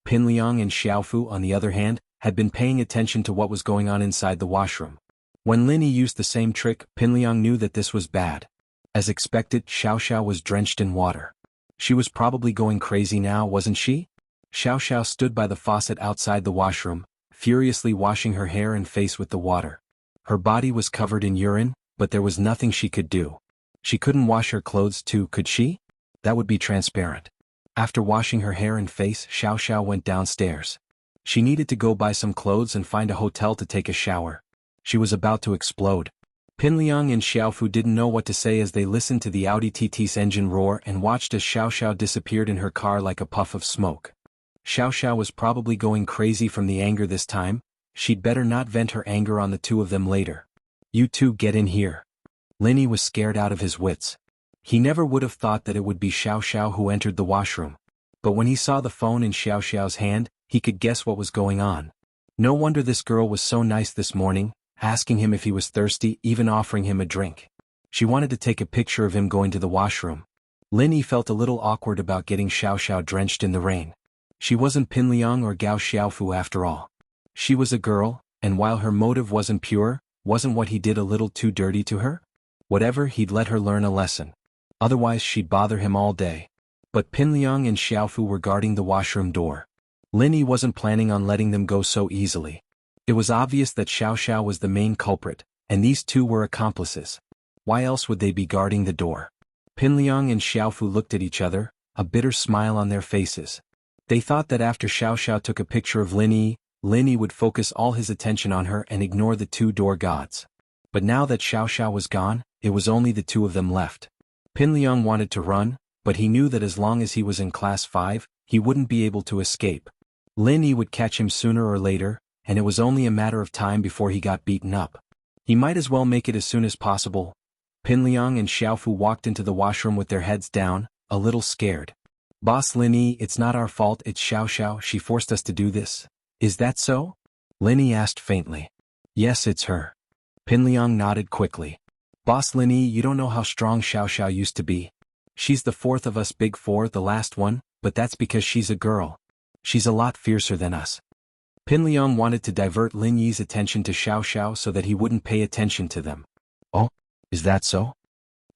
Pinliang and Xiaofu, on the other hand, had been paying attention to what was going on inside the washroom. When Lin Yi used the same trick, Pinliang knew that this was bad. As expected, Xiao Xiao was drenched in water. She was probably going crazy now, wasn't she? Xiao Xiao stood by the faucet outside the washroom, furiously washing her hair and face with the water. Her body was covered in urine, but there was nothing she could do. She couldn't wash her clothes too, could she? That would be transparent. After washing her hair and face, Xiao Xiao went downstairs. She needed to go buy some clothes and find a hotel to take a shower. She was about to explode. Pinliang and Xiaofu didn't know what to say as they listened to the Audi TT's engine roar and watched as Xiao Xiao disappeared in her car like a puff of smoke. Xiao Xiao was probably going crazy from the anger this time. She'd better not vent her anger on the two of them later. You two get in here. Lin Yi was scared out of his wits. He never would have thought that it would be Xiao Xiao who entered the washroom. But when he saw the phone in Xiao Xiao's hand, he could guess what was going on. No wonder this girl was so nice this morning, asking him if he was thirsty, even offering him a drink. She wanted to take a picture of him going to the washroom. Lin Yi felt a little awkward about getting Xiao Xiao drenched in the rain. She wasn't Pinliang or Gao Xiaofu after all. She was a girl, and while her motive wasn't pure, wasn't what he did a little too dirty to her? Whatever, he'd let her learn a lesson. Otherwise she'd bother him all day. But Pinliang and Xiaofu were guarding the washroom door. Lin Yi wasn't planning on letting them go so easily. It was obvious that Xiao Xiao was the main culprit, and these two were accomplices. Why else would they be guarding the door? Pinliang and Xiaofu looked at each other, a bitter smile on their faces. They thought that after Xiao Xiao took a picture of Lin Yi would focus all his attention on her and ignore the two door gods. But now that Xiao Xiao was gone, it was only the two of them left. Pinliang wanted to run, but he knew that as long as he was in Class 5, he wouldn't be able to escape. Lin Yi would catch him sooner or later, and it was only a matter of time before he got beaten up. He might as well make it as soon as possible. Pinliang and Xiaofu walked into the washroom with their heads down, a little scared. Boss Lin Yi, it's not our fault, it's Xiao Xiao, she forced us to do this. Is that so? Lin Yi asked faintly. Yes, it's her. Pinliang nodded quickly. Boss Lin Yi, you don't know how strong Xiao Xiao used to be. She's the fourth of us big four, the last one, but that's because she's a girl. She's a lot fiercer than us. Pin Liang wanted to divert Lin Yi's attention to Xiao Xiao so that he wouldn't pay attention to them. Oh, is that so?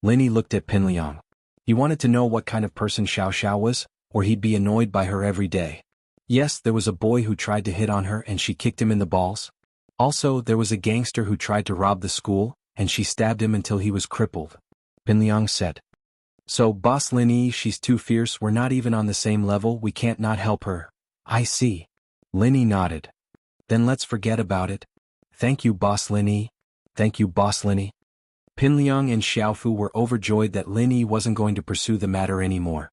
Lin Yi looked at Pin Liang. He wanted to know what kind of person Xiao Xiao was, or he'd be annoyed by her every day. Yes, there was a boy who tried to hit on her and she kicked him in the balls. Also, there was a gangster who tried to rob the school, and she stabbed him until he was crippled. Pin Liang said. So, Boss Lin Yi, she's too fierce, we're not even on the same level, we can't not help her. I see. Lin Yi nodded. Then let's forget about it. Thank you, Boss Lin Yi. Thank you, Boss Lin Yi. Pin Liang and Xiaofu were overjoyed that Lin Yi wasn't going to pursue the matter anymore.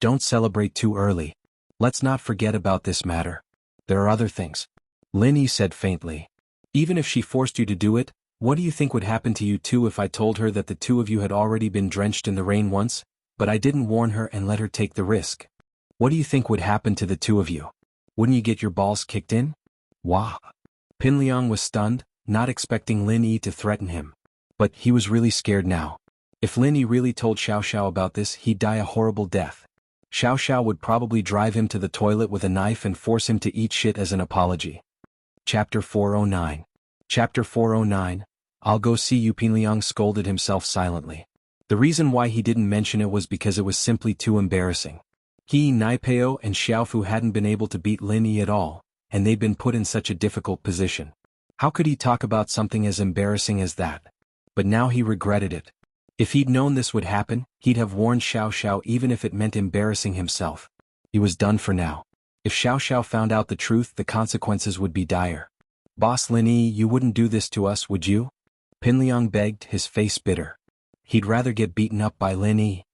Don't celebrate too early. Let's not forget about this matter. There are other things. Lin Yi said faintly. Even if she forced you to do it, what do you think would happen to you two if I told her that the two of you had already been drenched in the rain once, but I didn't warn her and let her take the risk? What do you think would happen to the two of you? Wouldn't you get your balls kicked in? Wah! Pin Liang was stunned, not expecting Lin Yi to threaten him. But he was really scared now. If Lin Yi really told Xiao Xiao about this, he'd die a horrible death. Xiao Xiao would probably drive him to the toilet with a knife and force him to eat shit as an apology. Chapter 409. Chapter 409. I'll go see you. Pin Liang scolded himself silently. The reason why he didn't mention it was because it was simply too embarrassing. He, Naipeo, and Xiaofu hadn't been able to beat Lin Yi at all, and they'd been put in such a difficult position. How could he talk about something as embarrassing as that? But now he regretted it. If he'd known this would happen, he'd have warned Xiao Xiao even if it meant embarrassing himself. He was done for now. If Xiao Xiao found out the truth, the consequences would be dire. Boss Lin Yi, you wouldn't do this to us, would you? Pin Liang begged, his face bitter. He'd rather get beaten up by Lin Yi.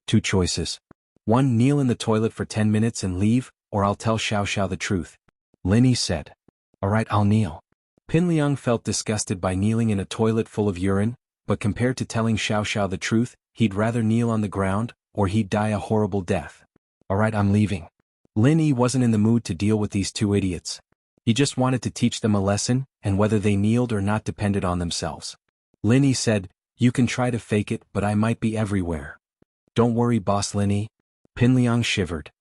Two choices. One, kneel in the toilet for 10 minutes and leave, or I'll tell Xiao Xiao the truth. Lin Yi said. Alright, I'll kneel. Pin Liang felt disgusted by kneeling in a toilet full of urine, but compared to telling Xiao Xiao the truth, he'd rather kneel on the ground, or he'd die a horrible death. Alright, I'm leaving. Lin Yi wasn't in the mood to deal with these two idiots. He just wanted to teach them a lesson, and whether they kneeled or not depended on themselves. Lin Yi said, you can try to fake it, but I might be everywhere. Don't worry, Boss Lin Yi. Pin Liang shivered.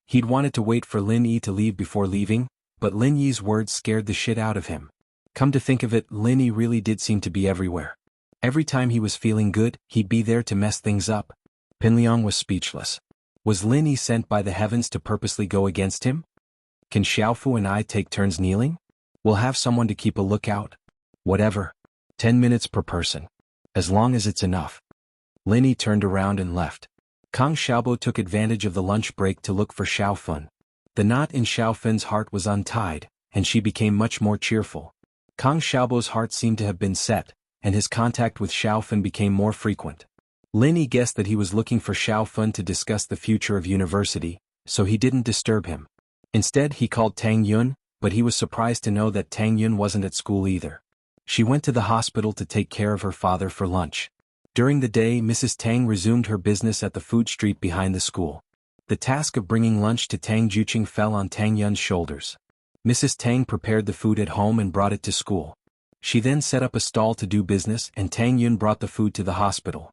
He'd wanted to wait for Lin Yi to leave before leaving, but Lin Yi's words scared the shit out of him. Come to think of it, Lin Yi really did seem to be everywhere. Every time he was feeling good, he'd be there to mess things up. Pin Liang was speechless. Was Lin Yi sent by the heavens to purposely go against him? Can Xiaofu and I take turns kneeling? We'll have someone to keep a lookout. Whatever. 10 minutes per person. As long as it's enough. Lin Yi turned around and left. Kang Xiaobo took advantage of the lunch break to look for Xiaofun. The knot in Xiaofun's heart was untied, and she became much more cheerful. Kang Xiaobo's heart seemed to have been set, and his contact with Xiaofun became more frequent. Lin Yi guessed that he was looking for Xiaofun to discuss the future of university, so he didn't disturb him. Instead, he called Tang Yun, but he was surprised to know that Tang Yun wasn't at school either. She went to the hospital to take care of her father for lunch. During the day, Mrs. Tang resumed her business at the food street behind the school. The task of bringing lunch to Tang Juqing fell on Tang Yun's shoulders. Mrs. Tang prepared the food at home and brought it to school. She then set up a stall to do business, and Tang Yun brought the food to the hospital.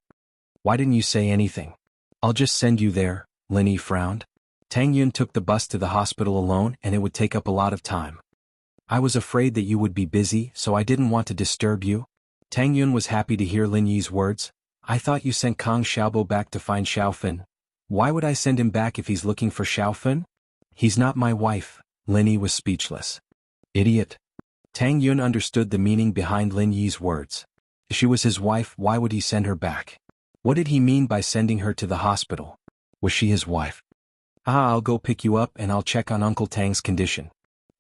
Why didn't you say anything? I'll just send you there, Lin Yi frowned. Tang Yun took the bus to the hospital alone, and it would take up a lot of time. I was afraid that you would be busy, so I didn't want to disturb you. Tang Yun was happy to hear Lin Yi's words. I thought you sent Kang Xiaobo back to find Xiaofun. Why would I send him back if he's looking for Xiaofun? He's not my wife. Lin Yi was speechless. Idiot. Tang Yun understood the meaning behind Lin Yi's words. If she was his wife, why would he send her back? What did he mean by sending her to the hospital? Was she his wife? I'll go pick you up and I'll check on Uncle Tang's condition.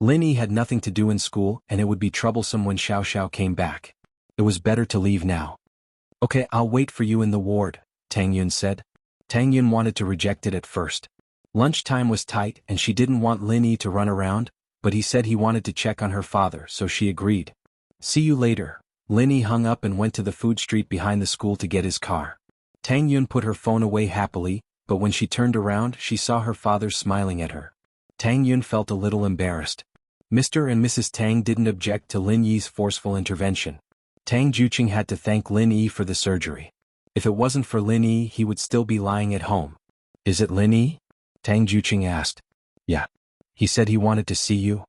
Lin Yi had nothing to do in school, and it would be troublesome when Xiao Xiao came back. It was better to leave now. Okay, I'll wait for you in the ward, Tang Yun said. Tang Yun wanted to reject it at first. Lunchtime was tight and she didn't want Lin Yi to run around, but he said he wanted to check on her father, so she agreed. See you later. Lin Yi hung up and went to the food street behind the school to get his car. Tang Yun put her phone away happily, but when she turned around she saw her father smiling at her. Tang Yun felt a little embarrassed. Mr. and Mrs. Tang didn't object to Lin Yi's forceful intervention. Tang Juqing had to thank Lin Yi for the surgery. If it wasn't for Lin Yi, he would still be lying at home. Is it Lin Yi? Tang Juqing asked. Yeah. He said he wanted to see you.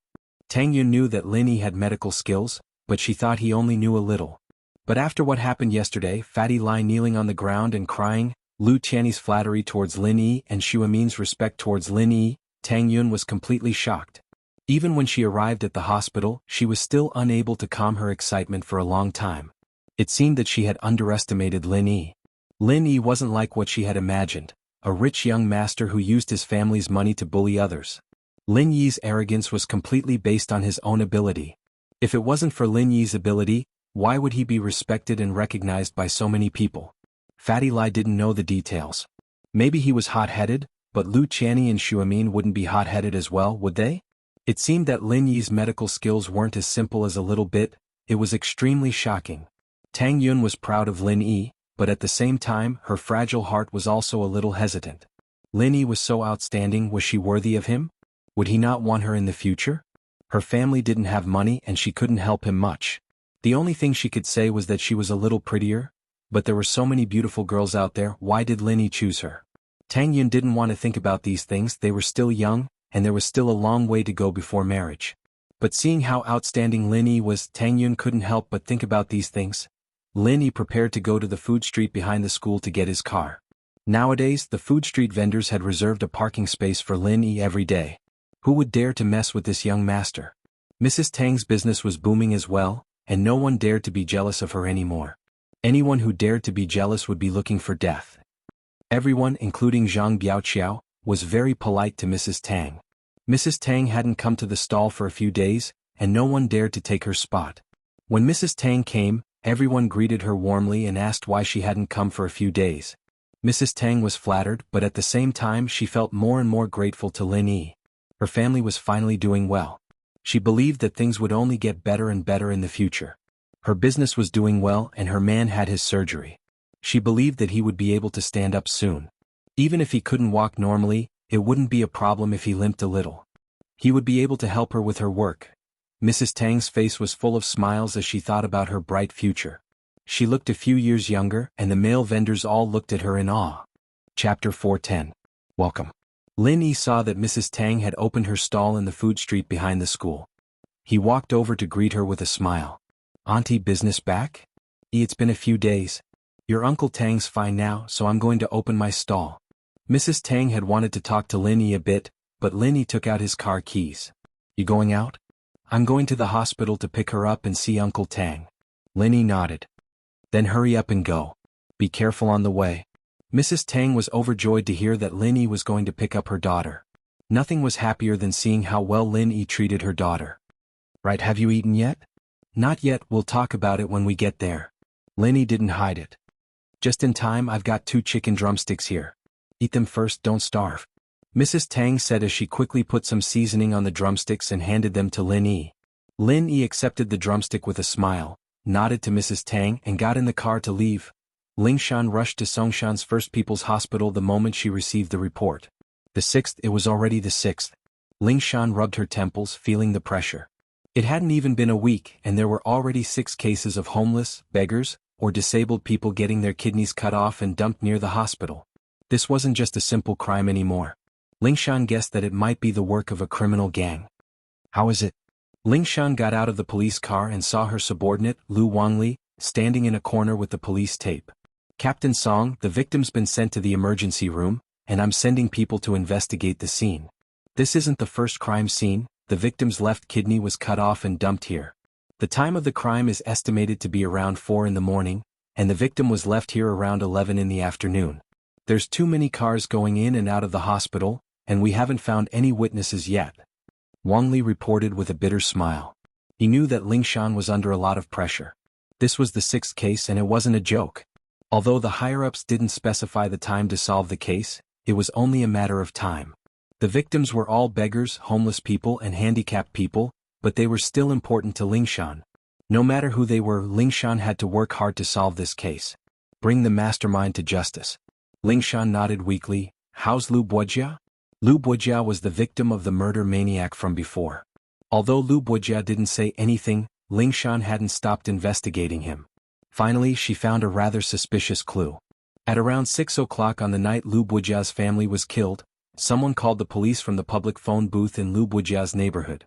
Tang Yun knew that Lin Yi had medical skills, but she thought he only knew a little. But after what happened yesterday, Fatty Lai kneeling on the ground and crying, Lu Qianni's flattery towards Lin Yi and Xu Amin's respect towards Lin Yi, Tang Yun was completely shocked. Even when she arrived at the hospital, she was still unable to calm her excitement for a long time. It seemed that she had underestimated Lin Yi. Lin Yi wasn't like what she had imagined, a rich young master who used his family's money to bully others. Lin Yi's arrogance was completely based on his own ability. If it wasn't for Lin Yi's ability, why would he be respected and recognized by so many people? Fatty Lai didn't know the details. Maybe he was hot-headed, but Lu Qianni and Xu Amin wouldn't be hot-headed as well, would they? It seemed that Lin Yi's medical skills weren't as simple as a little bit. It was extremely shocking. Tang Yun was proud of Lin Yi, but at the same time her fragile heart was also a little hesitant. Lin Yi was so outstanding, was she worthy of him? Would he not want her in the future? Her family didn't have money and she couldn't help him much. The only thing she could say was that she was a little prettier, but there were so many beautiful girls out there, why did Lin Yi choose her? Tang Yun didn't want to think about these things, they were still young, and there was still a long way to go before marriage. But seeing how outstanding Lin Yi was, Tang Yun couldn't help but think about these things. Lin Yi prepared to go to the food street behind the school to get his car. Nowadays, the food street vendors had reserved a parking space for Lin Yi every day. Who would dare to mess with this young master? Mrs. Tang's business was booming as well, and no one dared to be jealous of her anymore. Anyone who dared to be jealous would be looking for death. Everyone, including Zhang Biaoqiao, was very polite to Mrs. Tang. Mrs. Tang hadn't come to the stall for a few days, and no one dared to take her spot. When Mrs. Tang came, everyone greeted her warmly and asked why she hadn't come for a few days. Mrs. Tang was flattered, but at the same time she felt more and more grateful to Lin Yi. Her family was finally doing well. She believed that things would only get better and better in the future. Her business was doing well and her man had his surgery. She believed that he would be able to stand up soon. Even if he couldn't walk normally, it wouldn't be a problem if he limped a little. He would be able to help her with her work. Mrs. Tang's face was full of smiles as she thought about her bright future. She looked a few years younger and the male vendors all looked at her in awe. Chapter 410. Welcome. Lin Yi saw that Mrs. Tang had opened her stall in the food street behind the school. He walked over to greet her with a smile. Auntie, business back? It's been a few days. Your Uncle Tang's fine now, so I'm going to open my stall. Mrs. Tang had wanted to talk to Lin Yi a bit, but Lin Yi took out his car keys. You going out? I'm going to the hospital to pick her up and see Uncle Tang. Lin Yi nodded. Then hurry up and go. Be careful on the way. Mrs. Tang was overjoyed to hear that Lin Yi was going to pick up her daughter. Nothing was happier than seeing how well Lin Yi treated her daughter. Right, have you eaten yet? Not yet, we'll talk about it when we get there. Lin Yi didn't hide it. Just in time, I've got 2 chicken drumsticks here. Eat them first, don't starve. Mrs. Tang said as she quickly put some seasoning on the drumsticks and handed them to Lin Yi. Lin Yi accepted the drumstick with a smile, nodded to Mrs. Tang and got in the car to leave. Lingshan rushed to Songshan's First People's Hospital the moment she received the report. The 6th, it was already the 6th. Lingshan rubbed her temples, feeling the pressure. It hadn't even been a week and there were already 6 cases of homeless, beggars, or disabled people getting their kidneys cut off and dumped near the hospital. This wasn't just a simple crime anymore. Lingshan guessed that it might be the work of a criminal gang. How is it? Lingshan got out of the police car and saw her subordinate, Lu Wangli, standing in a corner with the police tape. Captain Song, the victim's been sent to the emergency room, and I'm sending people to investigate the scene. This isn't the first crime scene, the victim's left kidney was cut off and dumped here. The time of the crime is estimated to be around 4 in the morning, and the victim was left here around 11 in the afternoon. There's too many cars going in and out of the hospital, and we haven't found any witnesses yet. Wang Li reported with a bitter smile. He knew that Lingshan was under a lot of pressure. This was the 6th case and it wasn't a joke. Although the higher-ups didn't specify the time to solve the case, it was only a matter of time. The victims were all beggars, homeless people and handicapped people, but they were still important to Lingshan. No matter who they were, Lingshan had to work hard to solve this case. Bring the mastermind to justice. Lingshan nodded weakly. How's Lu Buojia? Lu Buojia was the victim of the murder maniac from before. Although Lu Buojia didn't say anything, Lingshan hadn't stopped investigating him. Finally, she found a rather suspicious clue. At around 6 o'clock on the night Lu Buojia's family was killed, someone called the police from the public phone booth in Lu Buojia's neighborhood.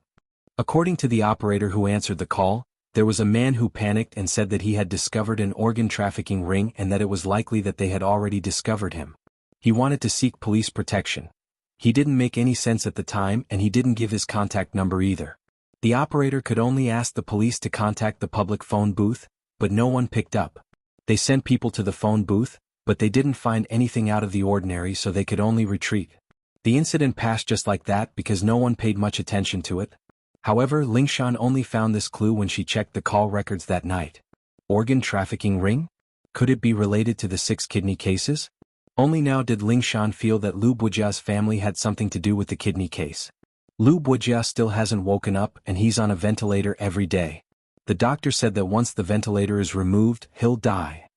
According to the operator who answered the call, there was a man who panicked and said that he had discovered an organ trafficking ring and that it was likely that they had already discovered him. He wanted to seek police protection. He didn't make any sense at the time and he didn't give his contact number either. The operator could only ask the police to contact the public phone booth, but no one picked up. They sent people to the phone booth, but they didn't find anything out of the ordinary, so they could only retreat. The incident passed just like that because no one paid much attention to it. However, Lingshan only found this clue when she checked the call records that night. Organ trafficking ring? Could it be related to the 6 kidney cases? Only now did Lingshan feel that Lu Bujia's family had something to do with the kidney case. Lu Bujia still hasn't woken up and he's on a ventilator every day. The doctor said that once the ventilator is removed, he'll die.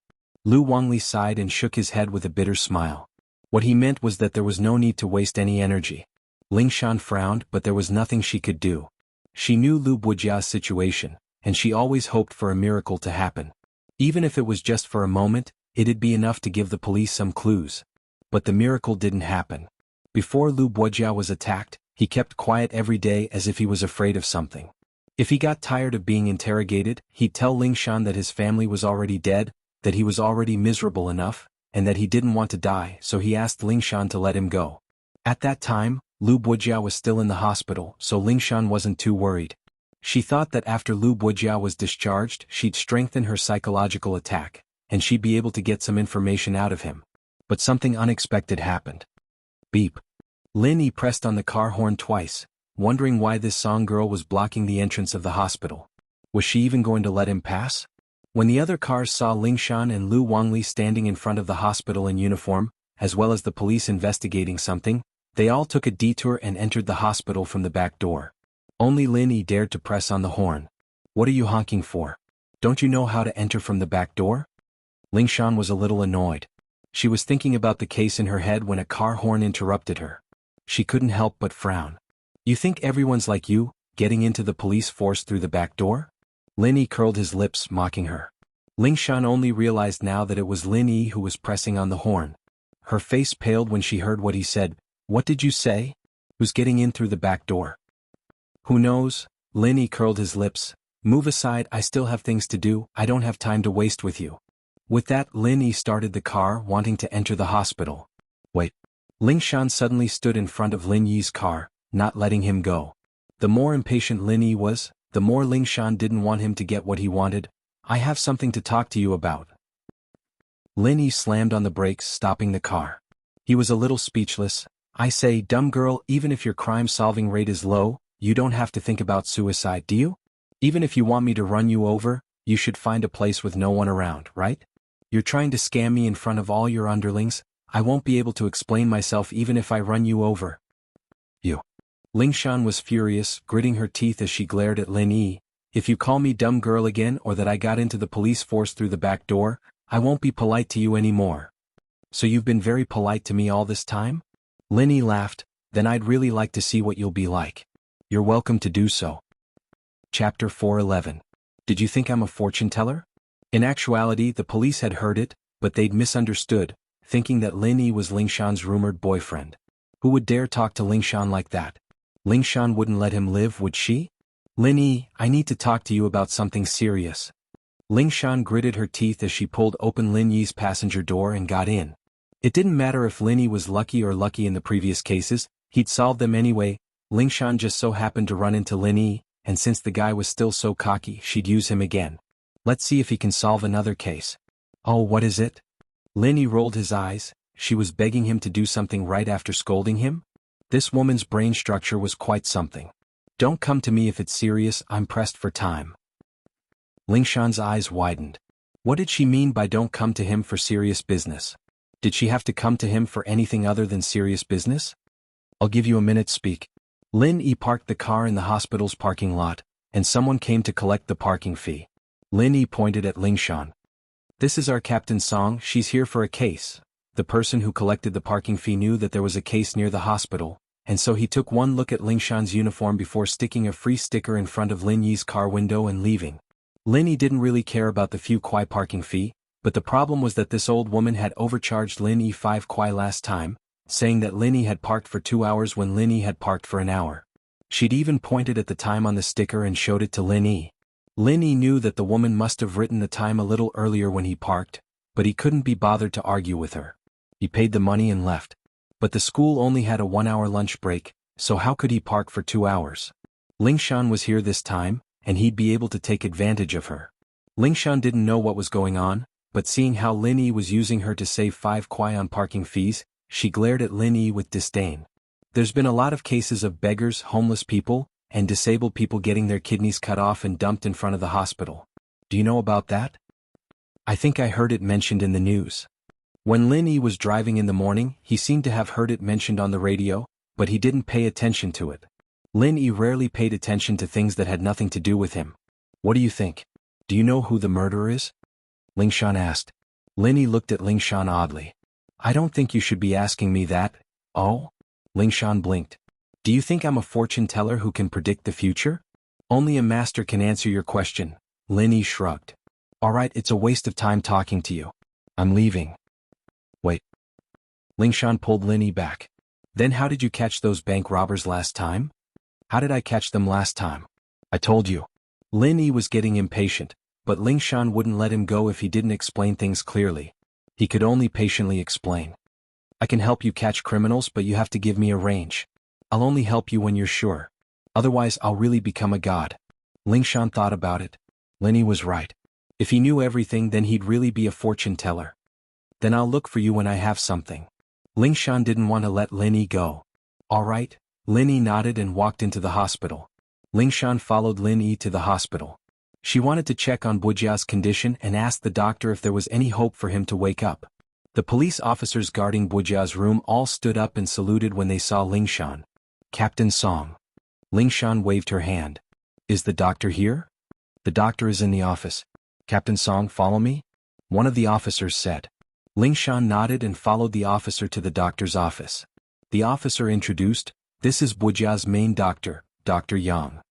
Lu Wangli sighed and shook his head with a bitter smile. What he meant was that there was no need to waste any energy. Lingshan frowned, but there was nothing she could do. She knew Lu Bujia's situation, and she always hoped for a miracle to happen. Even if it was just for a moment, it'd be enough to give the police some clues. But the miracle didn't happen. Before Lu Bujia was attacked, he kept quiet every day as if he was afraid of something. If he got tired of being interrogated, he'd tell Lingshan that his family was already dead, that he was already miserable enough, and that he didn't want to die, so he asked Lingshan to let him go. At that time, Lu Bujia was still in the hospital, so Lingshan wasn't too worried. She thought that after Lu Bujia was discharged, she'd strengthen her psychological attack, and she'd be able to get some information out of him. But something unexpected happened. Beep. Lin Yi pressed on the car horn twice, wondering why this song girl was blocking the entrance of the hospital. Was she even going to let him pass? When the other cars saw Lingshan and Lu Wangli standing in front of the hospital in uniform, as well as the police investigating something, they all took a detour and entered the hospital from the back door. Only Lin Yi dared to press on the horn. What are you honking for? Don't you know how to enter from the back door? Lingshan was a little annoyed. She was thinking about the case in her head when a car horn interrupted her. She couldn't help but frown. You think everyone's like you, getting into the police force through the back door? Lin Yi curled his lips, mocking her. Lingshan only realized now that it was Lin Yi who was pressing on the horn. Her face paled when she heard what he said. What did you say? Who's getting in through the back door? Who knows? Lin Yi curled his lips. Move aside, I still have things to do, I don't have time to waste with you. With that, Lin Yi started the car, wanting to enter the hospital. Wait. Lingshan suddenly stood in front of Lin Yi's car, not letting him go. The more impatient Lin Yi was, the more Lingshan didn't want him to get what he wanted. I have something to talk to you about. Lin Yi slammed on the brakes, stopping the car. He was a little speechless. I say, dumb girl, even if your crime-solving rate is low, you don't have to think about suicide, do you? Even if you want me to run you over, you should find a place with no one around, right? You're trying to scam me in front of all your underlings. I won't be able to explain myself even if I run you over. You. Lingshan was furious, gritting her teeth as she glared at Lin Yi. If you call me dumb girl again or that I got into the police force through the back door, I won't be polite to you anymore. So you've been very polite to me all this time? Lin Yi laughed. Then I'd really like to see what you'll be like. You're welcome to do so. Chapter 411. Did you think I'm a fortune teller? In actuality, the police had heard it, but they'd misunderstood, thinking that Lin Yi was Lingshan's rumored boyfriend. Who would dare talk to Lingshan like that? Lingshan wouldn't let him live, would she? Lin Yi, I need to talk to you about something serious. Lingshan gritted her teeth as she pulled open Lin Yi's passenger door and got in. It didn't matter if Lin Yi was lucky or lucky in the previous cases, he'd solved them anyway. Lingshan just so happened to run into Lin Yi, and since the guy was still so cocky, she'd use him again. Let's see if he can solve another case. Oh, what is it? Lin Yi rolled his eyes. She was begging him to do something right after scolding him? This woman's brain structure was quite something. Don't come to me if it's serious, I'm pressed for time. Lingshan's eyes widened. What did she mean by don't come to him for serious business? Did she have to come to him for anything other than serious business? I'll give you a minute, speak. Lin Yi parked the car in the hospital's parking lot, and someone came to collect the parking fee. Lin Yi pointed at Lingshan. This is our Captain Song, she's here for a case. The person who collected the parking fee knew that there was a case near the hospital, and so he took one look at Lingshan's uniform before sticking a free sticker in front of Lin Yi's car window and leaving. Lin Yi didn't really care about the few kwai parking fee, but the problem was that this old woman had overcharged Lin Yi 5 kwai last time, saying that Lin Yi had parked for 2 hours when Lin Yi had parked for an hour. She'd even pointed at the time on the sticker and showed it to Lin Yi. Lin Yi knew that the woman must have written the time a little earlier when he parked, but he couldn't be bothered to argue with her. He paid the money and left. But the school only had a 1-hour lunch break, so how could he park for 2 hours? Lingshan was here this time, and he'd be able to take advantage of her. Lingshan didn't know what was going on, but seeing how Lin Yi was using her to save 5 kuai on parking fees, she glared at Lin Yi with disdain. There's been a lot of cases of beggars, homeless people, and disabled people getting their kidneys cut off and dumped in front of the hospital. Do you know about that? I think I heard it mentioned in the news. When Lin Yi was driving in the morning, he seemed to have heard it mentioned on the radio, but he didn't pay attention to it. Lin Yi rarely paid attention to things that had nothing to do with him. What do you think? Do you know who the murderer is? Lingshan asked. Lin Yi looked at Lingshan oddly. I don't think you should be asking me that. Oh? Lingshan blinked. Do you think I'm a fortune teller who can predict the future? Only a master can answer your question. Lin Yi shrugged. Alright, it's a waste of time talking to you. I'm leaving. Wait. Lingshan pulled Lin Yi back. Then how did you catch those bank robbers last time? How did I catch them last time? I told you. Lin Yi was getting impatient, but Lingshan wouldn't let him go if he didn't explain things clearly. He could only patiently explain. I can help you catch criminals, but you have to give me a range. I'll only help you when you're sure. Otherwise I'll really become a god. Lingshan thought about it. Lin Yi was right. If he knew everything, then he'd really be a fortune teller. Then I'll look for you when I have something. Lingshan didn't want to let Lin Yi go. All right. Lin Yi nodded and walked into the hospital. Lingshan followed Lin Yi to the hospital. She wanted to check on Wuxia's condition and asked the doctor if there was any hope for him to wake up. The police officers guarding Wuxia's room all stood up and saluted when they saw Lingshan. Captain Song. Lingshan waved her hand. Is the doctor here? The doctor is in the office. Captain Song, follow me? One of the officers said. Lingshan nodded and followed the officer to the doctor's office. The officer introduced, this is Wuxia's main doctor, Dr. Yang.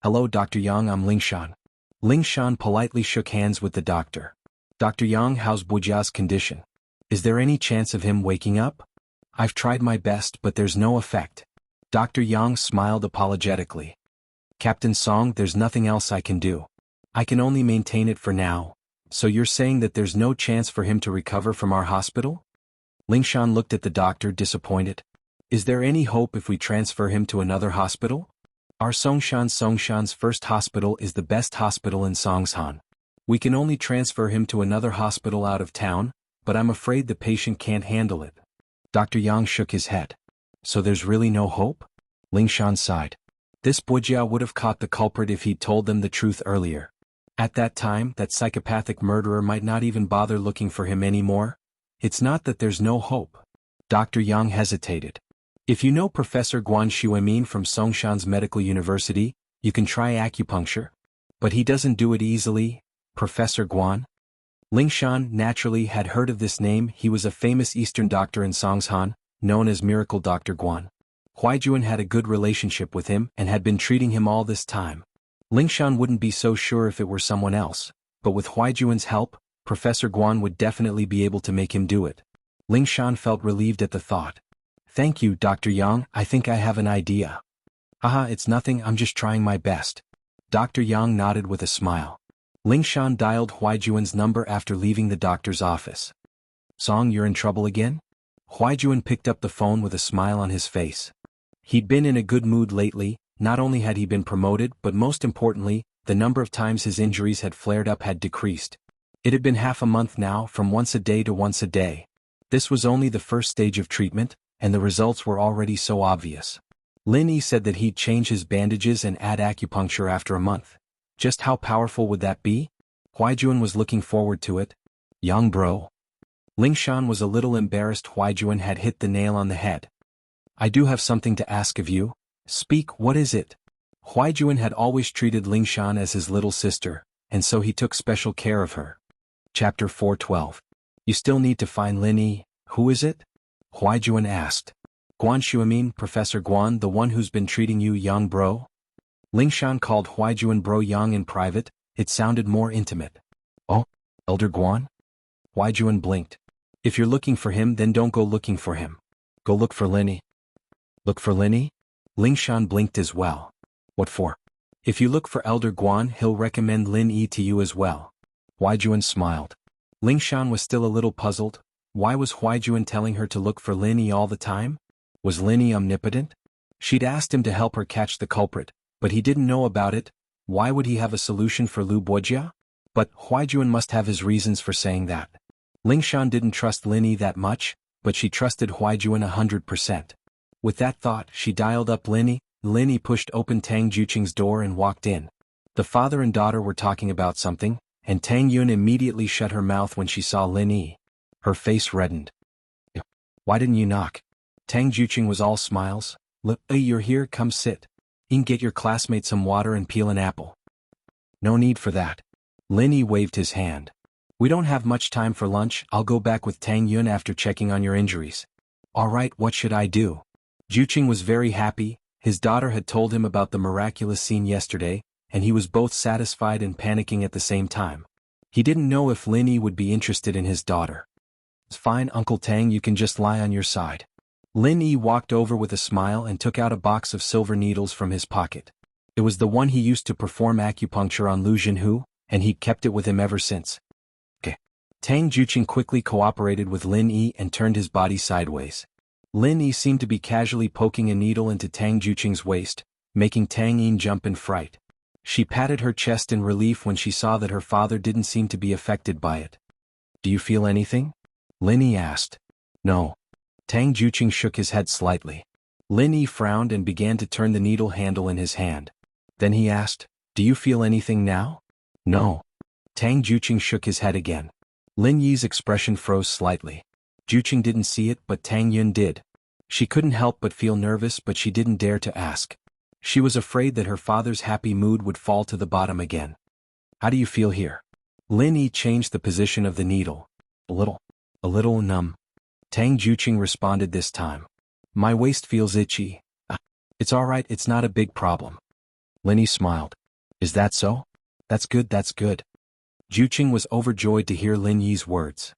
Hello Dr. Yang, I'm Lingshan. Lingshan politely shook hands with the doctor. Dr. Yang, how's Wuxia's condition? Is there any chance of him waking up? I've tried my best, but there's no effect. Dr. Yang smiled apologetically. Captain Song, there's nothing else I can do. I can only maintain it for now. So you're saying that there's no chance for him to recover from our hospital? Lingshan looked at the doctor disappointed. Is there any hope if we transfer him to another hospital? Our Songshan's first hospital is the best hospital in Songshan. We can only transfer him to another hospital out of town, but I'm afraid the patient can't handle it. Dr. Yang shook his head. So there's really no hope? Lingshan sighed. This Wuxia would have caught the culprit if he'd told them the truth earlier. At that time, that psychopathic murderer might not even bother looking for him anymore. It's not that there's no hope. Dr. Yang hesitated. If you know Professor Guan Xuemin from Songshan's Medical University, you can try acupuncture. But he doesn't do it easily, Professor Guan. Lingshan naturally had heard of this name. He was a famous Eastern doctor in Songshan, known as Miracle Dr. Guan. Huaijuan had a good relationship with him and had been treating him all this time. Lingshan wouldn't be so sure if it were someone else, but with Huaijuan's help, Professor Guan would definitely be able to make him do it. Lingshan felt relieved at the thought. Thank you, Dr. Yang, I think I have an idea. Haha, it's nothing, I'm just trying my best. Dr. Yang nodded with a smile. Lingshan dialed Huaijuan's number after leaving the doctor's office. Song, you're in trouble again? Huaijuan picked up the phone with a smile on his face. He'd been in a good mood lately. Not only had he been promoted, but most importantly, the number of times his injuries had flared up had decreased. It had been half a month now, from once a day to once a day. This was only the first stage of treatment, and the results were already so obvious. Lin Yi said that he'd change his bandages and add acupuncture after a month. Just how powerful would that be? Huaijuan was looking forward to it. Young bro. Lingshan was a little embarrassed. Huaijuan had hit the nail on the head. I do have something to ask of you. Speak, what is it? Huaijuan had always treated Lingshan as his little sister, and so he took special care of her. Chapter 412. You still need to find Lin Yi. Who is it? Huaijuan asked. Guan Xuemin, Professor Guan, the one who's been treating you, young bro? Lingshan called Huaijuan bro Yang in private. It sounded more intimate. Oh, Elder Guan? Huaijuan blinked. If you're looking for him, then don't go looking for him. Go look for Lin Yi. Look for Lin Yi? Lingshan blinked as well. What for? If you look for Elder Guan, he'll recommend Lin Yi to you as well. Huaijuan smiled. Lingshan was still a little puzzled. Why was Huaijuan telling her to look for Lin Yi all the time? Was Lin Yi omnipotent? She'd asked him to help her catch the culprit, but he didn't know about it. Why would he have a solution for Lu Boijia? But Huaijuan must have his reasons for saying that. Lingshan didn't trust Lin Yi that much, but she trusted Huaijuan 100%. With that thought, she dialed up Lin Yi. Lin Yi pushed open Tang Juqing's door and walked in. The father and daughter were talking about something, and Tang Yun immediately shut her mouth when she saw Lin Yi. Her face reddened. Why didn't you knock? Tang Juqing was all smiles. Look, you're here, come sit. Get your classmate some water and peel an apple. No need for that. Lin Yi waved his hand. We don't have much time for lunch, I'll go back with Tang Yun after checking on your injuries. Alright, what should I do? Juqing was very happy. His daughter had told him about the miraculous scene yesterday, and he was both satisfied and panicking at the same time. He didn't know if Lin Yi would be interested in his daughter. It's fine, Uncle Tang, you can just lie on your side. Lin Yi walked over with a smile and took out a box of silver needles from his pocket. It was the one he used to perform acupuncture on Lu Jianghu, and he'd kept it with him ever since. Okay. Tang Juqing quickly cooperated with Lin Yi and turned his body sideways. Lin Yi seemed to be casually poking a needle into Tang Juqing's waist, making Tang Yin jump in fright. She patted her chest in relief when she saw that her father didn't seem to be affected by it. Do you feel anything? Lin Yi asked. No. Tang Juqing shook his head slightly. Lin Yi frowned and began to turn the needle handle in his hand. Then he asked, do you feel anything now? No. Tang Juqing shook his head again. Lin Yi's expression froze slightly. Juqing didn't see it, but Tang Yun did. She couldn't help but feel nervous, but she didn't dare to ask. She was afraid that her father's happy mood would fall to the bottom again. How do you feel here? Lin Yi changed the position of the needle. A little numb. Tang Juqing responded this time. My waist feels itchy. It's alright, it's not a big problem. Lin Yi smiled. Is that so? That's good, that's good. Juqing was overjoyed to hear Lin Yi's words.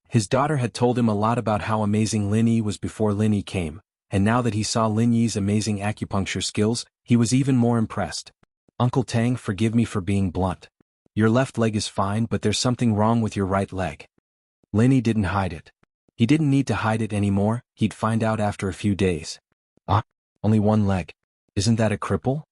His daughter had told him a lot about how amazing Lin Yi was before Lin Yi came, and now that he saw Lin Yi's amazing acupuncture skills, he was even more impressed. Uncle Tang, forgive me for being blunt. Your left leg is fine, but there's something wrong with your right leg. Lin Yi didn't hide it. He didn't need to hide it anymore, he'd find out after a few days. Only one leg. Isn't that a cripple?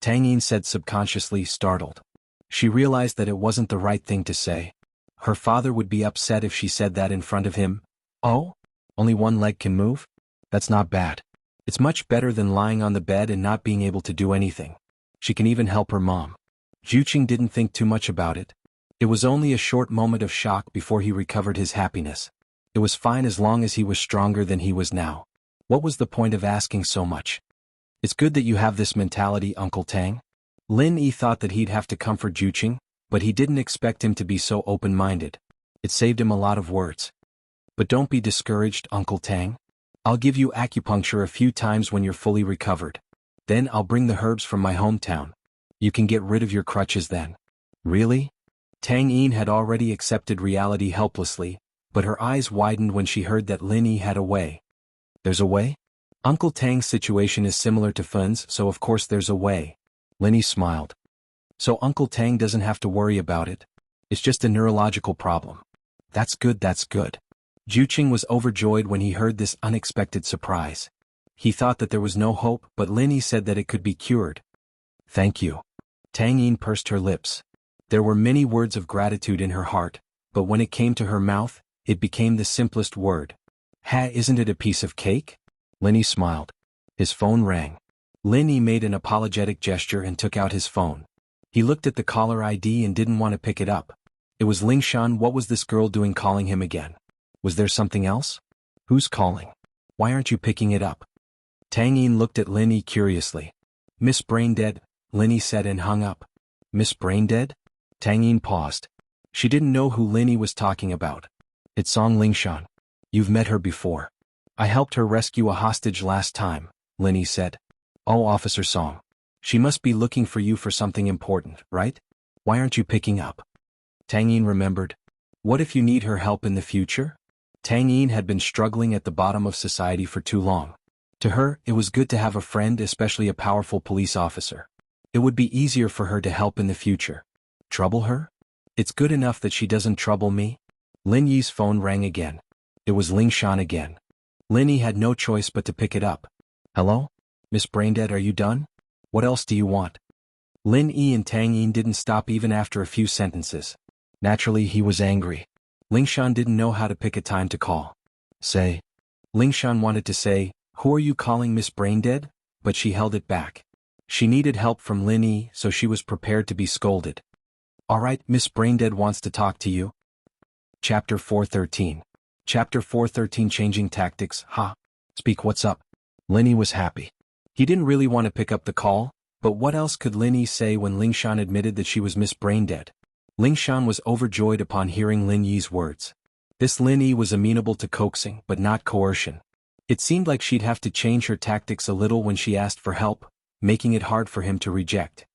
Tang Yin said subconsciously, startled. She realized that it wasn't the right thing to say. Her father would be upset if she said that in front of him. Oh? Only one leg can move? That's not bad. It's much better than lying on the bed and not being able to do anything. She can even help her mom. Juqing didn't think too much about it. It was only a short moment of shock before he recovered his happiness. It was fine as long as he was stronger than he was now. What was the point of asking so much? It's good that you have this mentality, Uncle Tang. Lin Yi thought that he'd have to comfort Juqing, but he didn't expect him to be so open-minded. It saved him a lot of words. But don't be discouraged, Uncle Tang. I'll give you acupuncture a few times when you're fully recovered. Then I'll bring the herbs from my hometown. You can get rid of your crutches then. Really? Tang Yin had already accepted reality helplessly, but her eyes widened when she heard that Lin Yi had a way. There's a way? Uncle Tang's situation is similar to Fun's, so of course there's a way. Lin Yi smiled. So Uncle Tang doesn't have to worry about it. It's just a neurological problem. That's good, that's good. Juqing was overjoyed when he heard this unexpected surprise. He thought that there was no hope, but Lin Yi said that it could be cured. Thank you. Tang Yin pursed her lips. There were many words of gratitude in her heart, but when it came to her mouth, it became the simplest word. Isn't it a piece of cake? Lin Yi smiled. His phone rang. Lin Yi made an apologetic gesture and took out his phone. He looked at the caller ID and didn't want to pick it up. It was Lingshan. What was this girl doing calling him again? Was there something else? Who's calling? Why aren't you picking it up? Tang Yin looked at Lin Yi curiously. Miss Braindead, Lin Yi said and hung up. Miss Braindead? Tang Yin paused. She didn't know who Lin Yi was talking about. It's Song Lingshan. You've met her before. I helped her rescue a hostage last time, Lin Yi said. Oh, Officer Song. She must be looking for you for something important, right? Why aren't you picking up? Tang Yin remembered. What if you need her help in the future? Tang Yin had been struggling at the bottom of society for too long. To her, it was good to have a friend, especially a powerful police officer. It would be easier for her to help in the future. Trouble her? It's good enough that she doesn't trouble me. Lin Yi's phone rang again. It was Ling Shan again. Lin Yi had no choice but to pick it up. Hello? Miss Braindead, are you done? What else do you want? Lin Yi and Tang Yin didn't stop even after a few sentences. Naturally, he was angry. Ling Shan didn't know how to pick a time to call. Say. Ling Shan wanted to say, who are you calling Miss Braindead? But she held it back. She needed help from Lin Yi, so she was prepared to be scolded. Alright, Miss Braindead wants to talk to you. Chapter 413. Chapter 413 Changing Tactics. Ha. Speak, what's up? Lin Yi was happy. He didn't really want to pick up the call, but what else could Lin Yi say when Ling Shan admitted that she was Miss Braindead? Ling Shan was overjoyed upon hearing Lin Yi's words. This Lin Yi was amenable to coaxing but not coercion. It seemed like she'd have to change her tactics a little when she asked for help, making it hard for him to reject.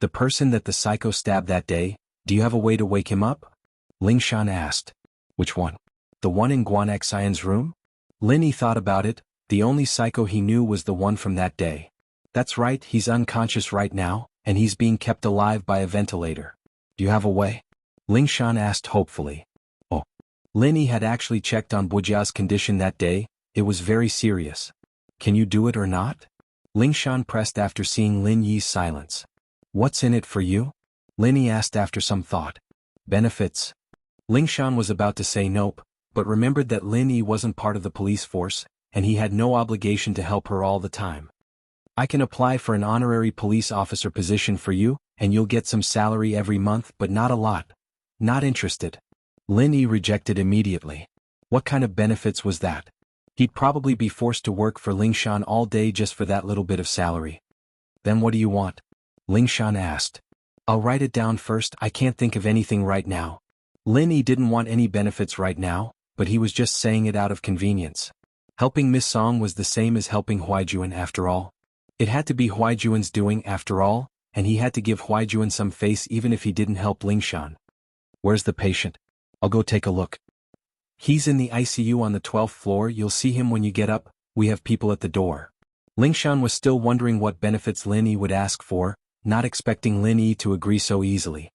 The person that the psycho stabbed that day, do you have a way to wake him up? Ling Shan asked. Which one? The one in Guan Xian's room? Lin Yi thought about it. The only psycho he knew was the one from that day. That's right, he's unconscious right now, and he's being kept alive by a ventilator. Do you have a way? Ling Shan asked hopefully. Oh. Lin Yi had actually checked on Wuxia's condition that day. It was very serious. Can you do it or not? Ling Shan pressed after seeing Lin Yi's silence. What's in it for you? Lin Yi asked after some thought. Benefits. Ling Shan was about to say nope, but remembered that Lin Yi wasn't part of the police force, and he had no obligation to help her all the time. I can apply for an honorary police officer position for you, and you'll get some salary every month, but not a lot. Not interested. Lin Yi rejected immediately. What kind of benefits was that? He'd probably be forced to work for Ling Shan all day just for that little bit of salary. Then what do you want? Ling Shan asked. I'll write it down first, I can't think of anything right now. Lin Yi didn't want any benefits right now, but he was just saying it out of convenience. Helping Miss Song was the same as helping Huaijuan after all. It had to be Huaijuan's doing after all, and he had to give Huaijuan some face even if he didn't help Ling Shan. Where's the patient? I'll go take a look. He's in the ICU on the 12th floor, you'll see him when you get up, we have people at the door. Ling Shan was still wondering what benefits Lin Yi would ask for, not expecting Lin Yi to agree so easily.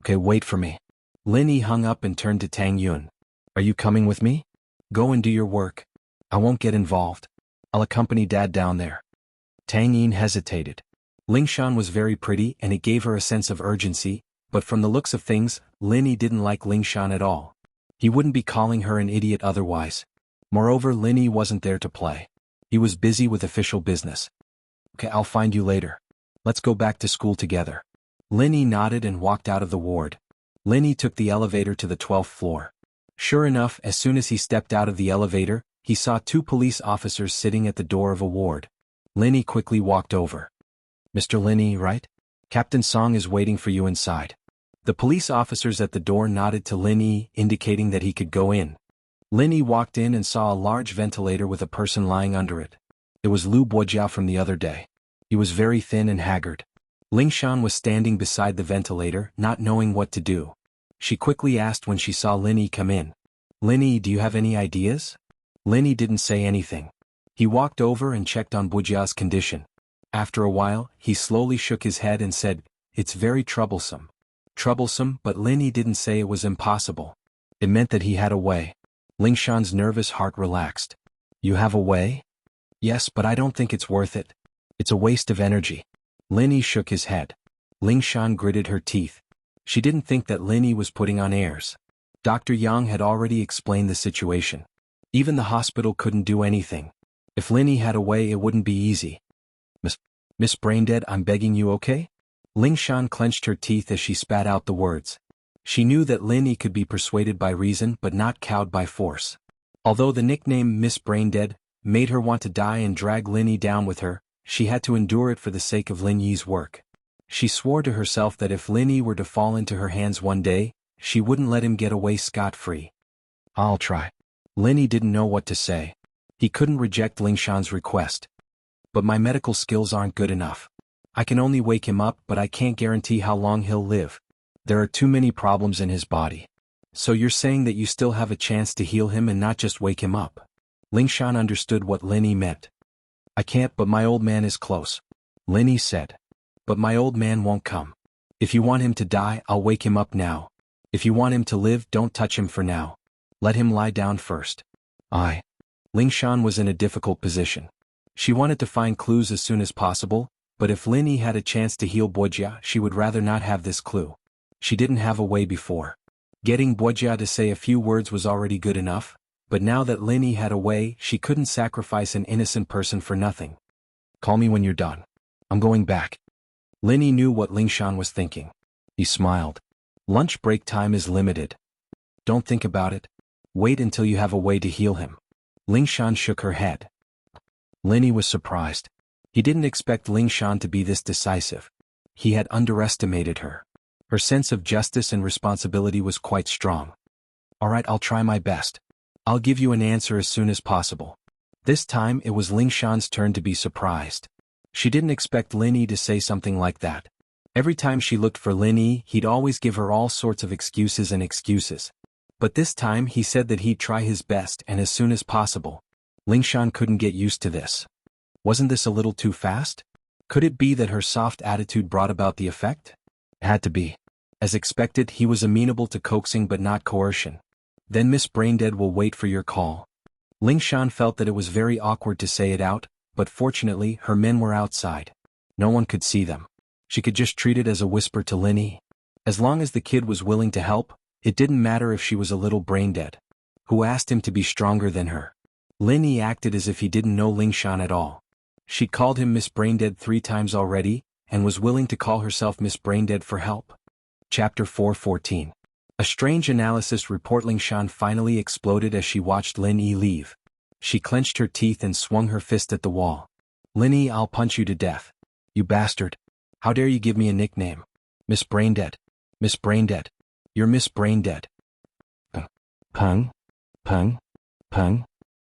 Okay, wait for me. Lin Yi hung up and turned to Tang Yun. Are you coming with me? Go and do your work. I won't get involved. I'll accompany Dad down there. Tang Yin hesitated. Ling Shan was very pretty and it gave her a sense of urgency, but from the looks of things, Lin Yi didn't like Ling Shan at all. He wouldn't be calling her an idiot otherwise. Moreover, Lin Yi wasn't there to play. He was busy with official business. Okay, I'll find you later. Let's go back to school together. Lin Yi nodded and walked out of the ward. Lin Yi took the elevator to the 12th floor. Sure enough, as soon as he stepped out of the elevator, he saw two police officers sitting at the door of a ward. Lin Yi quickly walked over. Mr. Lin Yi, right? Captain Song is waiting for you inside. The police officers at the door nodded to Lin Yi, indicating that he could go in. Lin Yi walked in and saw a large ventilator with a person lying under it. It was Lu Bojiao from the other day. He was very thin and haggard. Ling Shan was standing beside the ventilator, not knowing what to do. She quickly asked when she saw Lin Yi come in. Lin Yi, do you have any ideas? Lin Yi didn't say anything. He walked over and checked on Bojiao's condition. After a while, he slowly shook his head and said, it's very troublesome. Troublesome, but Lin Yi didn't say it was impossible. It meant that he had a way. Ling Shan's nervous heart relaxed. You have a way? Yes, but I don't think it's worth it. It's a waste of energy. Lin Yi shook his head. Ling Shan gritted her teeth. She didn't think that Lin Yi was putting on airs. Dr. Yang had already explained the situation. Even the hospital couldn't do anything. If Lin Yi had a way, it wouldn't be easy. Miss Braindead, I'm begging you, okay? Ling Shan clenched her teeth as she spat out the words. She knew that Lin Yi could be persuaded by reason but not cowed by force. Although the nickname Miss Braindead made her want to die and drag Lin Yi down with her, she had to endure it for the sake of Lin Yi's work. She swore to herself that if Lin Yi were to fall into her hands one day, she wouldn't let him get away scot-free. I'll try. Lin Yi didn't know what to say. He couldn't reject Ling Shan's request. But my medical skills aren't good enough. I can only wake him up, but I can't guarantee how long he'll live. There are too many problems in his body. So you're saying that you still have a chance to heal him and not just wake him up? Ling Shan understood what Lin Yi meant. I can't, but my old man is close. Lin Yi said. But my old man won't come. If you want him to die, I'll wake him up now. If you want him to live, don't touch him for now. Let him lie down first. Ling Shan was in a difficult position. She wanted to find clues as soon as possible, but if Lin Yi had a chance to heal Bodyguard, she would rather not have this clue. She didn't have a way before. Getting Bodyguard to say a few words was already good enough, but now that Lin Yi had a way, she couldn't sacrifice an innocent person for nothing. Call me when you're done. I'm going back. Lin Yi knew what Ling Shan was thinking. He smiled. Lunch break time is limited. Don't think about it. Wait until you have a way to heal him. Ling Shan shook her head. Lin Yi was surprised. He didn't expect Ling Shan to be this decisive. He had underestimated her. Her sense of justice and responsibility was quite strong. All right, I'll try my best. I'll give you an answer as soon as possible. This time it was Ling Shan's turn to be surprised. She didn't expect Lin Yi to say something like that. Every time she looked for Lin Yi, he'd always give her all sorts of excuses. But this time he said that he'd try his best and as soon as possible. Ling Shan couldn't get used to this. Wasn't this a little too fast? Could it be that her soft attitude brought about the effect? It had to be. As expected, he was amenable to coaxing but not coercion. Then Miss Braindead will wait for your call. Ling Shan felt that it was very awkward to say it out, but fortunately her men were outside. No one could see them. She could just treat it as a whisper to Lin Yi. As long as the kid was willing to help, it didn't matter if she was a little brain-dead. Who asked him to be stronger than her? Lin Yi acted as if he didn't know Ling Shan at all. She'd called him Miss Braindead 3 times already, and was willing to call herself Miss Braindead for help. Chapter 4:14. A strange analysis report. Ling Shan finally exploded as she watched Lin Yi leave. She clenched her teeth and swung her fist at the wall. Lin Yi, I'll punch you to death. You bastard. How dare you give me a nickname? Miss Braindead. Miss Braindead. You're Miss Braindead. Pung.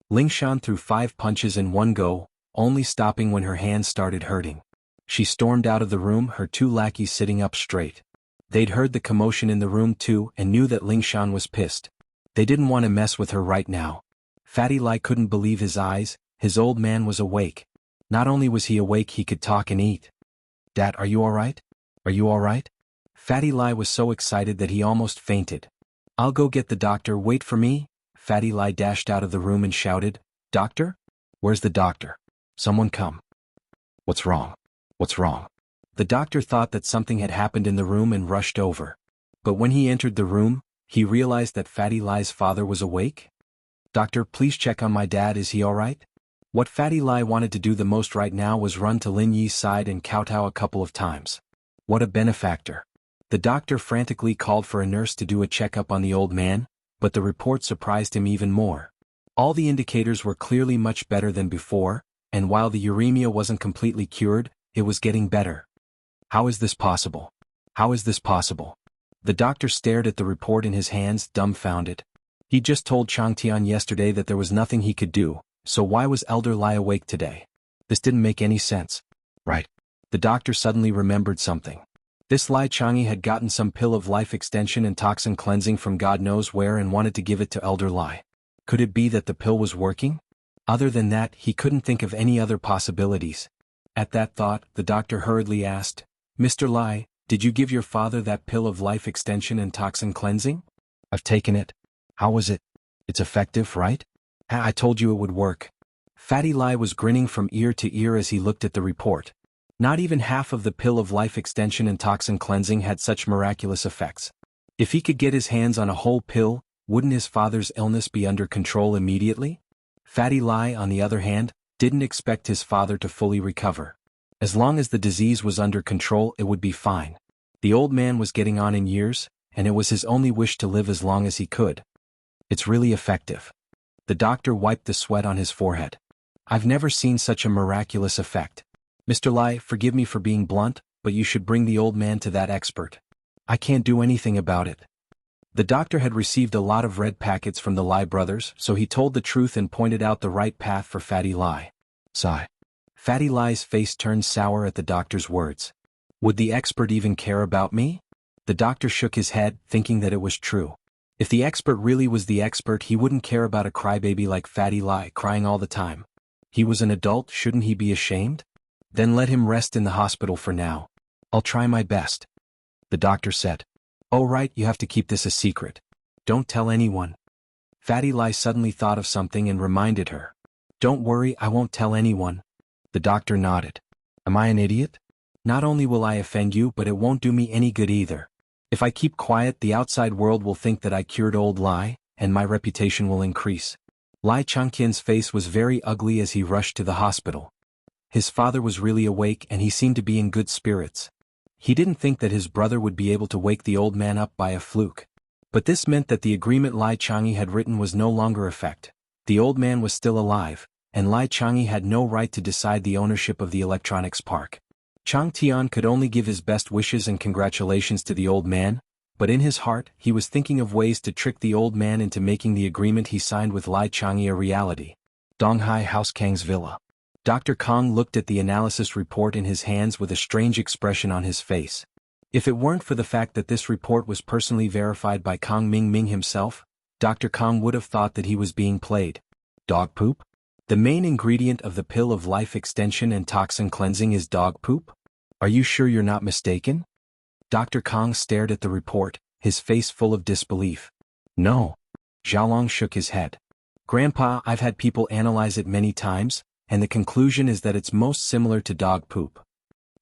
Ling Shan threw 5 punches in one go, only stopping when her hands started hurting. She stormed out of the room, her 2 lackeys sitting up straight. They'd heard the commotion in the room too and knew that Ling Shan was pissed. They didn't want to mess with her right now. Fatty Lai couldn't believe his eyes. His old man was awake. Not only was he awake, he could talk and eat. Dad, are you alright? Are you alright? Fatty Lai was so excited that he almost fainted. I'll go get the doctor, wait for me. Fatty Lai dashed out of the room and shouted, Doctor? Where's the doctor? Someone come. What's wrong? What's wrong? The doctor thought that something had happened in the room and rushed over. But when he entered the room, he realized that Fatty Lai's father was awake. Doctor, please check on my dad, is he alright? What Fatty Lai wanted to do the most right now was run to Lin Yi's side and kowtow a couple of times. What a benefactor. The doctor frantically called for a nurse to do a checkup on the old man, but the report surprised him even more. All the indicators were clearly much better than before, and while the uremia wasn't completely cured, it was getting better. How is this possible? How is this possible? The doctor stared at the report in his hands, dumbfounded. He just told Changtian yesterday that there was nothing he could do, so why was Elder Lai awake today? This didn't make any sense. Right. The doctor suddenly remembered something. This Lai Changyi had gotten some pill of life extension and toxin cleansing from God knows where and wanted to give it to Elder Lai. Could it be that the pill was working? Other than that, he couldn't think of any other possibilities. At that thought, the doctor hurriedly asked, Mr. Lai, did you give your father that pill of life extension and toxin cleansing? I've taken it. How was it? It's effective, right? I told you it would work. Fatty Lai was grinning from ear to ear as he looked at the report. Not even half of the pill of life extension and toxin cleansing had such miraculous effects. If he could get his hands on a whole pill, wouldn't his father's illness be under control immediately? Fatty Lai, on the other hand, didn't expect his father to fully recover. As long as the disease was under control, it would be fine. The old man was getting on in years, and it was his only wish to live as long as he could. It's really effective. The doctor wiped the sweat on his forehead. I've never seen such a miraculous effect. Mr. Lai, forgive me for being blunt, but you should bring the old man to that expert. I can't do anything about it. The doctor had received a lot of red packets from the Lai brothers, so he told the truth and pointed out the right path for Fatty Lai. Sigh. Fatty Lai's face turned sour at the doctor's words. Would the expert even care about me? The doctor shook his head, thinking that it was true. If the expert really was the expert, he wouldn't care about a crybaby like Fatty Lai crying all the time. He was an adult, shouldn't he be ashamed? Then let him rest in the hospital for now. I'll try my best. The doctor said. Oh right, you have to keep this a secret. Don't tell anyone. Fatty Lai suddenly thought of something and reminded her. Don't worry, I won't tell anyone. The doctor nodded. Am I an idiot? Not only will I offend you, but it won't do me any good either. If I keep quiet, the outside world will think that I cured old Lai, and my reputation will increase. Lai Changqian's face was very ugly as he rushed to the hospital. His father was really awake and he seemed to be in good spirits. He didn't think that his brother would be able to wake the old man up by a fluke. But this meant that the agreement Lai Changyi had written was no longer effect. The old man was still alive, and Lai Changyi had no right to decide the ownership of the electronics park. Chang Tian could only give his best wishes and congratulations to the old man, but in his heart he was thinking of ways to trick the old man into making the agreement he signed with Lai Changyi a reality. Donghai House Kang's villa. Dr. Kang looked at the analysis report in his hands with a strange expression on his face. If it weren't for the fact that this report was personally verified by Kang Ming himself, Dr. Kang would have thought that he was being played. Dog poop? The main ingredient of the pill of life extension and toxin cleansing is dog poop? Are you sure you're not mistaken? Dr. Kang stared at the report, his face full of disbelief. No. Xiaolong shook his head. Grandpa, I've had people analyze it many times, and the conclusion is that it's most similar to dog poop.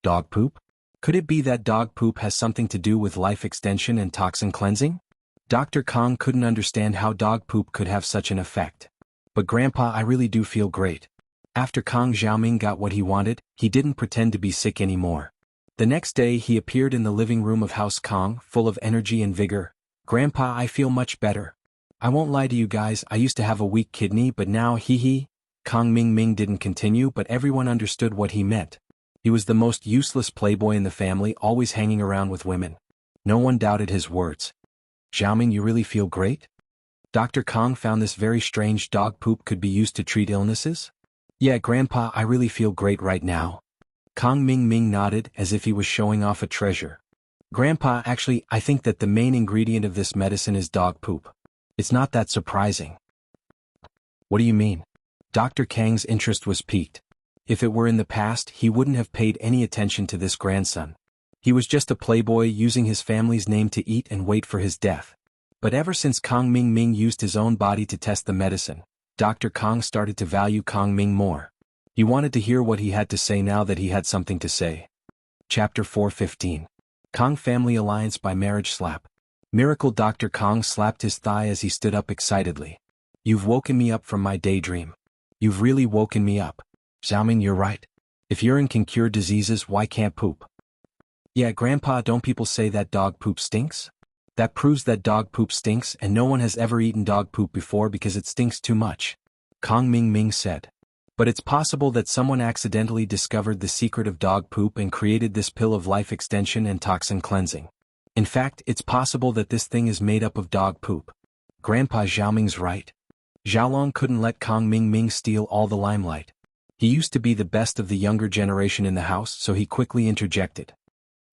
Dog poop? Could it be that dog poop has something to do with life extension and toxin cleansing? Dr. Kang couldn't understand how dog poop could have such an effect. But Grandpa, I really do feel great. After Kang Xiaoming got what he wanted, he didn't pretend to be sick anymore. The next day he appeared in the living room of House Kang, full of energy and vigor. Grandpa, I feel much better. I won't lie to you guys, I used to have a weak kidney, but now hee. Kang Ming didn't continue, but everyone understood what he meant. He was the most useless playboy in the family, always hanging around with women. No one doubted his words. Xiaoming, you really feel great? Dr. Kang found this very strange. Dog poop could be used to treat illnesses? Yeah, Grandpa, I really feel great right now. Kang Ming nodded as if he was showing off a treasure. Grandpa, actually, I think that the main ingredient of this medicine is dog poop. It's not that surprising. What do you mean? Dr. Kang's interest was piqued. If it were in the past, he wouldn't have paid any attention to this grandson. He was just a playboy using his family's name to eat and wait for his death. But ever since Kang Ming used his own body to test the medicine, Dr. Kang started to value Kang Ming more. He wanted to hear what he had to say now that he had something to say. Chapter 4:15. Kang Family Alliance by Marriage Slap. Miracle. Dr. Kang slapped his thigh as he stood up excitedly. You've woken me up from my daydream. You've really woken me up. Xiaoming, you're right. If urine can cure diseases, why can't poop? Yeah, Grandpa, don't people say that dog poop stinks? That proves that dog poop stinks, and no one has ever eaten dog poop before because it stinks too much. Kang Ming said. But it's possible that someone accidentally discovered the secret of dog poop and created this pill of life extension and toxin cleansing. In fact, it's possible that this thing is made up of dog poop. Grandpa, Xiaoming's right. Xiaolong couldn't let Kang Ming steal all the limelight. He used to be the best of the younger generation in the house, so he quickly interjected.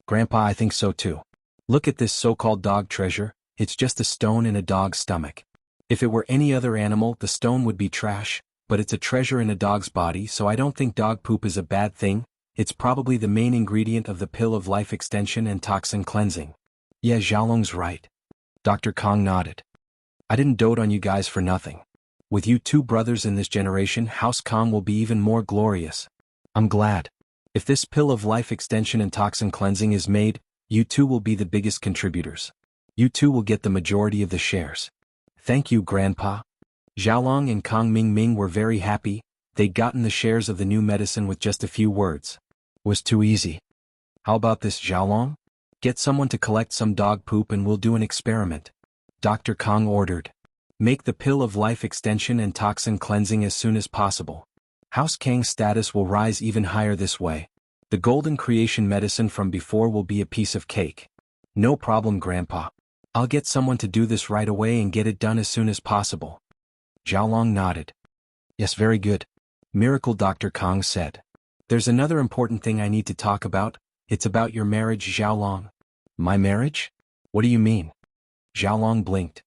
Grandpa, I think so too. Look at this so-called dog treasure, it's just a stone in a dog's stomach. If it were any other animal, the stone would be trash, but it's a treasure in a dog's body, so I don't think dog poop is a bad thing. It's probably the main ingredient of the pill of life extension and toxin cleansing. Yeah, Xiaolong's right. Dr. Kang nodded. I didn't dote on you guys for nothing. With you two brothers in this generation, House Kang will be even more glorious. I'm glad. If this pill of life extension and toxin cleansing is made, you two will be the biggest contributors. You two will get the majority of the shares. Thank you, Grandpa. Xiaolong and Kang Ming were very happy. They'd gotten the shares of the new medicine with just a few words. Was too easy. How about this, Xiaolong? Get someone to collect some dog poop and we'll do an experiment. Dr. Kang ordered. Make the pill of life extension and toxin cleansing as soon as possible. House Kang's status will rise even higher this way. The golden creation medicine from before will be a piece of cake. No problem, Grandpa. I'll get someone to do this right away and get it done as soon as possible. Xiaolong nodded. Yes, very good. Miracle. Dr. Kang said. There's another important thing I need to talk about. It's about your marriage, Xiaolong. My marriage? What do you mean? Xiaolong blinked.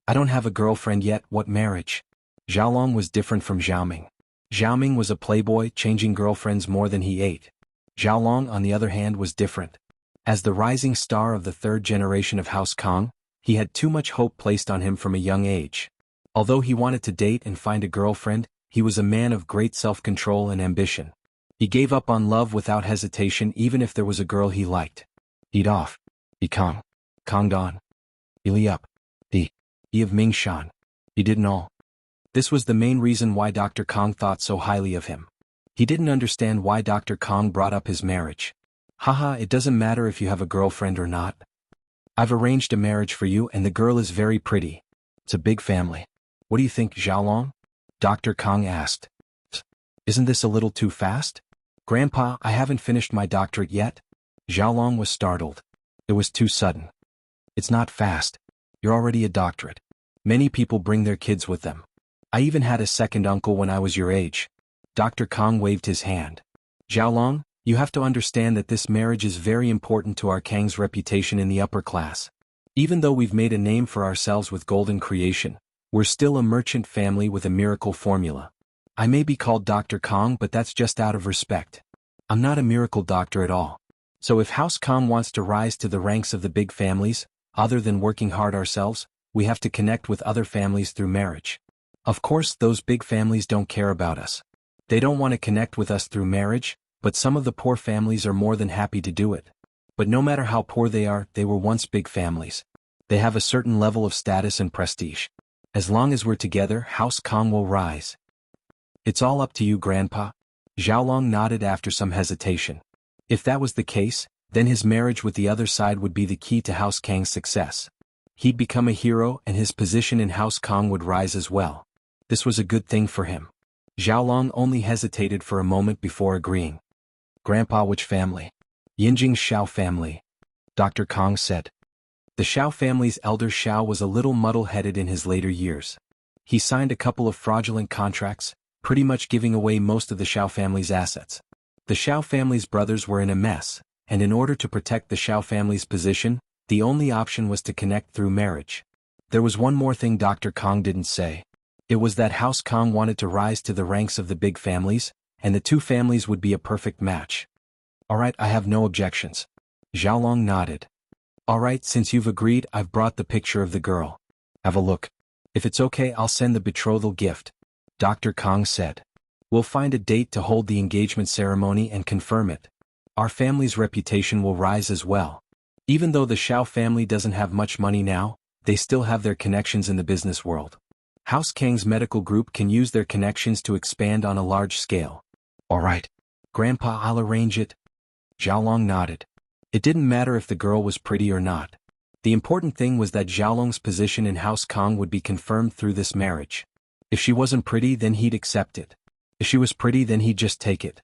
I don't have a girlfriend yet. What marriage? Xiaolong was different from Xiaoming. Xiaoming was a playboy, changing girlfriends more than he ate. Xiaolong, on the other hand, was different. As the rising star of the third generation of House Kang, he had too much hope placed on him from a young age. Although he wanted to date and find a girlfriend, he was a man of great self-control and ambition. He gave up on love without hesitation even if there was a girl he liked. Eat off. He Kang. Kang Don. He Li up. He of Ming Shan. He didn't all. This was the main reason why Dr. Kang thought so highly of him. He didn't understand why Dr. Kang brought up his marriage. Haha, it doesn't matter if you have a girlfriend or not. I've arranged a marriage for you and the girl is very pretty. It's a big family. What do you think, Xiaolong? Dr. Kang asked. Isn't this a little too fast? Grandpa, I haven't finished my doctorate yet. Xiaolong was startled. It was too sudden. It's not fast. You're already a doctorate. Many people bring their kids with them. I even had a second uncle when I was your age. Dr. Kang waved his hand. Xiaolong, you have to understand that this marriage is very important to our Kang's reputation in the upper class. Even though we've made a name for ourselves with golden creation, we're still a merchant family with a miracle formula. I may be called Dr. Kang, but that's just out of respect. I'm not a miracle doctor at all. So if House Kang wants to rise to the ranks of the big families, other than working hard ourselves, we have to connect with other families through marriage. Of course, those big families don't care about us. They don't want to connect with us through marriage, but some of the poor families are more than happy to do it. But no matter how poor they are, they were once big families. They have a certain level of status and prestige. As long as we're together, House Kang will rise. It's all up to you, Grandpa. Xiaolong nodded after some hesitation. If that was the case, then his marriage with the other side would be the key to House Kang's success. He'd become a hero and his position in House Kang would rise as well. This was a good thing for him. Xiaolong only hesitated for a moment before agreeing. Grandpa, which family? Yinjing's Xiao family. Dr. Kang said. The Xiao family's elder Xiao was a little muddle-headed in his later years. He signed a couple of fraudulent contracts, pretty much giving away most of the Xiao family's assets. The Xiao family's brothers were in a mess, and in order to protect the Xiao family's position, the only option was to connect through marriage. There was one more thing Dr. Kang didn't say. It was that House Kang wanted to rise to the ranks of the big families, and the two families would be a perfect match. Alright, I have no objections. Xiaolong nodded. Alright, since you've agreed, I've brought the picture of the girl. Have a look. If it's okay, I'll send the betrothal gift. Dr. Kang said. We'll find a date to hold the engagement ceremony and confirm it. Our family's reputation will rise as well. Even though the Xiao family doesn't have much money now, they still have their connections in the business world. House Kang's medical group can use their connections to expand on a large scale. Alright. Grandpa, I'll arrange it. Xiaolong nodded. It didn't matter if the girl was pretty or not. The important thing was that Xiaolong's position in House Kang would be confirmed through this marriage. If she wasn't pretty, then he'd accept it. If she was pretty, then he'd just take it.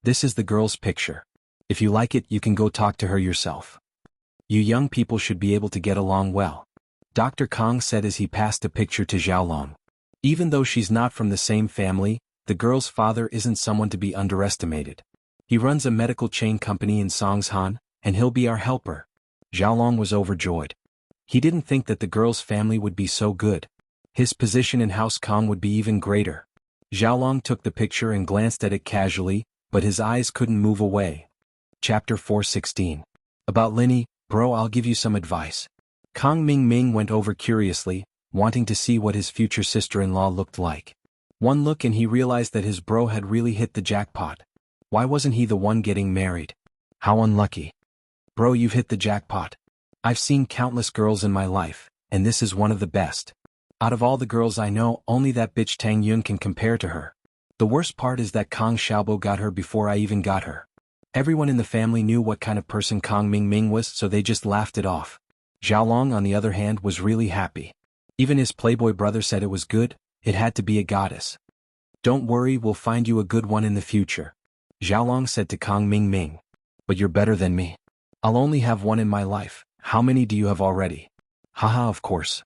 This is the girl's picture. If you like it, you can go talk to her yourself. You young people should be able to get along well. Dr. Kang said as he passed a picture to Xiaolong. Even though she's not from the same family, the girl's father isn't someone to be underestimated. He runs a medical chain company in Songshan, and he'll be our helper. Xiaolong was overjoyed. He didn't think that the girl's family would be so good. His position in House Kang would be even greater. Xiaolong took the picture and glanced at it casually, but his eyes couldn't move away. Chapter 416. About Linny, bro, I'll give you some advice. Kang Ming went over curiously, wanting to see what his future sister-in-law looked like. One look and he realized that his bro had really hit the jackpot. Why wasn't he the one getting married? How unlucky. Bro, you've hit the jackpot. I've seen countless girls in my life, and this is one of the best. Out of all the girls I know, only that bitch Tang Yun can compare to her. The worst part is that Kang Xiaobo got her before I even got her. Everyone in the family knew what kind of person Kang Ming was, so they just laughed it off. Xiaolong, on the other hand, was really happy. Even his playboy brother said it was good, it had to be a goddess. Don't worry, we'll find you a good one in the future. Xiaolong said to Kang Ming. But you're better than me. I'll only have one in my life. How many do you have already? Haha, of course.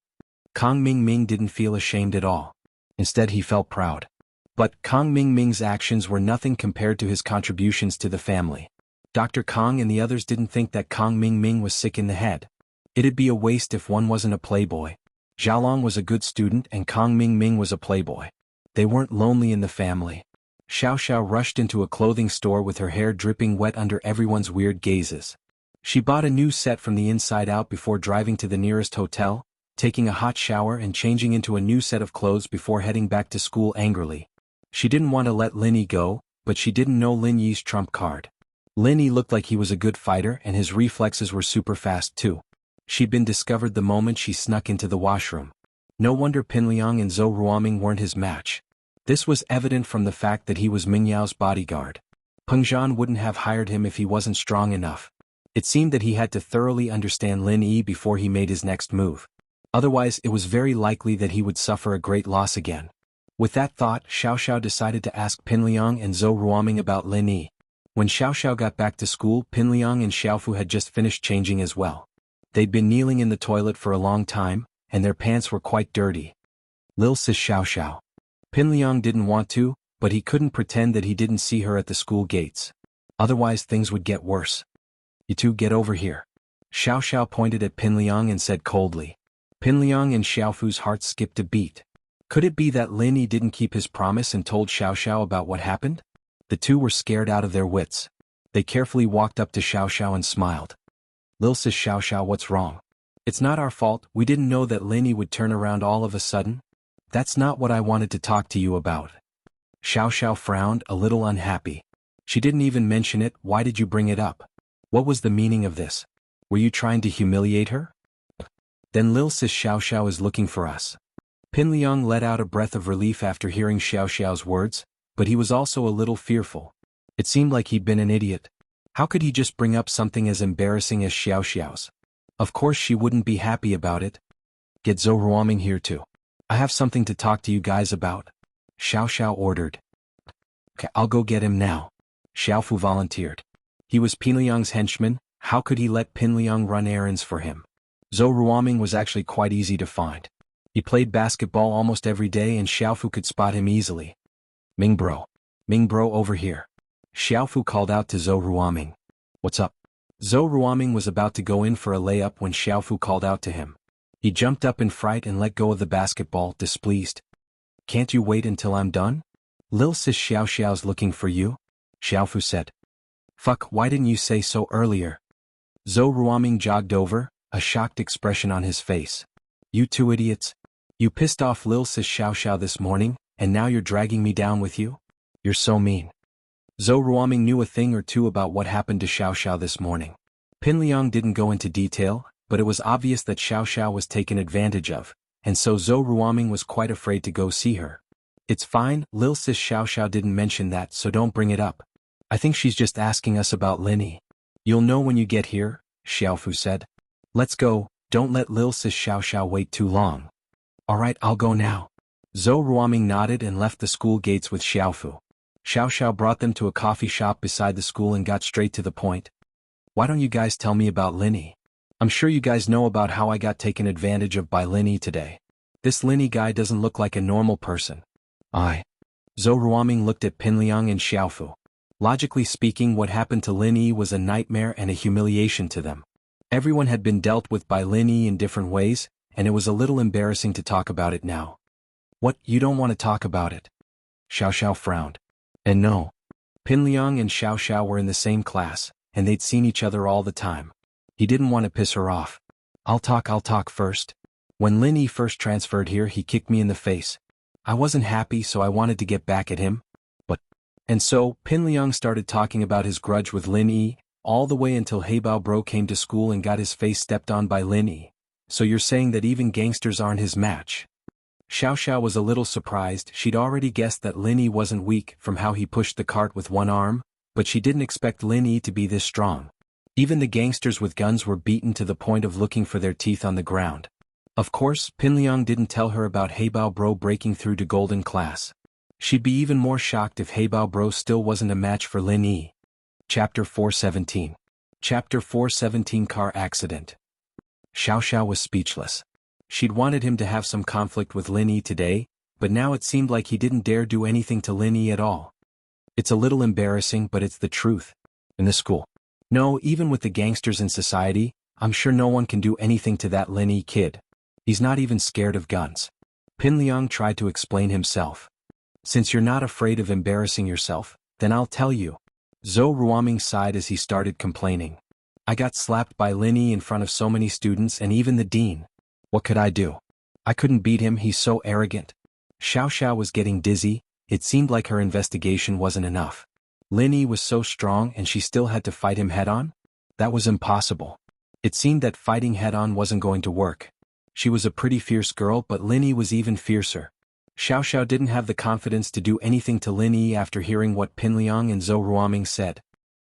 Kang Ming didn't feel ashamed at all. Instead, he felt proud. But Kang Ming's actions were nothing compared to his contributions to the family. Dr. Kang and the others didn't think that Kang Ming was sick in the head. It'd be a waste if one wasn't a playboy. Xiaolong was a good student and Kang Ming was a playboy. They weren't lonely in the family. Xiao Xiao rushed into a clothing store with her hair dripping wet under everyone's weird gazes. She bought a new set from the inside out before driving to the nearest hotel, taking a hot shower and changing into a new set of clothes before heading back to school angrily. She didn't want to let Lin Yi go, but she didn't know Lin Yi's trump card. Lin Yi looked like he was a good fighter and his reflexes were super fast too. She'd been discovered the moment she snuck into the washroom. No wonder Pinliang and Zhou Ruoming weren't his match. This was evident from the fact that he was Mingyao's bodyguard. Peng Zhan wouldn't have hired him if he wasn't strong enough. It seemed that he had to thoroughly understand Lin Yi before he made his next move. Otherwise it was very likely that he would suffer a great loss again. With that thought, Xiao Xiao decided to ask Pinliang and Zhou Ruoming about Lin Yi. When Xiao Xiao got back to school, Pinliang and Xiaofu had just finished changing as well. They'd been kneeling in the toilet for a long time, and their pants were quite dirty. Lil sis Xiao Xiao. Pinliang didn't want to, but he couldn't pretend that he didn't see her at the school gates. Otherwise things would get worse. You two get over here. Xiao Xiao pointed at Pinliang and said coldly. Pinliang and Xiaofu's hearts skipped a beat. Could it be that Lin Yi didn't keep his promise and told Xiao Xiao about what happened? The two were scared out of their wits. They carefully walked up to Xiao Xiao and smiled. Lil sis Xiao Xiao, what's wrong? It's not our fault, we didn't know that Lin Yi would turn around all of a sudden. That's not what I wanted to talk to you about. Xiao Xiao frowned, a little unhappy. She didn't even mention it, why did you bring it up? What was the meaning of this? Were you trying to humiliate her? Then Lil sis Xiao Xiao is looking for us. Pinliang let out a breath of relief after hearing Xiao Xiao's words, but he was also a little fearful. It seemed like he'd been an idiot. How could he just bring up something as embarrassing as Xiao Xiao's? Of course she wouldn't be happy about it. Get Zhou Ruoming here too. I have something to talk to you guys about. Xiao Xiao ordered. Okay, I'll go get him now. Xiaofu volunteered. He was Pinliang's henchman, how could he let Pinliang run errands for him? Zhou Ruoming was actually quite easy to find. He played basketball almost every day and Xiaofu could spot him easily. Ming bro over here. Xiaofu called out to Zhou Ruoming. What's up? Zhou Ruoming was about to go in for a layup when Xiaofu called out to him. He jumped up in fright and let go of the basketball, displeased. Can't you wait until I'm done? Lil sis Xiao Xiao's looking for you? Xiaofu said. Fuck, why didn't you say so earlier? Zhou Ruoming jogged over, a shocked expression on his face. You two idiots. You pissed off Lil sis Xiao Xiao this morning, and now you're dragging me down with you? You're so mean. Zhou Ruoming knew a thing or two about what happened to Xiao Xiao this morning. Pinliang didn't go into detail, but it was obvious that Xiao Xiao was taken advantage of, and so Zhou Ruoming was quite afraid to go see her. It's fine, Lil sis Xiao Xiao didn't mention that, so don't bring it up. I think she's just asking us about Lin Yi. You'll know when you get here, Xiaofu said. Let's go, don't let Lil sis Xiao Xiao wait too long. Alright, I'll go now. Zhou Ruoming nodded and left the school gates with Xiaofu. Xiao Xiao brought them to a coffee shop beside the school and got straight to the point. Why don't you guys tell me about Lin Yi? I'm sure you guys know about how I got taken advantage of by Lin Yi today. This Lin Yi guy doesn't look like a normal person. Zhou Ruoming looked at Pinliang and Xiaofu. Logically speaking, what happened to Lin Yi was a nightmare and a humiliation to them. Everyone had been dealt with by Lin Yi in different ways, and it was a little embarrassing to talk about it now. What, you don't want to talk about it? Xiao Xiao frowned. And no. Pinliang and Xiao Xiao were in the same class, and they'd seen each other all the time. He didn't want to piss her off. I'll talk first. When Lin Yi first transferred here, he kicked me in the face. I wasn't happy, so I wanted to get back at him. And so, Pinliang started talking about his grudge with Lin Yi, all the way until Heibao Bro came to school and got his face stepped on by Lin Yi. So you're saying that even gangsters aren't his match? Xiao Xiao was a little surprised. She'd already guessed that Lin Yi wasn't weak from how he pushed the cart with one arm, but she didn't expect Lin Yi to be this strong. Even the gangsters with guns were beaten to the point of looking for their teeth on the ground. Of course, Pinliang didn't tell her about Heibao Bro breaking through to Golden Class. She'd be even more shocked if Heibao Bro still wasn't a match for Lin Yi. Chapter 417. Chapter 417 Car Accident. Xiao Xiao was speechless. She'd wanted him to have some conflict with Lin Yi today, but now it seemed like he didn't dare do anything to Lin Yi at all. It's a little embarrassing, but it's the truth. In the school. No, even with the gangsters in society, I'm sure no one can do anything to that Lin Yi kid. He's not even scared of guns. Pinliang tried to explain himself. Since you're not afraid of embarrassing yourself, then I'll tell you. Zhou Ruoming sighed as he started complaining. I got slapped by Lin Yi in front of so many students and even the dean. What could I do? I couldn't beat him, he's so arrogant. Xiao Xiao was getting dizzy, it seemed like her investigation wasn't enough. Lin Yi was so strong and she still had to fight him head-on? That was impossible. It seemed that fighting head-on wasn't going to work. She was a pretty fierce girl, but Lin Yi was even fiercer. Xiao Xiao didn't have the confidence to do anything to Lin Yi after hearing what Pinliang and Zhou Ruoming said.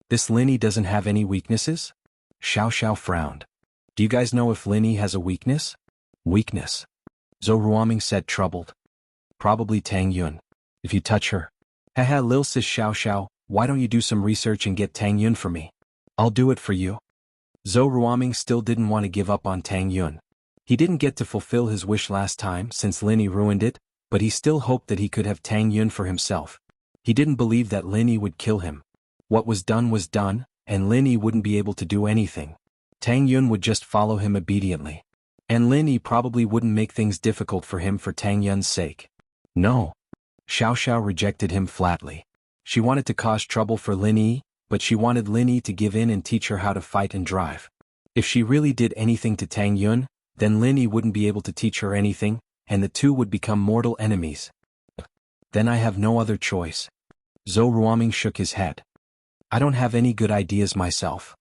This Lin Yi doesn't have any weaknesses? Xiao Xiao frowned. Do you guys know if Lin Yi has a weakness? Weakness? Zhou Ruoming said, troubled. Probably Tang Yun. If you touch her. Haha, Lil sis Xiao Xiao, why don't you do some research and get Tang Yun for me? I'll do it for you. Zhou Ruoming still didn't want to give up on Tang Yun. He didn't get to fulfill his wish last time since Lin Yi ruined it, but he still hoped that he could have Tang Yun for himself. He didn't believe that Lin Yi would kill him. What was done, and Lin Yi wouldn't be able to do anything. Tang Yun would just follow him obediently. And Lin Yi probably wouldn't make things difficult for him for Tang Yun's sake. No. Xiao Xiao rejected him flatly. She wanted to cause trouble for Lin Yi, but she wanted Lin Yi to give in and teach her how to fight and drive. If she really did anything to Tang Yun, then Lin Yi wouldn't be able to teach her anything, and the two would become mortal enemies. Then I have no other choice. Zhou Ruoming shook his head. I don't have any good ideas myself.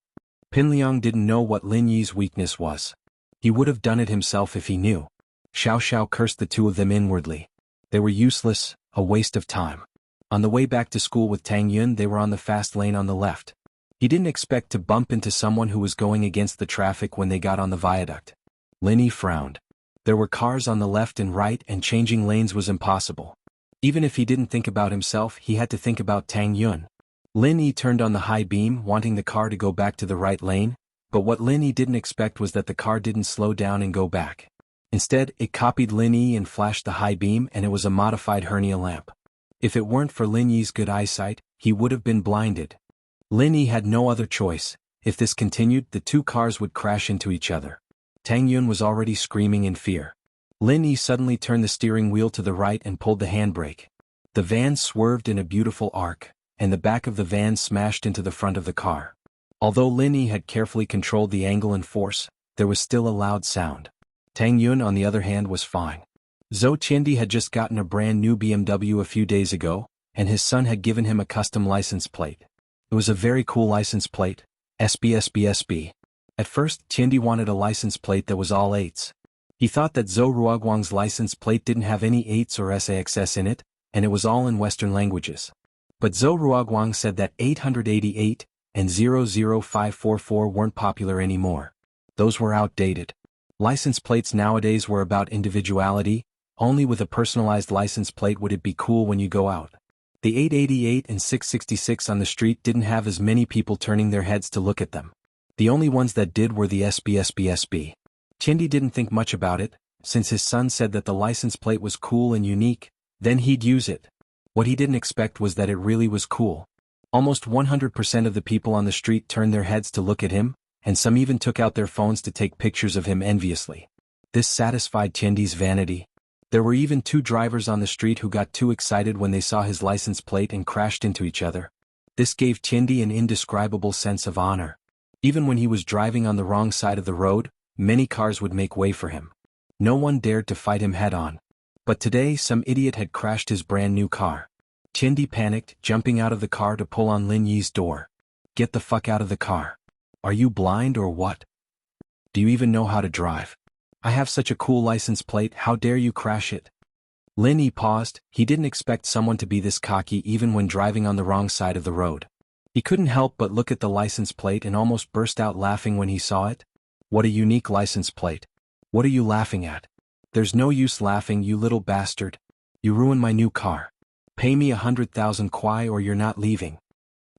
Pinliang didn't know what Lin Yi's weakness was. He would have done it himself if he knew. Xiao Xiao cursed the two of them inwardly. They were useless, a waste of time. On the way back to school with Tang Yun, they were on the fast lane on the left. He didn't expect to bump into someone who was going against the traffic when they got on the viaduct. Lin Yi frowned. There were cars on the left and right, and changing lanes was impossible. Even if he didn't think about himself, he had to think about Tang Yun. Lin Yi turned on the high beam, wanting the car to go back to the right lane, but what Lin Yi didn't expect was that the car didn't slow down and go back. Instead, it copied Lin Yi and flashed the high beam, and it was a modified hernia lamp. If it weren't for Lin Yi's good eyesight, he would have been blinded. Lin Yi had no other choice. If this continued, the two cars would crash into each other. Tang Yun was already screaming in fear. Lin Yi suddenly turned the steering wheel to the right and pulled the handbrake. The van swerved in a beautiful arc, and the back of the van smashed into the front of the car. Although Lin Yi had carefully controlled the angle and force, there was still a loud sound. Tang Yun, on the other hand, was fine. Zhou Qiandi had just gotten a brand new BMW a few days ago, and his son had given him a custom license plate. It was a very cool license plate, SBSBSB. At first, Qiandi wanted a license plate that was all 8s. He thought that Zhou Ruoguang's license plate didn't have any 8s or SAXS in it, and it was all in Western languages. But Zhou Ruoguang said that 888 and 00544 weren't popular anymore. Those were outdated. License plates nowadays were about individuality. Only with a personalized license plate would it be cool when you go out. The 888 and 666 on the street didn't have as many people turning their heads to look at them. The only ones that did were the SBSBSB. Qiandi didn't think much about it. Since his son said that the license plate was cool and unique, then he'd use it. What he didn't expect was that it really was cool. Almost 100% of the people on the street turned their heads to look at him, and some even took out their phones to take pictures of him enviously. This satisfied Qiandi's vanity. There were even 2 drivers on the street who got too excited when they saw his license plate and crashed into each other. This gave Qiandi an indescribable sense of honor. Even when he was driving on the wrong side of the road, many cars would make way for him. No one dared to fight him head-on. But today some idiot had crashed his brand new car. Qiandi panicked, jumping out of the car to pull on Lin Yi's door. Get the fuck out of the car. Are you blind or what? Do you even know how to drive? I have such a cool license plate, how dare you crash it? Lin Yi paused. He didn't expect someone to be this cocky even when driving on the wrong side of the road. He couldn't help but look at the license plate and almost burst out laughing when he saw it. What a unique license plate. What are you laughing at? There's no use laughing, you little bastard. You ruined my new car. Pay me 100,000 kwai or you're not leaving.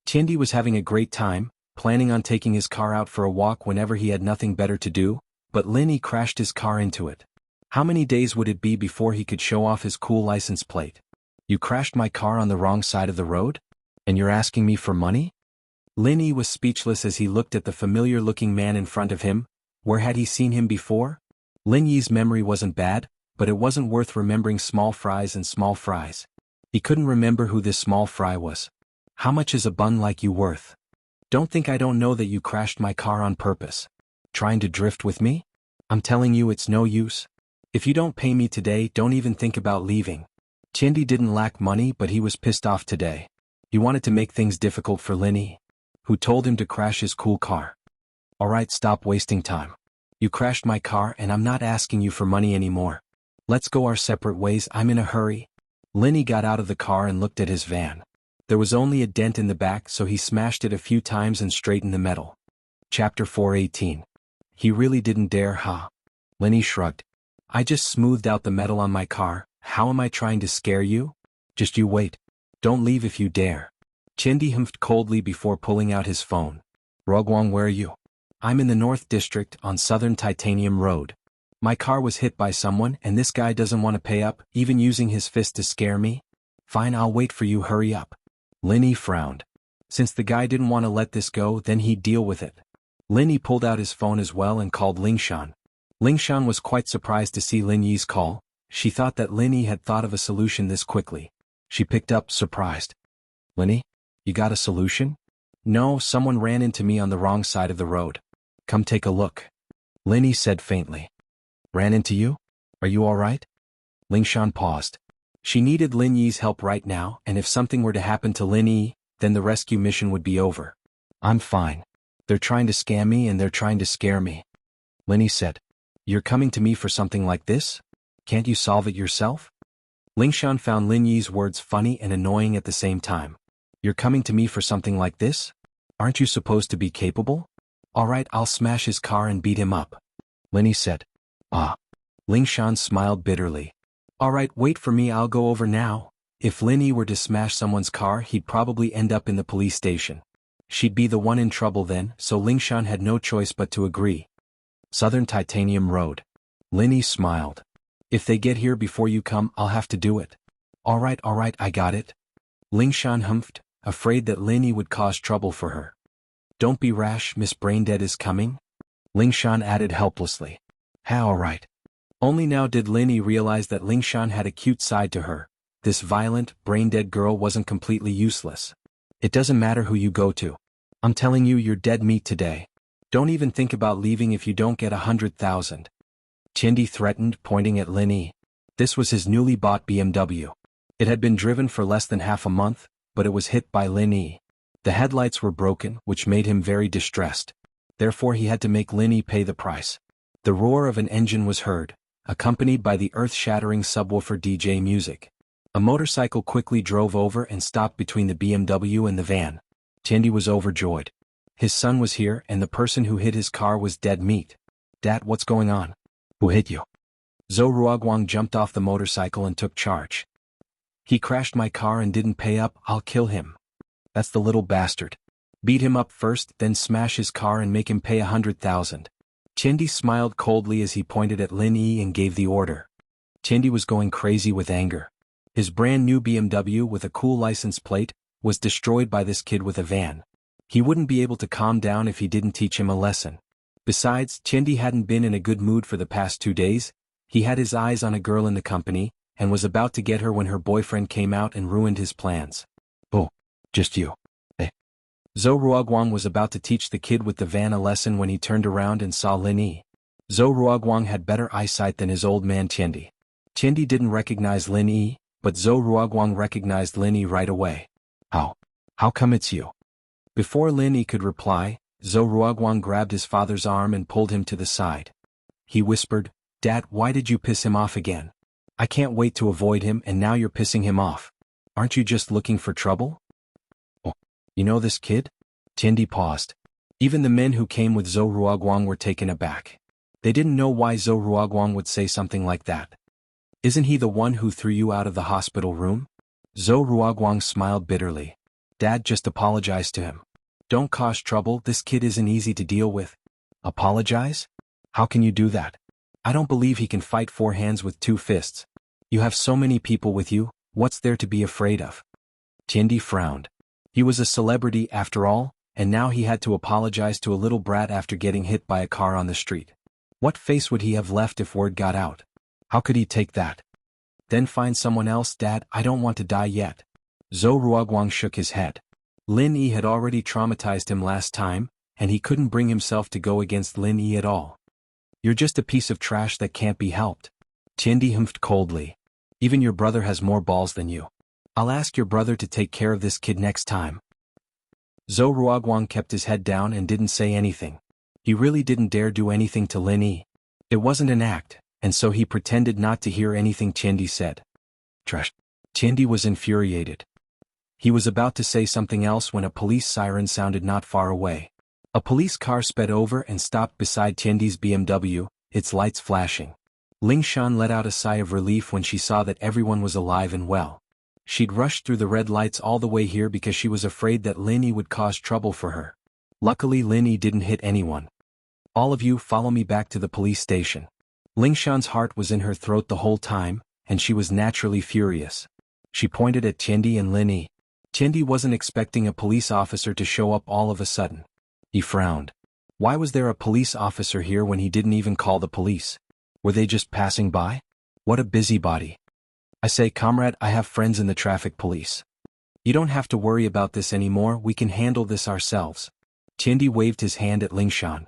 Qiandi was having a great time, planning on taking his car out for a walk whenever he had nothing better to do, but Lin Yi crashed his car into it. How many days would it be before he could show off his cool license plate? You crashed my car on the wrong side of the road? And you're asking me for money? Lin Yi was speechless as he looked at the familiar-looking man in front of him. Where had he seen him before? Lin Yi's memory wasn't bad, but it wasn't worth remembering small fries and small fries. He couldn't remember who this small fry was. How much is a bun like you worth? Don't think I don't know that you crashed my car on purpose. Trying to drift with me? I'm telling you it's no use. If you don't pay me today, don't even think about leaving. Chendi didn't lack money, but he was pissed off today. He wanted to make things difficult for Lin Yi, who told him to crash his cool car. Alright, stop wasting time. You crashed my car and I'm not asking you for money anymore. Let's go our separate ways, I'm in a hurry. Lin Yi got out of the car and looked at his van. There was only a dent in the back, so he smashed it a few times and straightened the metal. Chapter 418. He really didn't dare, huh? Lin Yi shrugged. I just smoothed out the metal on my car. How am I trying to scare you? Just you wait. Don't leave if you dare. Chendi humphed coldly before pulling out his phone. Ruoguang, where are you? I'm in the North District on Southern Titanium Road. My car was hit by someone and this guy doesn't want to pay up, even using his fist to scare me? Fine, I'll wait for you, hurry up. Lin Yi frowned. Since the guy didn't want to let this go, then he'd deal with it. Lin Yi pulled out his phone as well and called Lingshan. Lingshan was quite surprised to see Lin Yi's call. She thought that Lin Yi had thought of a solution this quickly. She picked up, surprised. Lin Yi, you got a solution? No, someone ran into me on the wrong side of the road. Come take a look. Lin Yi said faintly. Ran into you? Are you all right? Lingshan paused. She needed Lin Yi's help right now, and if something were to happen to Lin Yi, then the rescue mission would be over. I'm fine. They're trying to scam me and they're trying to scare me. Lin Yi said. You're coming to me for something like this? Can't you solve it yourself? Lingshan found Lin Yi's words funny and annoying at the same time. You're coming to me for something like this? Aren't you supposed to be capable? Alright, I'll smash his car and beat him up. Lin Yi said. Ah. Lingshan smiled bitterly. Alright, wait for me, I'll go over now. If Lin Yi were to smash someone's car, he'd probably end up in the police station. She'd be the one in trouble then, so Lingshan had no choice but to agree. Southern Titanium Road. Lin Yi smiled. If they get here before you come, I'll have to do it. Alright, I got it. Lingshan humphed, afraid that Lin Yi would cause trouble for her. Don't be rash, Miss Braindead is coming. Lingshan added helplessly. Ha, alright. Only now did Lin Yi realize that Lingshan had a cute side to her. This violent, brain-dead girl wasn't completely useless. It doesn't matter who you go to. I'm telling you, you're dead meat today. Don't even think about leaving if you don't get 100,000. Chendi threatened, pointing at Lin Yi. This was his newly bought BMW. It had been driven for less than half a month, but it was hit by Lin Yi. The headlights were broken, which made him very distressed. Therefore he had to make Lin Yi pay the price. The roar of an engine was heard, accompanied by the earth-shattering subwoofer DJ music. A motorcycle quickly drove over and stopped between the BMW and the van. Chendi was overjoyed. His son was here and the person who hit his car was dead meat. Dad, what's going on? Who hit you? Zhou Ruoguang jumped off the motorcycle and took charge. He crashed my car and didn't pay up, I'll kill him. That's the little bastard. Beat him up first, then smash his car and make him pay 100,000. Chendi smiled coldly as he pointed at Lin Yi and gave the order. Chendi was going crazy with anger. His brand new BMW with a cool license plate was destroyed by this kid with a van. He wouldn't be able to calm down if he didn't teach him a lesson. Besides, Chendi hadn't been in a good mood for the past 2 days. He had his eyes on a girl in the company, and was about to get her when her boyfriend came out and ruined his plans. Oh, just you. Zhou Ruoguang was about to teach the kid with the van a lesson when he turned around and saw Lin Yi. Zhou Ruoguang had better eyesight than his old man Chendi. Chendi didn't recognize Lin Yi, but Zhou Ruoguang recognized Lin Yi right away. How come it's you? Before Lin Yi could reply, Zhou Ruoguang grabbed his father's arm and pulled him to the side. He whispered, Dad, why did you piss him off again? I can't wait to avoid him and now you're pissing him off. Aren't you just looking for trouble? Oh, you know this kid? Chendi paused. Even the men who came with Zhou Ruoguang were taken aback. They didn't know why Zhou Ruoguang would say something like that. Isn't he the one who threw you out of the hospital room? Zhou Ruoguang smiled bitterly. Dad, just apologize to him. Don't cause trouble, this kid isn't easy to deal with. Apologize? How can you do that? I don't believe he can fight 4 hands with 2 fists. You have so many people with you, what's there to be afraid of? Chendi frowned. He was a celebrity after all, and now he had to apologize to a little brat after getting hit by a car on the street. What face would he have left if word got out? How could he take that? Then find someone else, Dad, I don't want to die yet. Zhou Ruoguang shook his head. Lin Yi had already traumatized him last time, and he couldn't bring himself to go against Lin Yi at all. You're just a piece of trash that can't be helped. Tiandi humphed coldly. Even your brother has more balls than you. I'll ask your brother to take care of this kid next time. Zhou Ruoguang kept his head down and didn't say anything. He really didn't dare do anything to Lin Yi. It wasn't an act, and so he pretended not to hear anything Tiandi said. Trash. Tiandi was infuriated. He was about to say something else when a police siren sounded not far away. A police car sped over and stopped beside Tiandi's BMW, its lights flashing. Ling Shan let out a sigh of relief when she saw that everyone was alive and well. She'd rushed through the red lights all the way here because she was afraid that Lin Yi would cause trouble for her. Luckily Lin Yi didn't hit anyone. All of you follow me back to the police station. Ling Shan's heart was in her throat the whole time, and she was naturally furious. She pointed at Tiandi and Lin Yi. Tiandi wasn't expecting a police officer to show up all of a sudden. He frowned. Why was there a police officer here when he didn't even call the police? Were they just passing by? What a busybody. I say, comrade, I have friends in the traffic police. You don't have to worry about this anymore, we can handle this ourselves. Tiandi waved his hand at Ling Shan.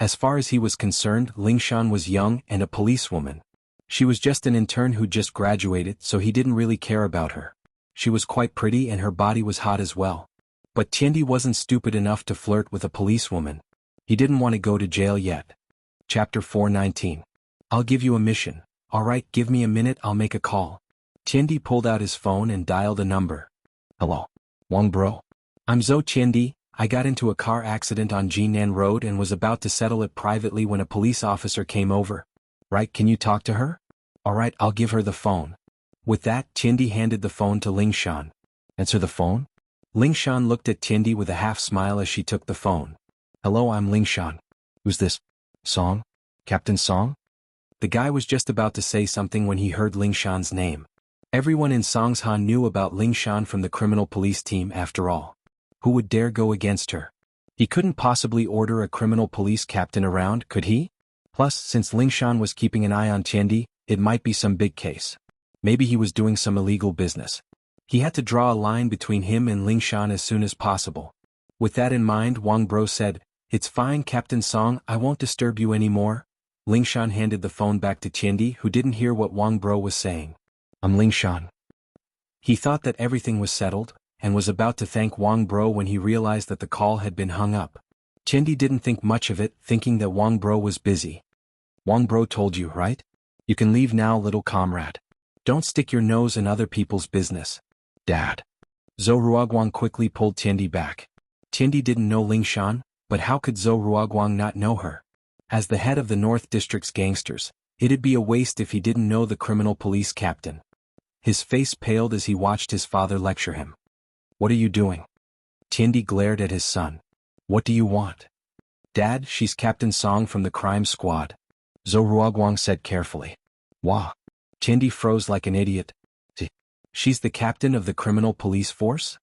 As far as he was concerned, Ling Shan was young and a policewoman. She was just an intern who just graduated, so he didn't really care about her. She was quite pretty and her body was hot as well. But Tiandi wasn't stupid enough to flirt with a policewoman. He didn't want to go to jail yet. Chapter 419. I'll give you a mission. Alright, give me a minute, I'll make a call. Tiandi pulled out his phone and dialed a number. Hello. Wang bro. I'm Zhou Tiandi. I got into a car accident on Jinan Road and was about to settle it privately when a police officer came over. Right, can you talk to her? Alright, I'll give her the phone. With that, Tiandi handed the phone to Ling Shan. Answer the phone? Ling Shan looked at Tiandi with a half smile as she took the phone. Hello, I'm Ling Shan. Who's this? Song? Captain Song? The guy was just about to say something when he heard Ling Shan's name. Everyone in Songshan knew about Ling Shan from the criminal police team after all. Who would dare go against her? He couldn't possibly order a criminal police captain around, could he? Plus, since Ling Shan was keeping an eye on Tiandi, it might be some big case. Maybe he was doing some illegal business. He had to draw a line between him and Ling Shan as soon as possible. With that in mind, Wang Bro said, It's fine, Captain Song, I won't disturb you anymore. Ling Shan handed the phone back to Tiandi, who didn't hear what Wang Bro was saying. I'm Ling Shan. He thought that everything was settled, and was about to thank Wang Bro when he realized that the call had been hung up. Tiandi didn't think much of it, thinking that Wang Bro was busy. Wang Bro told you, right? You can leave now, little comrade. Don't stick your nose in other people's business. Dad. Zhou Ruoguang quickly pulled Tiandi back. Tiandi didn't know Ling Shan, but how could Zhou Ruoguang not know her? As the head of the North District's gangsters, it'd be a waste if he didn't know the criminal police captain. His face paled as he watched his father lecture him. What are you doing? Tiandi glared at his son. What do you want? Dad, she's Captain Song from the crime squad. Zhou Ruoguang said carefully. Wah. Tiandi froze like an idiot. She's the captain of the criminal police force?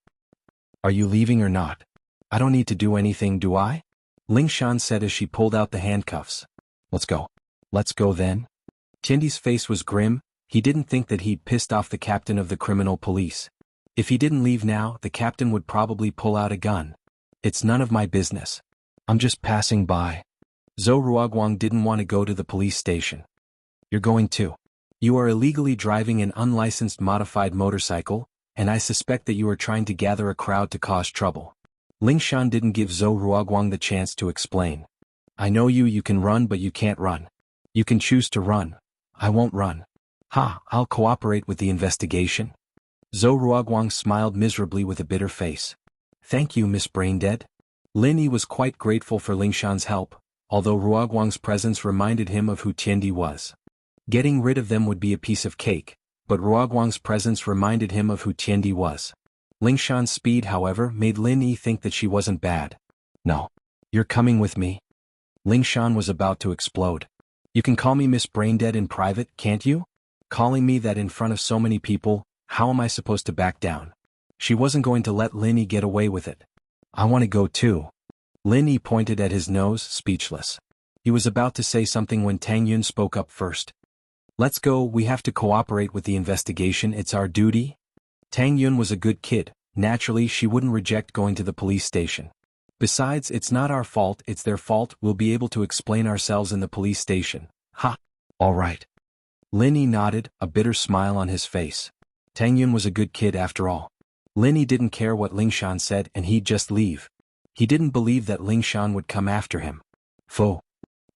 Are you leaving or not? I don't need to do anything, do I? Ling Shan said as she pulled out the handcuffs. Let's go. Let's go then. Tiandi's face was grim. He didn't think that he'd pissed off the captain of the criminal police. If he didn't leave now, the captain would probably pull out a gun. It's none of my business. I'm just passing by. Zhou Ruoguang didn't want to go to the police station. You're going too. You are illegally driving an unlicensed modified motorcycle, and I suspect that you are trying to gather a crowd to cause trouble. Ling Shan didn't give Zhou Ruoguang the chance to explain. I know you can run but you can't run. You can choose to run. I won't run. Ha, I'll cooperate with the investigation. Zhou Ruoguang smiled miserably with a bitter face. Thank you, Miss Braindead. Lin Yi was quite grateful for Ling Shan's help, although Ruoguang's presence reminded him of who Tiandi was. Getting rid of them would be a piece of cake, but Ruoguang's presence reminded him of who Tiandi was. Ling Shan's speed, however, made Lin Yi think that she wasn't bad. No. You're coming with me. Ling Shan was about to explode. You can call me Miss Braindead in private, can't you? Calling me that in front of so many people, how am I supposed to back down? She wasn't going to let Lin Yi get away with it. I want to go too. Lin Yi pointed at his nose, speechless. He was about to say something when Tang Yun spoke up first. Let's go, we have to cooperate with the investigation, it's our duty. Tang Yun was a good kid, naturally she wouldn't reject going to the police station. Besides, it's not our fault, it's their fault, we'll be able to explain ourselves in the police station. Ha! Alright. Lin Yi nodded, a bitter smile on his face. Tang Yun was a good kid after all. Lin Yi didn't care what Ling Shan said and he'd just leave. He didn't believe that Ling Shan would come after him. Pho!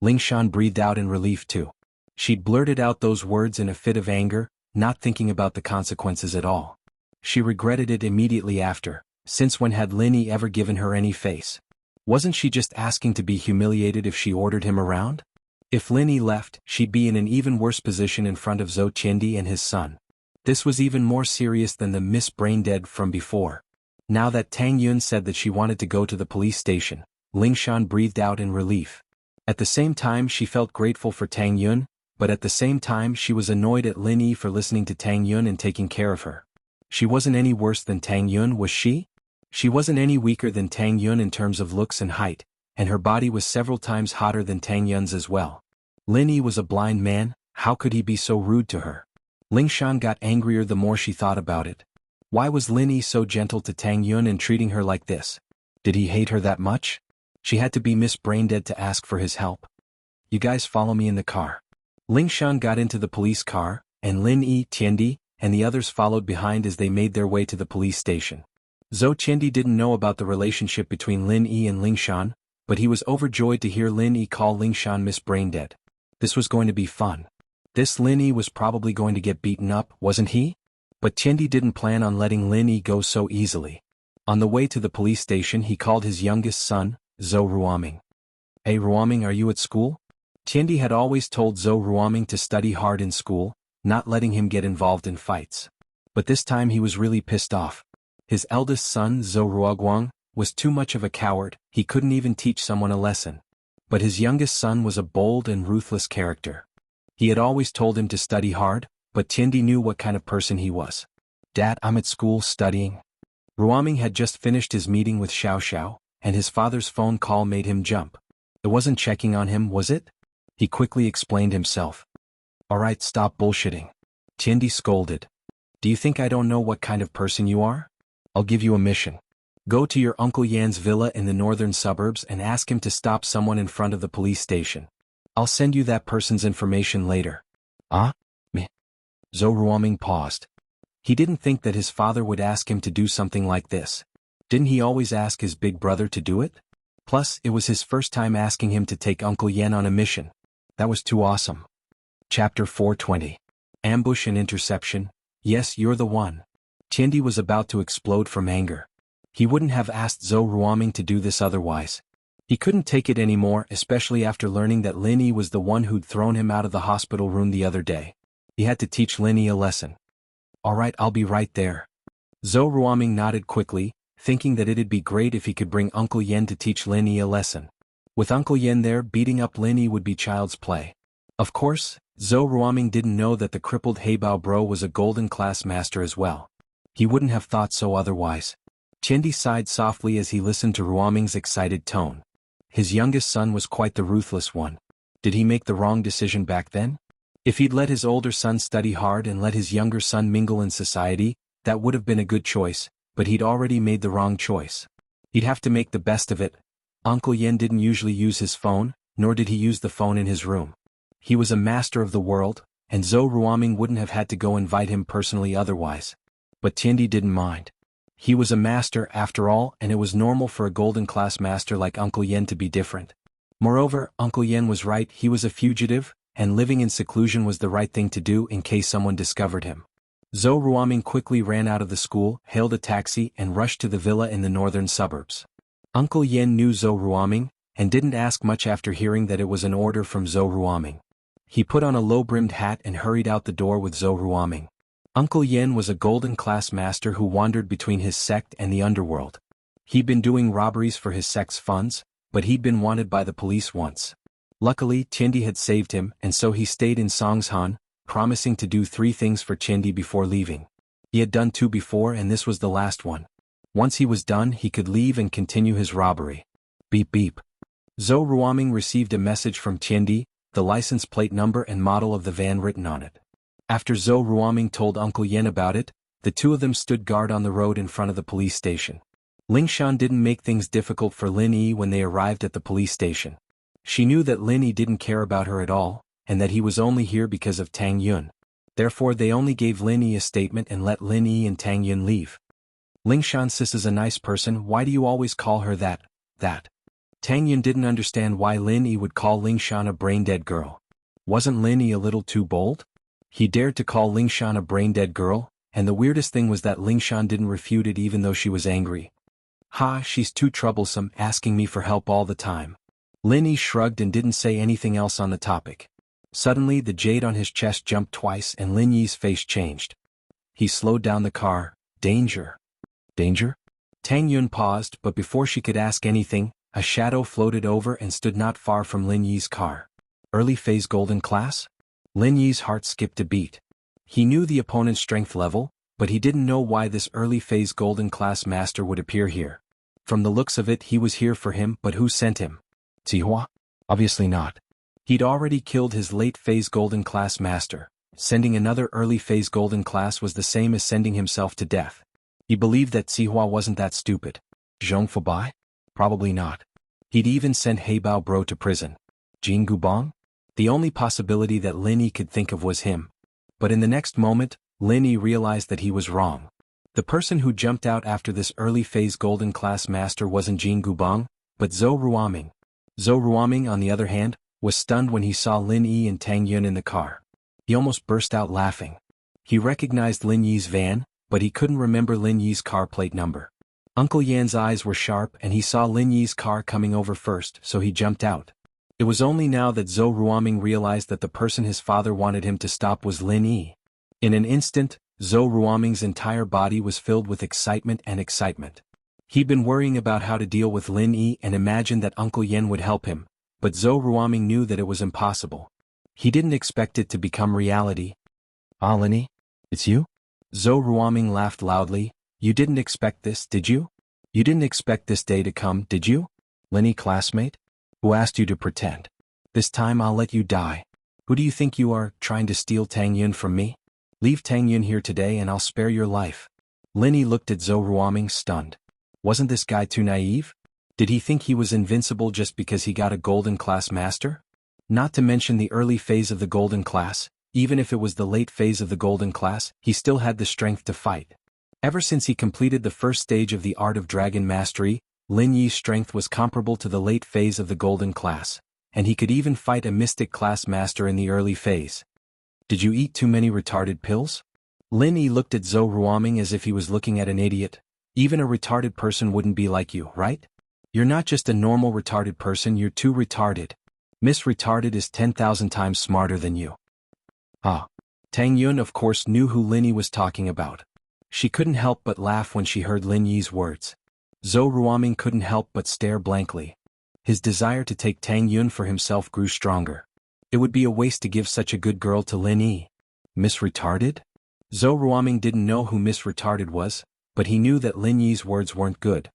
Ling Shan breathed out in relief too. She'd blurted out those words in a fit of anger, not thinking about the consequences at all. She regretted it immediately after. Since when had Lin Yi ever given her any face? Wasn't she just asking to be humiliated if she ordered him around? If Lin Yi left, she'd be in an even worse position in front of Zhou Qiandi and his son. This was even more serious than the Miss Braindead from before. Now that Tang Yun said that she wanted to go to the police station, Ling Shan breathed out in relief. At the same time she felt grateful for Tang Yun, but at the same time she was annoyed at Lin Yi for listening to Tang Yun and taking care of her. She wasn't any worse than Tang Yun, was she? She wasn't any weaker than Tang Yun in terms of looks and height, and her body was several times hotter than Tang Yun's as well. Lin Yi was a blind man, how could he be so rude to her? Ling Shan got angrier the more she thought about it. Why was Lin Yi so gentle to Tang Yun and treating her like this? Did he hate her that much? She had to be Miss Braindead to ask for his help. You guys follow me in the car. Ling Shan got into the police car, and Lin Yi, Qiandi, and the others followed behind as they made their way to the police station. Zhou Qiandi didn't know about the relationship between Lin Yi and Ling Shan, but he was overjoyed to hear Lin Yi call Ling Shan Miss Braindead. This was going to be fun. This Lin Yi was probably going to get beaten up, wasn't he? But Qiandi didn't plan on letting Lin Yi go so easily. On the way to the police station he called his youngest son, Zhou Ruoming. Hey Ruoming, are you at school? Qiandi had always told Zhou Ruoming to study hard in school, not letting him get involved in fights. But this time he was really pissed off. His eldest son, Zhou Ruoguang, was too much of a coward, he couldn't even teach someone a lesson. But his youngest son was a bold and ruthless character. He had always told him to study hard, but Qiandi knew what kind of person he was. Dad, I'm at school studying. Ruoming had just finished his meeting with Xiao Xiao, and his father's phone call made him jump. It wasn't checking on him, was it? He quickly explained himself. Alright, stop bullshitting. Qiandi scolded. Do you think I don't know what kind of person you are? I'll give you a mission. Go to your Uncle Yan's villa in the northern suburbs and ask him to stop someone in front of the police station. I'll send you that person's information later. Ah? Me? Zhou Ruoming paused. He didn't think that his father would ask him to do something like this. Didn't he always ask his big brother to do it? Plus, it was his first time asking him to take Uncle Yan on a mission. That was too awesome. Chapter 420. Ambush and Interception. Yes, you're the one. Qiandi was about to explode from anger. He wouldn't have asked Zhou Ruoming to do this otherwise. He couldn't take it anymore, especially after learning that Lin Yi was the one who'd thrown him out of the hospital room the other day. He had to teach Lin Yi a lesson. Alright, I'll be right there. Zhou Ruoming nodded quickly, thinking that it'd be great if he could bring Uncle Yan to teach Lin Yi a lesson. With Uncle Yan there, beating up Lin Yi would be child's play. Of course, Zhou Ruoming didn't know that the crippled Heibao bro was a golden class master as well. He wouldn't have thought so otherwise. Qiandi sighed softly as he listened to Ruoming's excited tone. His youngest son was quite the ruthless one. Did he make the wrong decision back then? If he'd let his older son study hard and let his younger son mingle in society, that would have been a good choice, but he'd already made the wrong choice. He'd have to make the best of it. Uncle Yan didn't usually use his phone, nor did he use the phone in his room. He was a master of the world, and Zhou Ruoming wouldn't have had to go invite him personally otherwise. But Qiandi didn't mind. He was a master after all, and it was normal for a golden class master like Uncle Yan to be different. Moreover, Uncle Yan was right, he was a fugitive, and living in seclusion was the right thing to do in case someone discovered him. Zhou Ruoming quickly ran out of the school, hailed a taxi and rushed to the villa in the northern suburbs. Uncle Yan knew Zhou Ruoming, and didn't ask much after hearing that it was an order from Zhou Ruoming. He put on a low-brimmed hat and hurried out the door with Zhou Ruoming. Uncle Yan was a golden class master who wandered between his sect and the underworld. He'd been doing robberies for his sect's funds, but he'd been wanted by the police once. Luckily, Qiandi had saved him, and so he stayed in Songshan, promising to do 3 things for Qiandi before leaving. He had done 2 before and this was the last one. Once he was done, he could leave and continue his robbery. Beep beep. Zhou Ruoming received a message from Qiandi, the license plate number and model of the van written on it. After Zhou Ruoming told Uncle Yen about it, the two of them stood guard on the road in front of the police station. Ling Shan didn't make things difficult for Lin Yi when they arrived at the police station. She knew that Lin Yi didn't care about her at all, and that he was only here because of Tang Yun. Therefore they only gave Lin Yi a statement and let Lin Yi and Tang Yun leave. Ling Shan, sis is a nice person, why do you always call her that? Tang Yun didn't understand why Lin Yi would call Ling Shan a brain-dead girl. Wasn't Lin Yi a little too bold? He dared to call Ling Shan a brain-dead girl, and the weirdest thing was that Ling Shan didn't refute it even though she was angry. Ha, she's too troublesome, asking me for help all the time. Lin Yi shrugged and didn't say anything else on the topic. Suddenly the jade on his chest jumped twice and Lin Yi's face changed. He slowed down the car. Danger. Danger? Tang Yun paused, but before she could ask anything, a shadow floated over and stood not far from Lin Yi's car. Early phase golden class? Lin Yi's heart skipped a beat. He knew the opponent's strength level, but he didn't know why this early phase golden class master would appear here. From the looks of it he was here for him, but who sent him? Zihua? Obviously not. He'd already killed his late phase golden class master. Sending another early phase golden class was the same as sending himself to death. He believed that Zihua wasn't that stupid. Jianghu Bai? Probably not. He'd even sent Heibao Bro to prison. Jianghu Bang? The only possibility that Lin Yi could think of was him. But in the next moment, Lin Yi realized that he was wrong. The person who jumped out after this early phase golden class master wasn't Jianghu Bang, but Zhou Ruoming. Zhou Ruoming, on the other hand, was stunned when he saw Lin Yi and Tang Yun in the car. He almost burst out laughing. He recognized Lin Yi's van, but he couldn't remember Lin Yi's car plate number. Uncle Yan's eyes were sharp and he saw Lin Yi's car coming over first, so he jumped out. It was only now that Zhou Ruoming realized that the person his father wanted him to stop was Lin Yi. In an instant, Zhou Ruoming's entire body was filled with excitement and excitement. He'd been worrying about how to deal with Lin Yi and imagined that Uncle Yan would help him, but Zhou Ruoming knew that it was impossible. He didn't expect it to become reality. Ah, Lin Yi? It's you? Zhou Ruoming laughed loudly. You didn't expect this, did you? You didn't expect this day to come, did you? Lin Yi, classmate? Who asked you to pretend? This time I'll let you die. Who do you think you are, trying to steal Tang Yun from me? Leave Tang Yun here today and I'll spare your life. Lin Yi looked at Zhou Ruoming, stunned. Wasn't this guy too naive? Did he think he was invincible just because he got a golden class master? Not to mention the early phase of the golden class, even if it was the late phase of the golden class, he still had the strength to fight. Ever since he completed the first stage of the art of dragon mastery, Lin Yi's strength was comparable to the late phase of the golden class, and he could even fight a mystic class master in the early phase. Did you eat too many retarded pills? Lin Yi looked at Zhou Ruoming as if he was looking at an idiot. Even a retarded person wouldn't be like you, right? You're not just a normal retarded person, you're too retarded. Miss Retarded is 10,000 times smarter than you. Ah. Tang Yun of course knew who Lin Yi was talking about. She couldn't help but laugh when she heard Lin Yi's words. Zhou Ruoming couldn't help but stare blankly. His desire to take Tang Yun for himself grew stronger. It would be a waste to give such a good girl to Lin Yi. Miss Retarded? Zhou Ruoming didn't know who Miss Retarded was, but he knew that Lin Yi's words weren't good.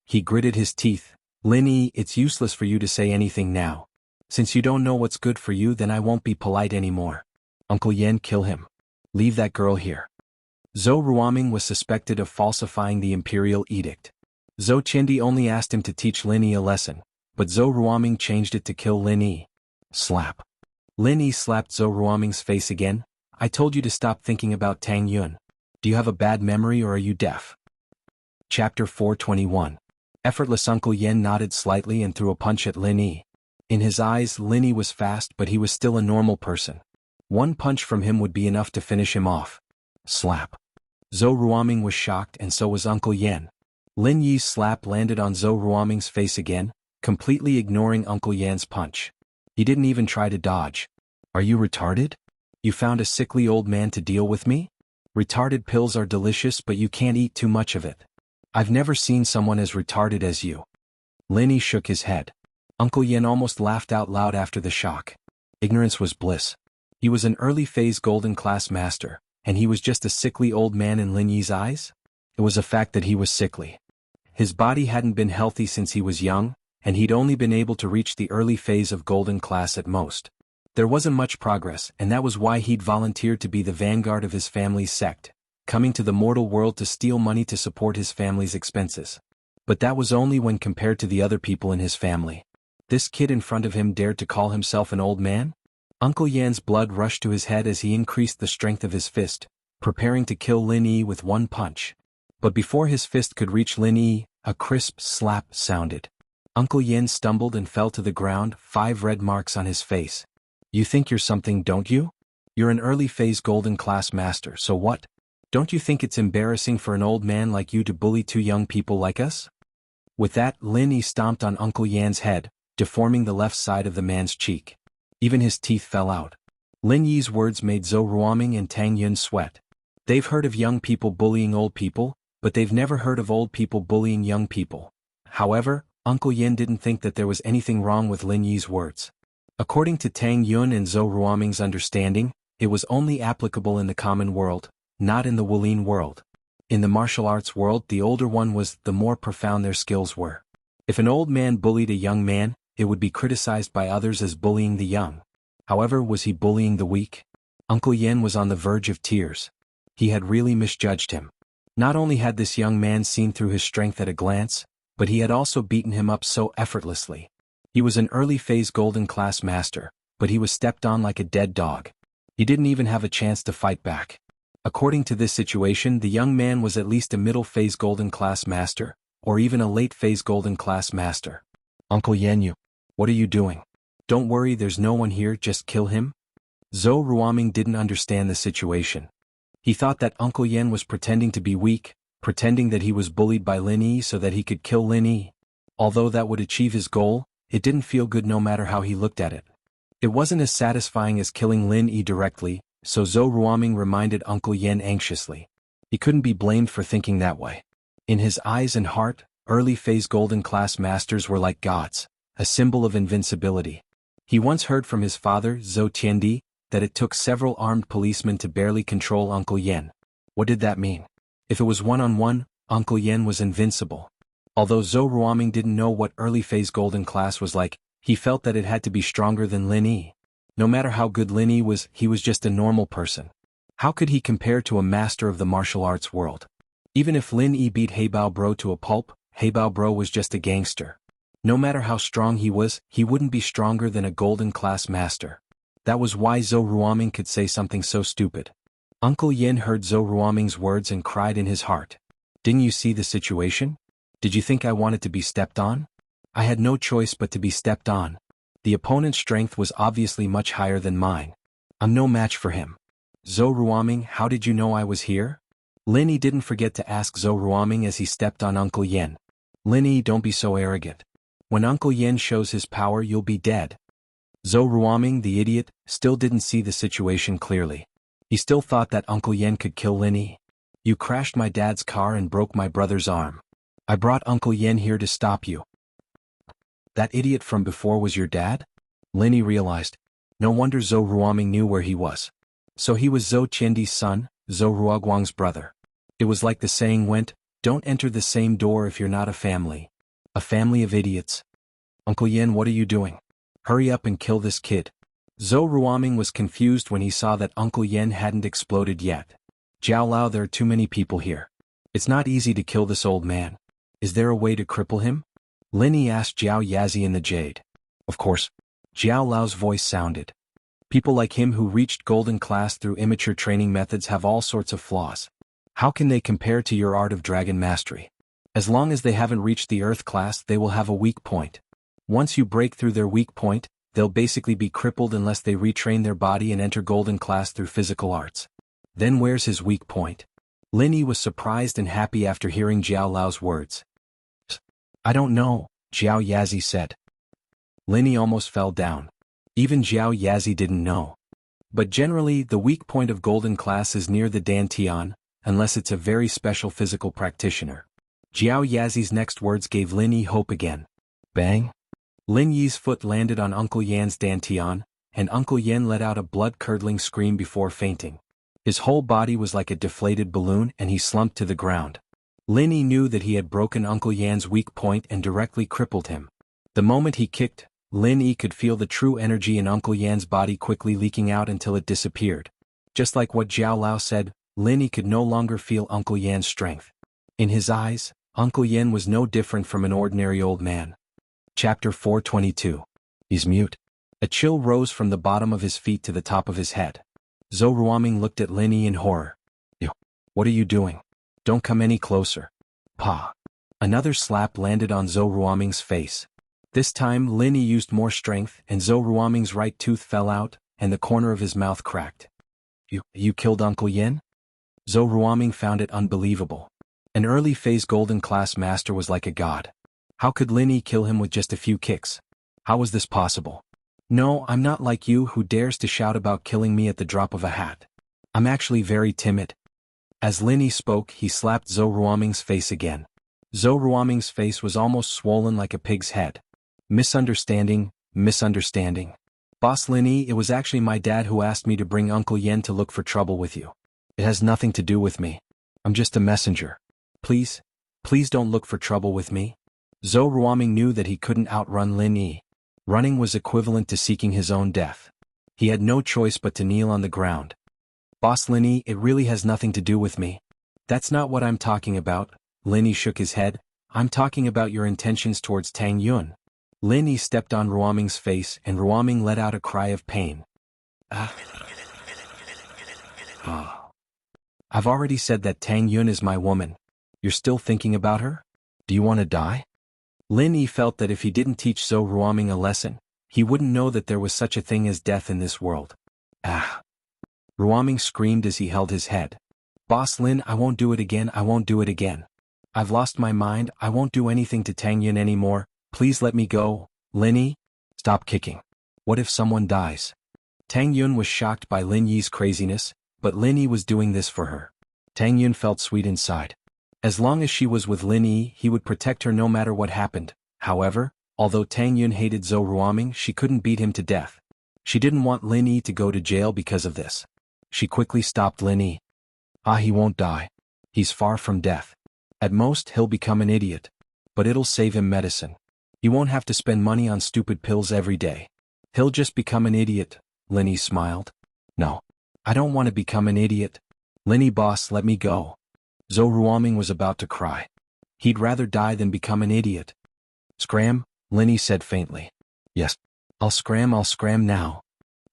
He gritted his teeth. Lin Yi, it's useless for you to say anything now. Since you don't know what's good for you, then I won't be polite anymore. Uncle Yan, kill him. Leave that girl here. Zhou Ruoming was suspected of falsifying the imperial edict. Zhou Qiandi only asked him to teach Lin Yi a lesson, but Zhou Ruoming changed it to kill Lin Yi. Slap. Lin Yi slapped Zhou Ruoming's face again. I told you to stop thinking about Tang Yun. Do you have a bad memory or are you deaf? Chapter 421. Effortless. Uncle Yan nodded slightly and threw a punch at Lin Yi. In his eyes, Lin Yi was fast, but he was still a normal person. One punch from him would be enough to finish him off. Slap. Zhou Ruoming was shocked and so was Uncle Yan. Lin Yi's slap landed on Zhou Ruoming's face again, completely ignoring Uncle Yan's punch. He didn't even try to dodge. Are you retarded? You found a sickly old man to deal with me? Retarded pills are delicious, but you can't eat too much of it. I've never seen someone as retarded as you. Lin Yi shook his head. Uncle Yan almost laughed out loud after the shock. Ignorance was bliss. He was an early phase golden class master, and he was just a sickly old man in Lin Yi's eyes? It was a fact that he was sickly. His body hadn't been healthy since he was young, and he'd only been able to reach the early phase of golden class at most. There wasn't much progress, and that was why he'd volunteered to be the vanguard of his family's sect, coming to the mortal world to steal money to support his family's expenses. But that was only when compared to the other people in his family. This kid in front of him dared to call himself an old man? Uncle Yan's blood rushed to his head as he increased the strength of his fist, preparing to kill Lin Yi with one punch. But before his fist could reach Lin Yi, a crisp slap sounded. Uncle Yan stumbled and fell to the ground, 5 red marks on his face. You think you're something, don't you? You're an early phase golden class master, so what? Don't you think it's embarrassing for an old man like you to bully 2 young people like us? With that, Lin Yi stomped on Uncle Yan's head, deforming the left side of the man's cheek. Even his teeth fell out. Lin Yi's words made Zhou Ruoming and Tang Yun sweat. They've heard of young people bullying old people, but they've never heard of old people bullying young people. However, Uncle Yan didn't think that there was anything wrong with Lin Yi's words. According to Tang Yun and Zhou Ruoming's understanding, it was only applicable in the common world, not in the Wulin world. In the martial arts world, the older one was, the more profound their skills were. If an old man bullied a young man, it would be criticized by others as bullying the young. However, was he bullying the weak? Uncle Yan was on the verge of tears. He had really misjudged him. Not only had this young man seen through his strength at a glance, but he had also beaten him up so effortlessly. He was an early phase golden class master, but he was stepped on like a dead dog. He didn't even have a chance to fight back. According to this situation, the young man was at least a middle phase golden class master, or even a late phase golden class master. Uncle Yan, what are you doing? Don't worry, there's no one here, just kill him? Zhou Ruoming didn't understand the situation. He thought that Uncle Yan was pretending to be weak, pretending that he was bullied by Lin Yi so that he could kill Lin Yi. Although that would achieve his goal, it didn't feel good no matter how he looked at it. It wasn't as satisfying as killing Lin Yi directly, so Zhou Ruoming reminded Uncle Yan anxiously. He couldn't be blamed for thinking that way. In his eyes and heart, early phase golden class masters were like gods, a symbol of invincibility. He once heard from his father, Zhou Tiandi, that it took several armed policemen to barely control Uncle Yan. What did that mean? If it was one-on-one, Uncle Yan was invincible. Although Zhou Ruoming didn't know what early phase golden class was like, he felt that it had to be stronger than Lin Yi. No matter how good Lin Yi was, he was just a normal person. How could he compare to a master of the martial arts world? Even if Lin Yi beat Heibao Bro to a pulp, Heibao Bro was just a gangster. No matter how strong he was, he wouldn't be stronger than a golden class master. That was why Zhou Ruoming could say something so stupid. Uncle Yan heard Zhou Ruoming's words and cried in his heart. Didn't you see the situation? Did you think I wanted to be stepped on? I had no choice but to be stepped on. The opponent's strength was obviously much higher than mine. I'm no match for him. Zhou Ruoming, how did you know I was here? Lin Yi didn't forget to ask Zhou Ruoming as he stepped on Uncle Yan. Lin Yi, don't be so arrogant. When Uncle Yan shows his power, you'll be dead. Zhou Ruoming, the idiot, still didn't see the situation clearly. He still thought that Uncle Yan could kill Lin Yi. You crashed my dad's car and broke my brother's arm. I brought Uncle Yan here to stop you. That idiot from before was your dad? Lin Yi realized. No wonder Zhou Ruoming knew where he was. So he was Zhou Tiandi's son, Zhou Ruoguang's brother. It was like the saying went, don't enter the same door if you're not a family. A family of idiots. Uncle Yan, what are you doing? Hurry up and kill this kid. Zhou Ruoming was confused when he saw that Uncle Yan hadn't exploded yet. Jiao Lao, there are too many people here. It's not easy to kill this old man. Is there a way to cripple him? Lin Yi asked Jiao Yazi in the Jade. Of course. Jiao Lao's voice sounded. People like him who reached golden class through immature training methods have all sorts of flaws. How can they compare to your art of dragon mastery? As long as they haven't reached the earth class, they will have a weak point. Once you break through their weak point, they'll basically be crippled unless they retrain their body and enter golden class through physical arts. Then where's his weak point? Lin Yi was surprised and happy after hearing Jiao Lao's words. I don't know, Jiao Yazi said. Lin Yi almost fell down. Even Jiao Yazi didn't know. But generally, the weak point of golden class is near the Dantian, unless it's a very special physical practitioner. Jiao Yazi's next words gave Lin Yi hope again. Bang! Lin Yi's foot landed on Uncle Yan's Dantian, and Uncle Yan let out a blood-curdling scream before fainting. His whole body was like a deflated balloon and he slumped to the ground. Lin Yi knew that he had broken Uncle Yan's weak point and directly crippled him. The moment he kicked, Lin Yi could feel the true energy in Uncle Yan's body quickly leaking out until it disappeared. Just like what Jiao Lao said, Lin Yi could no longer feel Uncle Yan's strength. In his eyes, Uncle Yan was no different from an ordinary old man. Chapter 422. He's mute. A chill rose from the bottom of his feet to the top of his head. Zhou Ruoming looked at Lin Yi in horror. "You, what are you doing? Don't come any closer." Pa. Another slap landed on Zhou Ruoming's face. This time Lin Yi used more strength and Zhou Ruoming's right tooth fell out, and the corner of his mouth cracked. You killed Uncle Yan?" Zhou Ruoming found it unbelievable. An early-phase golden class master was like a god. How could Lin Yi kill him with just a few kicks? How was this possible? "No, I'm not like you who dares to shout about killing me at the drop of a hat. I'm actually very timid." As Lin Yi spoke, he slapped Zhou Ruoming's face again. Zhou Ruoming's face was almost swollen like a pig's head. "Misunderstanding, misunderstanding. Boss Lin Yi, it was actually my dad who asked me to bring Uncle Yan to look for trouble with you. It has nothing to do with me. I'm just a messenger. Please don't look for trouble with me." Zhou Ruoming knew that he couldn't outrun Lin Yi. Running was equivalent to seeking his own death. He had no choice but to kneel on the ground. "Boss Lin Yi, it really has nothing to do with me. That's not what I'm talking about." Lin Yi shook his head. "I'm talking about your intentions towards Tang Yun." Lin Yi stepped on Ruoming's face and Ruoming let out a cry of pain. "Ah. Oh. I've already said that Tang Yun is my woman. You're still thinking about her? Do you want to die?" Lin Yi felt that if he didn't teach Zhou Ruoming a lesson, he wouldn't know that there was such a thing as death in this world. "Ah." Ruoming screamed as he held his head. "Boss Lin, I won't do it again, I won't do it again. I've lost my mind, I won't do anything to Tang Yun anymore. Please let me go." "Lin Yi, stop kicking. What if someone dies?" Tang Yun was shocked by Lin Yi's craziness, but Lin Yi was doing this for her. Tang Yun felt sweet inside. As long as she was with Lin Yi, he would protect her no matter what happened. However, although Tang Yun hated Zhou Ruoming, she couldn't beat him to death. She didn't want Lin Yi to go to jail because of this. She quickly stopped Lin Yi. "Ah, he won't die. He's far from death. At most, he'll become an idiot. But it'll save him medicine. He won't have to spend money on stupid pills every day. He'll just become an idiot." Lin Yi smiled. "No. I don't want to become an idiot. Lin Yi boss, let me go." Zhou Ruoming was about to cry. He'd rather die than become an idiot. "Scram," Lin Yi said faintly. "Yes. I'll scram now."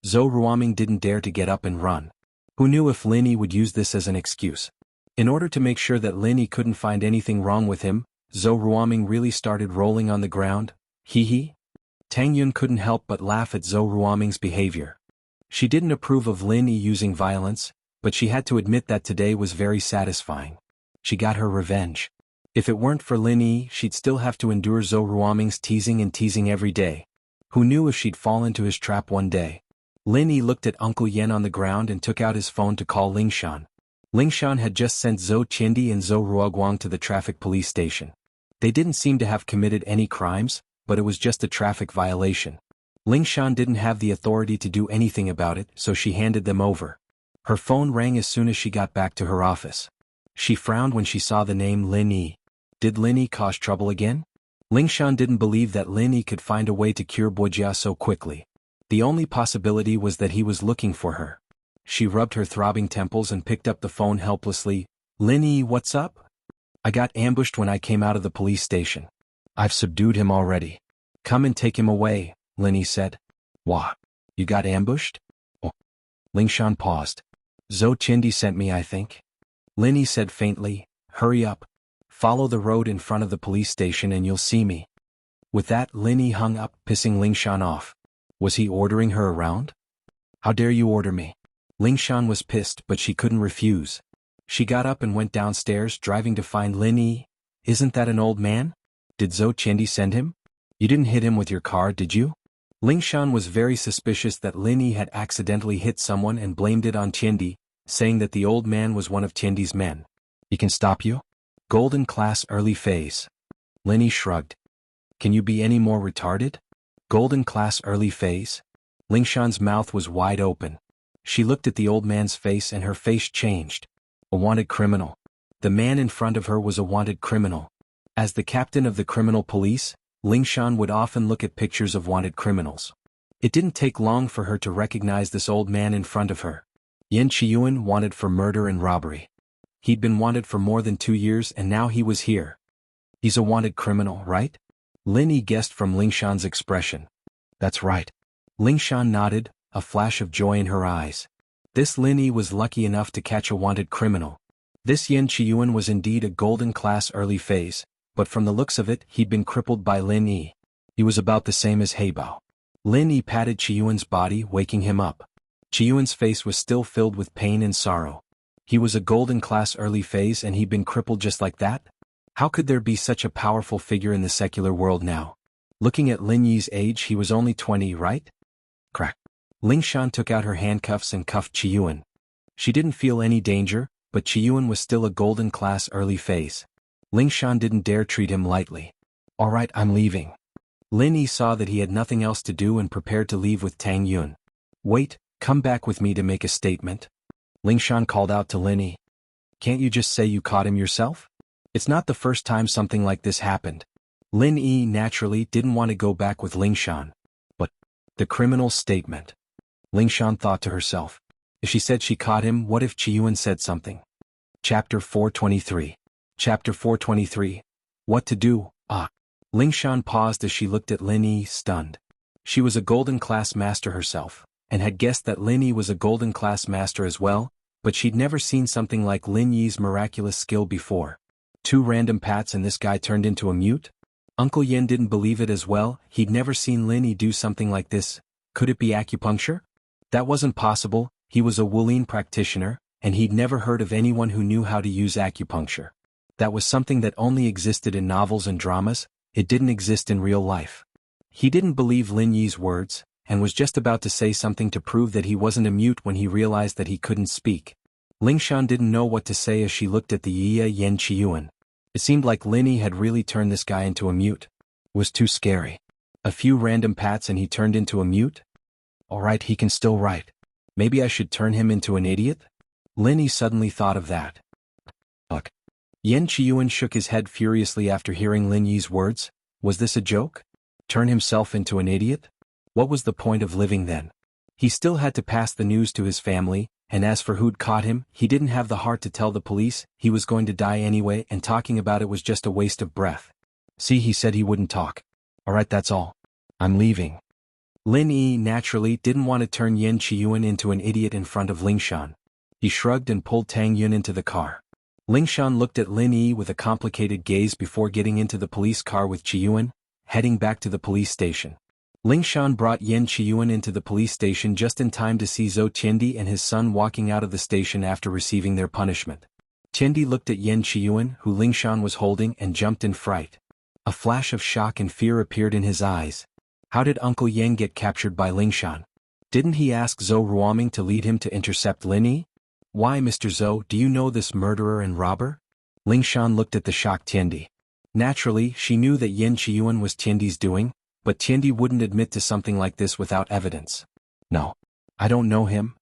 Zhou Ruoming didn't dare to get up and run. Who knew if Lin Yi would use this as an excuse? In order to make sure that Lin Yi couldn't find anything wrong with him, Zhou Ruoming really started rolling on the ground. Hee. Tang Yun couldn't help but laugh at Zhou Ruoming's behavior. She didn't approve of Lin Yi using violence, but she had to admit that today was very satisfying. She got her revenge. If it weren't for Lin Yi, she'd still have to endure Zhou Ruoming's teasing every day. Who knew if she'd fall into his trap one day? Lin Yi looked at Uncle Yan on the ground and took out his phone to call Lingshan. Lingshan had just sent Zhou Qindi and Zhou Ruoguang to the traffic police station. They didn't seem to have committed any crimes, but it was just a traffic violation. Lingshan didn't have the authority to do anything about it, so she handed them over. Her phone rang as soon as she got back to her office. She frowned when she saw the name Lin Yi. Did Lin Yi cause trouble again? Lingshan didn't believe that Lin Yi could find a way to cure Wuxia so quickly. The only possibility was that he was looking for her. She rubbed her throbbing temples and picked up the phone helplessly. "Lin Yi, what's up?" "I got ambushed when I came out of the police station. I've subdued him already. Come and take him away," Lin Yi said. "Wah? You got ambushed?" "Oh." Lingshan paused. "Zhou Qindi sent me, I think." Lin Yi said faintly, "Hurry up. Follow the road in front of the police station and you'll see me." With that, Lin Yi hung up, pissing Lingshan off. Was he ordering her around? "How dare you order me?" Lingshan was pissed, but she couldn't refuse. She got up and went downstairs, driving to find Lin Yi. "Isn't that an old man? Did Zhou Qindi send him? You didn't hit him with your car, did you?" Lingshan was very suspicious that Lin Yi had accidentally hit someone and blamed it on Qindi, saying that the old man was one of Qindi's men. "He can stop you?" "Golden class early phase." Lin Yi shrugged. "Can you be any more retarded? Golden class early phase?" Lingshan's mouth was wide open. She looked at the old man's face and her face changed. A wanted criminal. The man in front of her was a wanted criminal. As the captain of the criminal police, Lingshan would often look at pictures of wanted criminals. It didn't take long for her to recognize this old man in front of her. Yan Qiyuan wanted for murder and robbery. He'd been wanted for more than 2 years and now he was here. He's a wanted criminal, right? Lin Yi guessed from Lingshan's expression. That's right. Lingshan nodded, a flash of joy in her eyes. This Lin Yi was lucky enough to catch a wanted criminal. This Yan Qiyuan was indeed a golden class early phase, but from the looks of it he'd been crippled by Lin Yi. He was about the same as Heibao. Lin Yi patted Qiyuan's body, waking him up. Qiyuan's face was still filled with pain and sorrow. He was a golden class early phase and he'd been crippled just like that? How could there be such a powerful figure in the secular world now? Looking at Lin Yi's age, he was only 20, right? Crack. Lingshan took out her handcuffs and cuffed Qiyuan. She didn't feel any danger, but Qiyuan was still a golden class early phase. Lingshan didn't dare treat him lightly. Alright, I'm leaving. Lin Yi saw that he had nothing else to do and prepared to leave with Tang Yun. Wait, come back with me to make a statement. Lingshan called out to Lin Yi. Can't you just say you caught him yourself? It's not the first time something like this happened. Lin Yi naturally didn't want to go back with Lingshan. But the criminal's statement. Lingshan thought to herself. If she said she caught him, what if Qiyuan said something? Chapter 423. Chapter 423. What to do? Lingshan paused as she looked at Lin Yi, stunned. She was a golden class master herself, and had guessed that Lin Yi was a golden class master as well, but she'd never seen something like Lin Yi's miraculous skill before. 2 random pats and this guy turned into a mute? Uncle Yen didn't believe it as well. He'd never seen Lin Yi do something like this. Could it be acupuncture? That wasn't possible. He was a Wulin practitioner, and he'd never heard of anyone who knew how to use acupuncture. That was something that only existed in novels and dramas. It didn't exist in real life. He didn't believe Lin Yi's words, and was just about to say something to prove that he wasn't a mute when he realized that he couldn't speak. Lingshan didn't know what to say as she looked at the Yan Qiyuan. It seemed like Lin Yi had really turned this guy into a mute. It was too scary. A few random pats and he turned into a mute? Alright, he can still write. Maybe I should turn him into an idiot? Lin Yi suddenly thought of that. Fuck. Yan Qiyuan shook his head furiously after hearing Lin Yi's words. Was this a joke? Turn himself into an idiot? What was the point of living then? He still had to pass the news to his family, and as for who'd caught him, he didn't have the heart to tell the police. He was going to die anyway, and talking about it was just a waste of breath. See, he said he wouldn't talk. Alright, that's all. I'm leaving. Lin Yi naturally didn't want to turn Yan Qiyuan into an idiot in front of Lingshan. He shrugged and pulled Tang Yun into the car. Lingshan looked at Lin Yi with a complicated gaze before getting into the police car with Qiyuan, heading back to the police station. Lingshan brought Yan Qiyuan into the police station just in time to see Zhou Qiandi and his son walking out of the station after receiving their punishment. Qiandi looked at Yan Qiyuan, who Lingshan was holding, and jumped in fright. A flash of shock and fear appeared in his eyes. How did Uncle Yan get captured by Lingshan? Didn't he ask Zhou Ruoming to lead him to intercept Lin Yi? Why, Mr. Zhou, do you know this murderer and robber? Lingshan looked at the shocked Qiandi. Naturally, she knew that Yan Qiyuan was Qiandi's doing, but Qiandi wouldn't admit to something like this without evidence. No. I don't know him.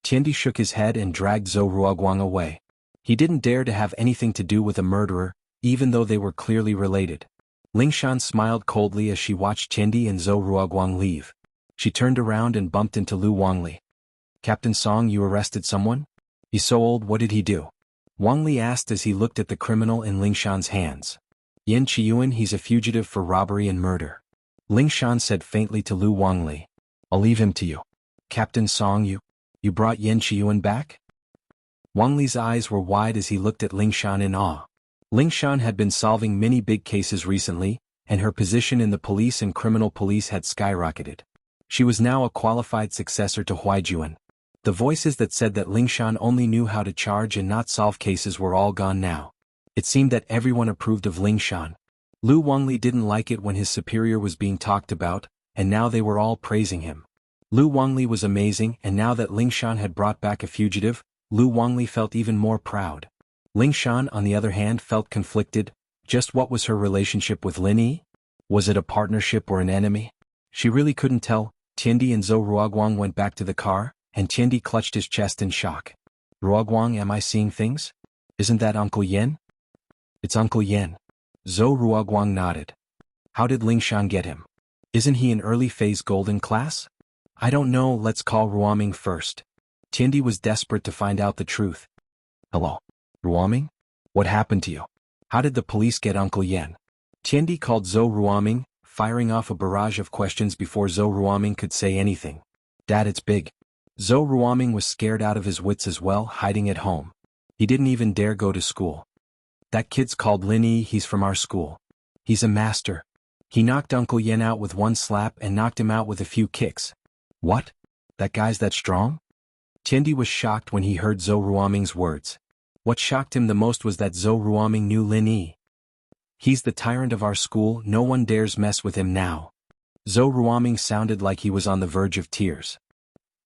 Qiandi shook his head and dragged Zhou Ruoguang away. He didn't dare to have anything to do with a murderer, even though they were clearly related. Lingshan smiled coldly as she watched Qiandi and Zhou Ruoguang leave. She turned around and bumped into Lu Wangli. Captain Song, you arrested someone? He's so old, what did he do? Wangli asked as he looked at the criminal in Lingshan's hands. Yan Qiyuan, he's a fugitive for robbery and murder. Lingshan said faintly to Lu Wangli. I'll leave him to you. Captain Song, you brought Yan Qiyuan back? Wangli's eyes were wide as he looked at Lingshan in awe. Lingshan had been solving many big cases recently, and her position in the police and criminal police had skyrocketed. She was now a qualified successor to Huaijuan. The voices that said that Lingshan only knew how to charge and not solve cases were all gone now. It seemed that everyone approved of Lingshan. Lu Wangli didn't like it when his superior was being talked about, and now they were all praising him. Lu Wangli was amazing, and now that Lingshan had brought back a fugitive, Lu Wangli felt even more proud. Lingshan, on the other hand, felt conflicted. Just what was her relationship with Lin Yi? Was it a partnership or an enemy? She really couldn't tell. Qiandi and Zhou Ruoguang went back to the car, and Qiandi clutched his chest in shock. Ruoguang, am I seeing things? Isn't that Uncle Yen? It's Uncle Yen. Zhou Ruoguang nodded. How did Lingshan get him? Isn't he an early phase golden class? I don't know, let's call Ruoming first. Tiandi was desperate to find out the truth. Hello? Ruoming? What happened to you? How did the police get Uncle Yen? Tiandi called Zhou Ruoming, firing off a barrage of questions before Zhou Ruoming could say anything. Dad, it's big. Zhou Ruoming was scared out of his wits as well, hiding at home. He didn't even dare go to school. That kid's called Lin Yi, he's from our school. He's a master. He knocked Uncle Yen out with one slap and knocked him out with a few kicks. What? That guy's that strong? Tiandi was shocked when he heard Zhou Ruoming's words. What shocked him the most was that Zhou Ruoming knew Lin Yi. He's the tyrant of our school, no one dares mess with him now. Zhou Ruoming sounded like he was on the verge of tears.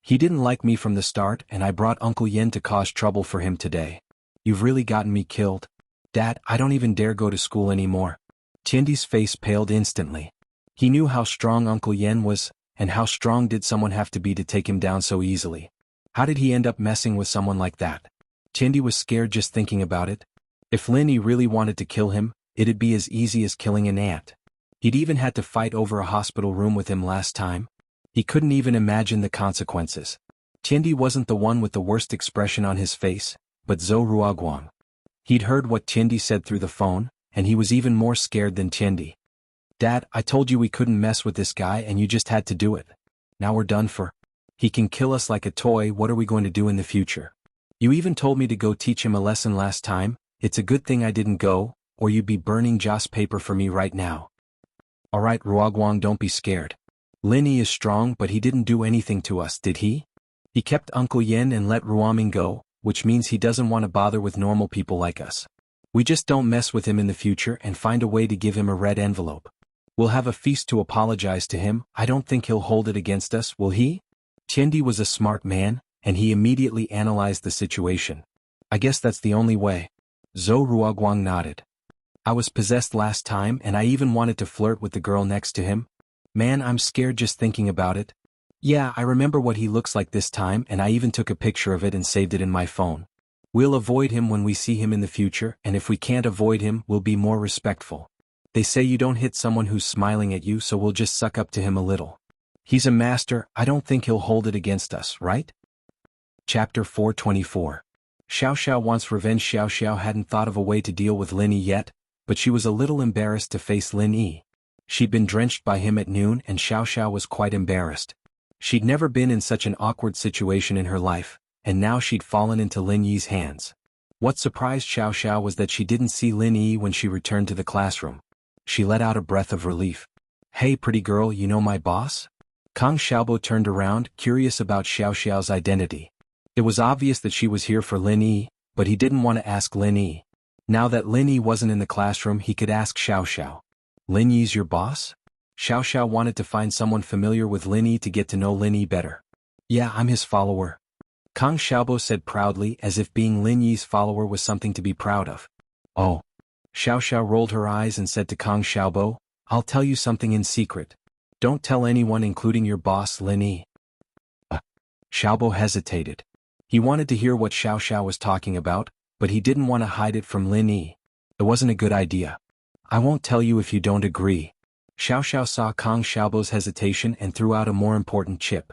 He didn't like me from the start and I brought Uncle Yen to cause trouble for him today. You've really gotten me killed. Dad, I don't even dare go to school anymore. Tiandi's face paled instantly. He knew how strong Uncle Yen was, and how strong did someone have to be to take him down so easily. How did he end up messing with someone like that? Tiandi was scared just thinking about it. If Lin Yi really wanted to kill him, it'd be as easy as killing an ant. He'd even had to fight over a hospital room with him last time. He couldn't even imagine the consequences. Tiandi wasn't the one with the worst expression on his face, but Zhou Ruoguang. He'd heard what Tiandi said through the phone, and he was even more scared than Tiandi. Dad, I told you we couldn't mess with this guy and you just had to do it. Now we're done for. He can kill us like a toy, what are we going to do in the future? You even told me to go teach him a lesson last time, it's a good thing I didn't go, or you'd be burning joss paper for me right now. Alright Ruoguang, don't be scared. Lin Yi is strong but he didn't do anything to us, did he? He kept Uncle Yen and let Ruoming go, which means he doesn't want to bother with normal people like us. We just don't mess with him in the future and find a way to give him a red envelope. We'll have a feast to apologize to him, I don't think he'll hold it against us, will he? Tiandi was a smart man, and he immediately analyzed the situation. I guess that's the only way. Zhou Ruoguang nodded. I was possessed last time and I even wanted to flirt with the girl next to him. Man, I'm scared just thinking about it. Yeah, I remember what he looks like this time and I even took a picture of it and saved it in my phone. We'll avoid him when we see him in the future, and if we can't avoid him, we'll be more respectful. They say you don't hit someone who's smiling at you, so we'll just suck up to him a little. He's a master, I don't think he'll hold it against us, right? Chapter 424. Xiao Xiao wants revenge. Xiao Xiao hadn't thought of a way to deal with Lin Yi yet, but she was a little embarrassed to face Lin Yi. She'd been drenched by him at noon and Xiao Xiao was quite embarrassed. She'd never been in such an awkward situation in her life, and now she'd fallen into Lin Yi's hands. What surprised Xiao Xiao was that she didn't see Lin Yi when she returned to the classroom. She let out a breath of relief. Hey pretty girl, you know my boss? Kang Xiaobo turned around, curious about Xiao Xiao's identity. It was obvious that she was here for Lin Yi, but he didn't want to ask Lin Yi. Now that Lin Yi wasn't in the classroom, he could ask Xiao Xiao. Lin Yi's your boss? Xiao Xiao wanted to find someone familiar with Lin Yi to get to know Lin Yi better. Yeah, I'm his follower. Kang Xiaobo said proudly, as if being Lin Yi's follower was something to be proud of. Oh. Xiao Xiao rolled her eyes and said to Kang Xiaobo, I'll tell you something in secret. Don't tell anyone including your boss Lin Yi. Xiaobo hesitated. He wanted to hear what Xiao Xiao was talking about, but he didn't want to hide it from Lin Yi. It wasn't a good idea. I won't tell you if you don't agree. Xiao Xiao saw Kang Xiaobo's hesitation and threw out a more important chip.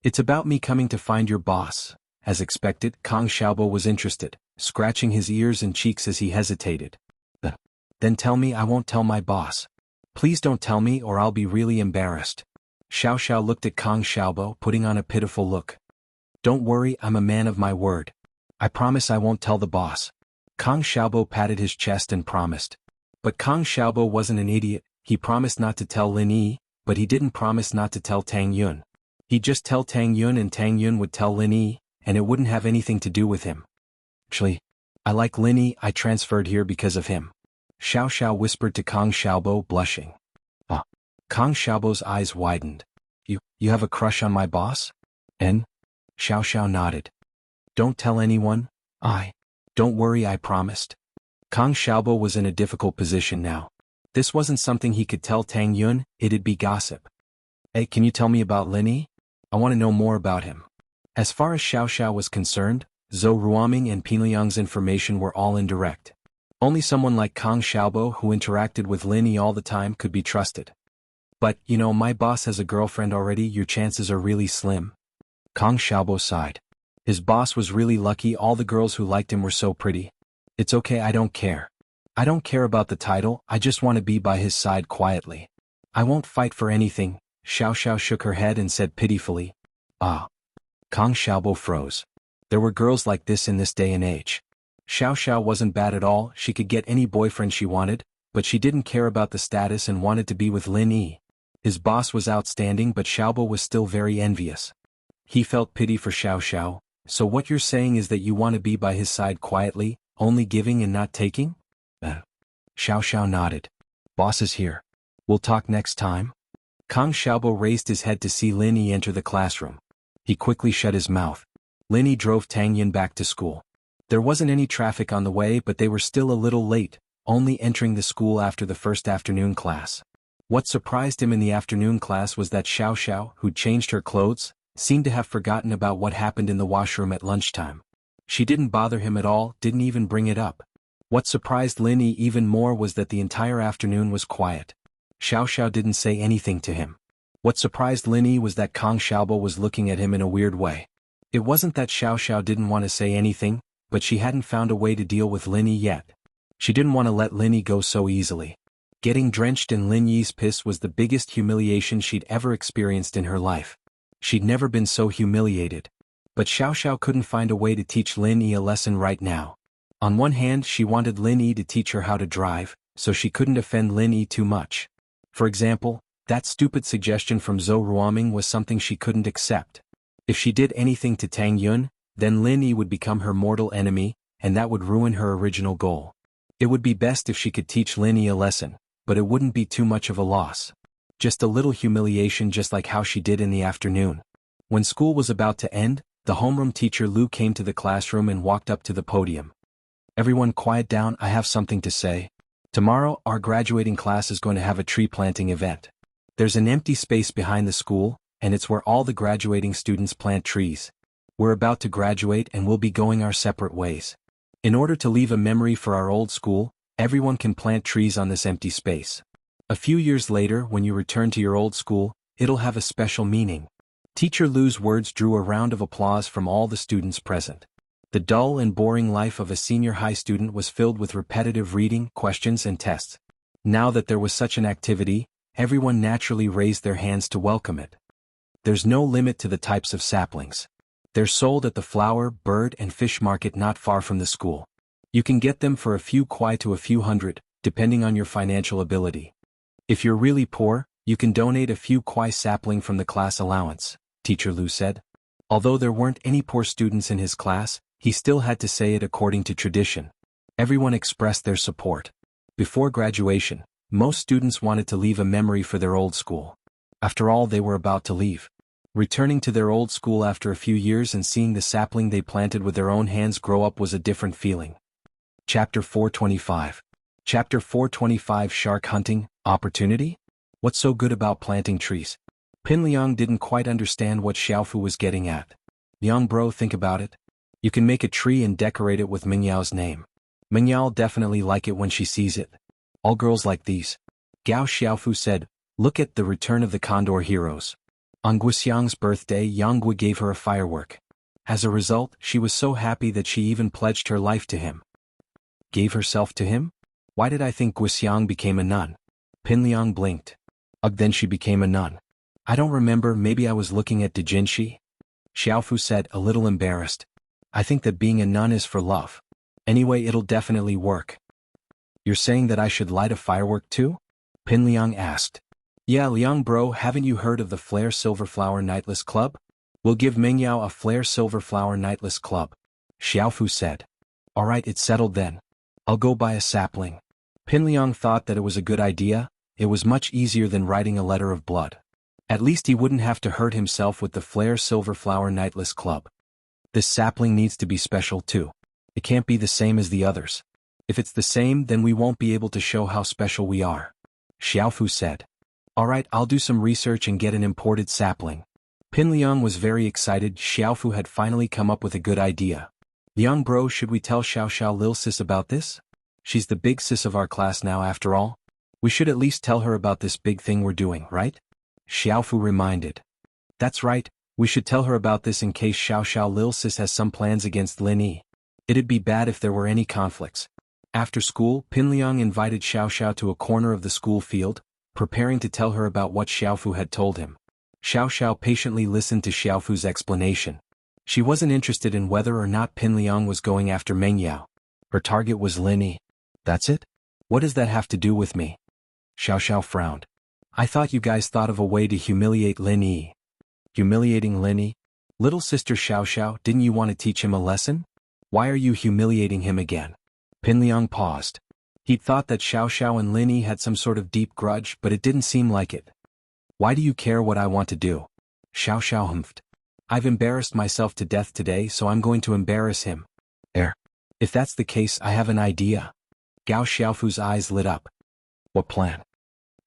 It's about me coming to find your boss. As expected, Kang Xiaobo was interested, scratching his ears and cheeks as he hesitated. Then tell me. I won't tell my boss. Please don't tell me or I'll be really embarrassed. Xiao Xiao looked at Kang Xiaobo, putting on a pitiful look. Don't worry, I'm a man of my word. I promise I won't tell the boss. Kang Xiaobo patted his chest and promised. But Kang Xiaobo wasn't an idiot. He promised not to tell Lin Yi, but he didn't promise not to tell Tang Yun. He'd just tell Tang Yun and Tang Yun would tell Lin Yi, and it wouldn't have anything to do with him. Actually, I like Lin Yi, I transferred here because of him. Xiao Xiao whispered to Kang Xiaobo, blushing. Kang Xiaobo's eyes widened. You have a crush on my boss? And? Xiao Xiao nodded. Don't tell anyone. Don't worry, I promised. Kang Xiaobo was in a difficult position now. This wasn't something he could tell Tang Yun, it'd be gossip. Hey, can you tell me about Lin Yi? I want to know more about him. As far as Xiao Xiao was concerned, Zhou Ruoming and Pinliang's information were all indirect. Only someone like Kang Xiaobo who interacted with Lin Yi all the time could be trusted. But, my boss has a girlfriend already, your chances are really slim. Kang Xiaobo sighed. His boss was really lucky, all the girls who liked him were so pretty. It's okay, I don't care. I don't care about the title, I just want to be by his side quietly. I won't fight for anything. Xiao Xiao shook her head and said pitifully. Ah. Kang Xiaobo froze. There were girls like this in this day and age. Xiao Xiao wasn't bad at all, she could get any boyfriend she wanted, but she didn't care about the status and wanted to be with Lin Yi. His boss was outstanding, but Xiaobo was still very envious. He felt pity for Xiao Xiao. So what you're saying is that you want to be by his side quietly, only giving and not taking? Xiao Xiao nodded. Boss is here. We'll talk next time? Kang Xiaobo raised his head to see Lin Yi enter the classroom. He quickly shut his mouth. Lin Yi drove Tang Yun back to school. There wasn't any traffic on the way, but they were still a little late, only entering the school after the first afternoon class. What surprised him in the afternoon class was that Xiao Xiao, who'd changed her clothes, seemed to have forgotten about what happened in the washroom at lunchtime. She didn't bother him at all, didn't even bring it up. What surprised Lin Yi even more was that the entire afternoon was quiet. Xiao Xiao didn't say anything to him. What surprised Lin Yi was that Kang Xiaobo was looking at him in a weird way. It wasn't that Xiao Xiao didn't want to say anything, but she hadn't found a way to deal with Lin Yi yet. She didn't want to let Lin Yi go so easily. Getting drenched in Lin Yi's piss was the biggest humiliation she'd ever experienced in her life. She'd never been so humiliated. But Xiao Xiao couldn't find a way to teach Lin Yi a lesson right now. On one hand, she wanted Lin Yi to teach her how to drive, so she couldn't offend Lin Yi too much. For example, that stupid suggestion from Zhou Ruoming was something she couldn't accept. If she did anything to Tang Yun, then Lin Yi would become her mortal enemy, and that would ruin her original goal. It would be best if she could teach Lin Yi a lesson, but it wouldn't be too much of a loss. Just a little humiliation, just like how she did in the afternoon. When school was about to end, the homeroom teacher Lu came to the classroom and walked up to the podium. Everyone quiet down, I have something to say. Tomorrow, our graduating class is going to have a tree planting event. There's an empty space behind the school, and it's where all the graduating students plant trees. We're about to graduate and we'll be going our separate ways. In order to leave a memory for our old school, everyone can plant trees on this empty space. A few years later, when you return to your old school, it'll have a special meaning. Teacher Lu's words drew a round of applause from all the students present. The dull and boring life of a senior high student was filled with repetitive reading, questions and tests. Now that there was such an activity, everyone naturally raised their hands to welcome it. There's no limit to the types of saplings. They're sold at the flower, bird and fish market not far from the school. You can get them for a few kuai to a few hundred, depending on your financial ability. If you're really poor, you can donate a few kuai sapling from the class allowance, Teacher Lu said. Although there weren't any poor students in his class, he still had to say it according to tradition. Everyone expressed their support. Before graduation, most students wanted to leave a memory for their old school. After all, they were about to leave. Returning to their old school after a few years and seeing the sapling they planted with their own hands grow up was a different feeling. Chapter 425. Chapter 425 Shark Hunting, Opportunity? What's so good about planting trees? Pin Liang didn't quite understand what Xiaofu was getting at. Liang bro, think about it. You can make a tree and decorate it with Mingyao's name. Mingyao definitely like it when she sees it. All girls like these. Gao Xiaofu said, look at the Return of the Condor Heroes. On Guxiang's birthday, Yang Gui gave her a firework. As a result, she was so happy that she even pledged her life to him. Gave herself to him? Why did I think Guxiang became a nun? Pin Liang blinked. Ugh, then she became a nun. I don't remember, maybe I was looking at Dijinshi? Xiaofu said, a little embarrassed. I think that being a nun is for love. Anyway, it'll definitely work. You're saying that I should light a firework too? Pin Liang asked. Yeah, Liang bro, haven't you heard of the Flare Silverflower Nightless Club? We'll give Mingyao a Flare Silverflower Nightless Club. Xiaofu said. Alright, it's settled then. I'll go buy a sapling. Pin Liang thought that it was a good idea. It was much easier than writing a letter of blood. At least he wouldn't have to hurt himself with the Flare Silverflower Nightless Club. This sapling needs to be special too. It can't be the same as the others. If it's the same, then we won't be able to show how special we are. Xiaofu said. Alright, I'll do some research and get an imported sapling. Pin Liang was very excited. Xiaofu had finally come up with a good idea. Liang bro, should we tell Xiao Xiao Lil Sis about this? She's the big sis of our class now after all. We should at least tell her about this big thing we're doing, right? Xiaofu reminded. That's right, we should tell her about this in case Xiao Lil Sis has some plans against Lin Yi. It'd be bad if there were any conflicts. After school, Pinliang invited Xiao to a corner of the school field, preparing to tell her about what Xiaofu had told him. Xiao patiently listened to Xiaofu's explanation. She wasn't interested in whether or not Pinliang was going after Mengyao. Her target was Lin Yi. That's it? What does that have to do with me? Xiao frowned. I thought you guys thought of a way to humiliate Lin Yi. Humiliating Lin Yi? Little sister Xiao, didn't you want to teach him a lesson? Why are you humiliating him again? Pinliang paused. He'd thought that Xiao and Lin Yi had some sort of deep grudge, but it didn't seem like it. Why do you care what I want to do? Xiao humphed. I've embarrassed myself to death today, so I'm going to embarrass him. If that's the case, I have an idea. Gao Xiaofu's eyes lit up. What plan?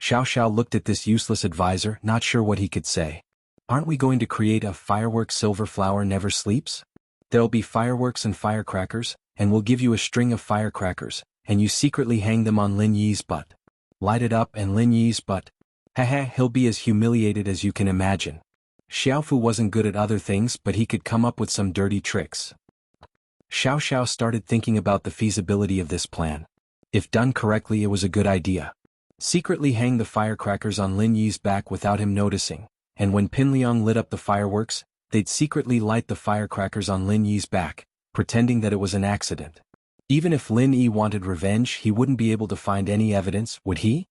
Xiao looked at this useless advisor, not sure what he could say. Aren't we going to create a firework silver flower never sleeps? There'll be fireworks and firecrackers, and we'll give you a string of firecrackers, and you secretly hang them on Lin Yi's butt. Light it up and Lin Yi's butt. He'll be as humiliated as you can imagine. Xiaofu wasn't good at other things, but he could come up with some dirty tricks. Xiao started thinking about the feasibility of this plan. If done correctly, it was a good idea. Secretly hang the firecrackers on Lin Yi's back without him noticing, and when Pinliang lit up the fireworks, they'd secretly light the firecrackers on Lin Yi's back, pretending that it was an accident. Even if Lin Yi wanted revenge, he wouldn't be able to find any evidence, would he?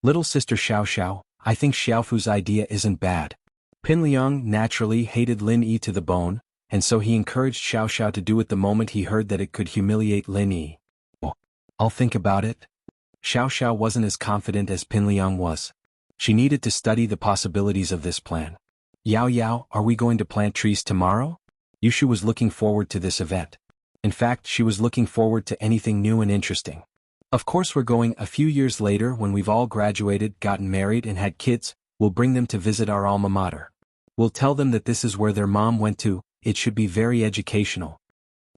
Little sister Xiao, I think Xiaofu's idea isn't bad. Pinliang naturally hated Lin Yi to the bone, and so he encouraged Xiao to do it the moment he heard that it could humiliate Lin Yi. Oh, I'll think about it. Xiao wasn't as confident as Pinliang was. She needed to study the possibilities of this plan. Yao, are we going to plant trees tomorrow? Yushu was looking forward to this event. In fact, she was looking forward to anything new and interesting. Of course we're going. A few years later, when we've all graduated, gotten married and had kids, we'll bring them to visit our alma mater. We'll tell them that this is where their mom went to. It should be very educational.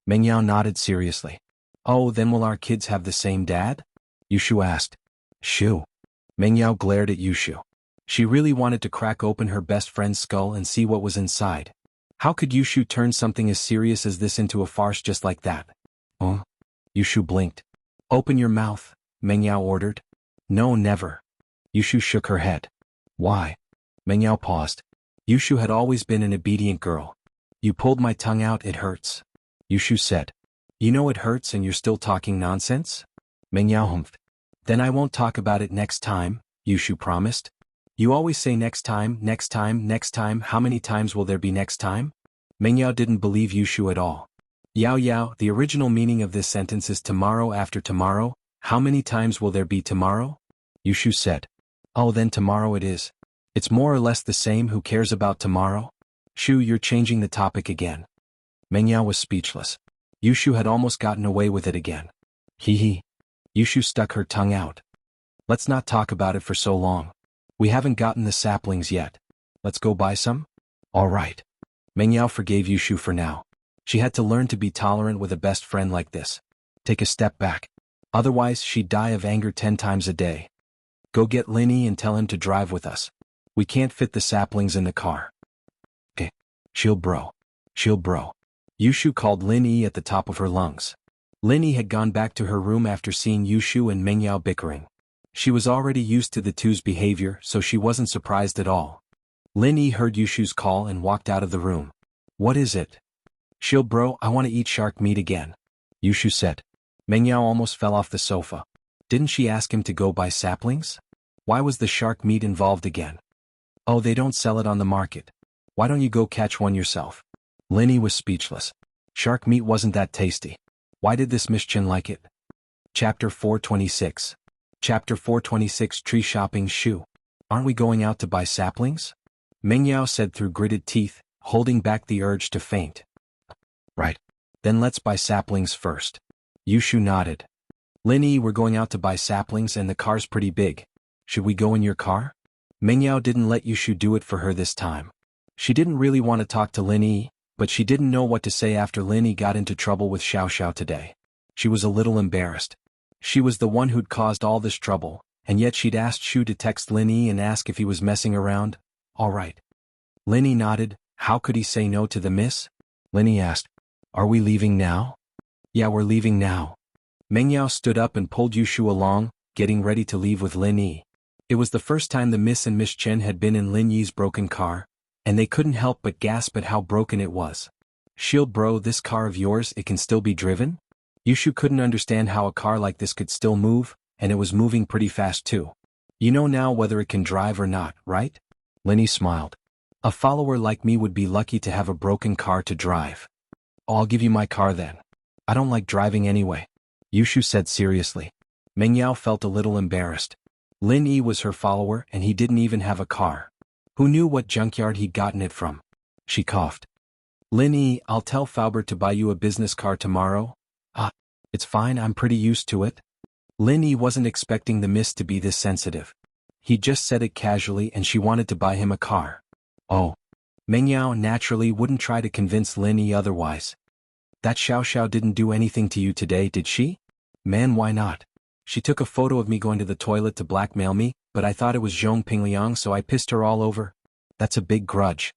Mengyao nodded seriously. Oh, then will our kids have the same dad? Yushu asked. Shoo. Mengyao glared at Yushu. She really wanted to crack open her best friend's skull and see what was inside. How could Yushu turn something as serious as this into a farce just like that? Oh? Yushu blinked. Open your mouth, Mengyao ordered. No, never. Yushu shook her head. Why? Mengyao paused. Yushu had always been an obedient girl. You pulled my tongue out, it hurts. Yushu said. You know it hurts and you're still talking nonsense? Mengyao humphed. Then I won't talk about it next time, Yushu promised. You always say next time. How many times will there be next time? Mengyao didn't believe Yushu at all. Yao, the original meaning of this sentence is tomorrow after tomorrow. How many times will there be tomorrow? Yushu said. Oh, then tomorrow it is. It's more or less the same. Who cares about tomorrow? Shu, you're changing the topic again. Mengyao was speechless. Yushu had almost gotten away with it again. Hee. Yushu stuck her tongue out. Let's not talk about it for so long. We haven't gotten the saplings yet. Let's go buy some? All right. Mengyao forgave Yushu for now. She had to learn to be tolerant with a best friend like this. Take a step back. Otherwise, she'd die of anger 10 times a day. Go get Lin Yi and tell him to drive with us. We can't fit the saplings in the car. Okay. She'll bro. Yushu called Lin Yi at the top of her lungs. Lin Yi had gone back to her room after seeing Yushu and Mengyao bickering. She was already used to the two's behavior, so she wasn't surprised at all. Lin Yi heard Yushu's call and walked out of the room. What is it? She'll bro, I want to eat shark meat again. Yushu said. Mengyao almost fell off the sofa. Didn't she ask him to go buy saplings? Why was the shark meat involved again? Oh, they don't sell it on the market. Why don't you go catch one yourself? Lin Yi was speechless. Shark meat wasn't that tasty. Why did this Miss Chen like it? Chapter 426. Chapter 426 Tree Shopping. Shu. Aren't we going out to buy saplings? Mengyao said through gritted teeth, holding back the urge to faint. Right. Then let's buy saplings first. Yushu nodded. Lin Yi, we're going out to buy saplings and the car's pretty big. Should we go in your car? Mengyao didn't let Yushu do it for her this time. She didn't really want to talk to Lin Yi, but she didn't know what to say after Lin Yi got into trouble with Xiao today. She was a little embarrassed. She was the one who'd caused all this trouble, and yet she'd asked Shu to text Lin Yi and ask if he was messing around. All right. Lin Yi nodded. How could he say no to the miss? Lin Yi asked, Are we leaving now? Yeah, we're leaving now. Meng Yao stood up and pulled Yushu along, getting ready to leave with Lin Yi. It was the first time the Miss and Miss Chen had been in Lin Yi's broken car, and they couldn't help but gasp at how broken it was. Shield bro, this car of yours, it can still be driven? Yushu couldn't understand how a car like this could still move, and it was moving pretty fast too. You know now whether it can drive or not, right? Lin Yi smiled. A follower like me would be lucky to have a broken car to drive. I'll give you my car then. I don't like driving anyway, Yushu said seriously. Meng Yao felt a little embarrassed. Lin Yi was her follower and he didn't even have a car. Who knew what junkyard he'd gotten it from? She coughed. Lin Yi, I'll tell Faubert to buy you a business car tomorrow. It's fine, I'm pretty used to it. Lin Yi wasn't expecting the miss to be this sensitive. He just said it casually and she wanted to buy him a car. Oh. Meng Yao naturally wouldn't try to convince Lin Yi otherwise. That Xiao Xiao didn't do anything to you today, did she? Man, why not? She took a photo of me going to the toilet to blackmail me, but I thought it was Zhong Pingliang, so I pissed her all over. That's a big grudge.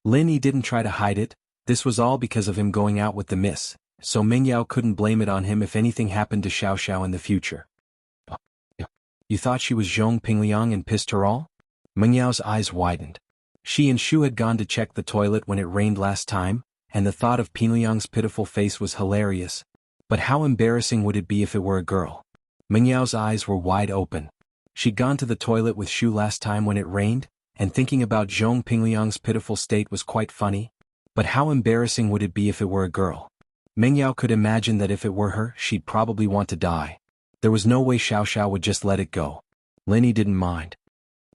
Lin Yi didn't try to hide it. This was all because of him going out with the miss, so Meng Yao couldn't blame it on him if anything happened to Xiao Xiao in the future. You thought she was Zhong Pingliang and pissed her all? Meng Yao's eyes widened. She and Shu had gone to check the toilet when it rained last time, and the thought of Pingliang's pitiful face was hilarious. But how embarrassing would it be if it were a girl? Meng Yao's eyes were wide open. She'd gone to the toilet with Shu last time when it rained, and thinking about Zhong Pingliang's pitiful state was quite funny. But how embarrassing would it be if it were a girl? Meng Yao could imagine that if it were her, she'd probably want to die. There was no way Xiao Xiao would just let it go. Lin Yi didn't mind.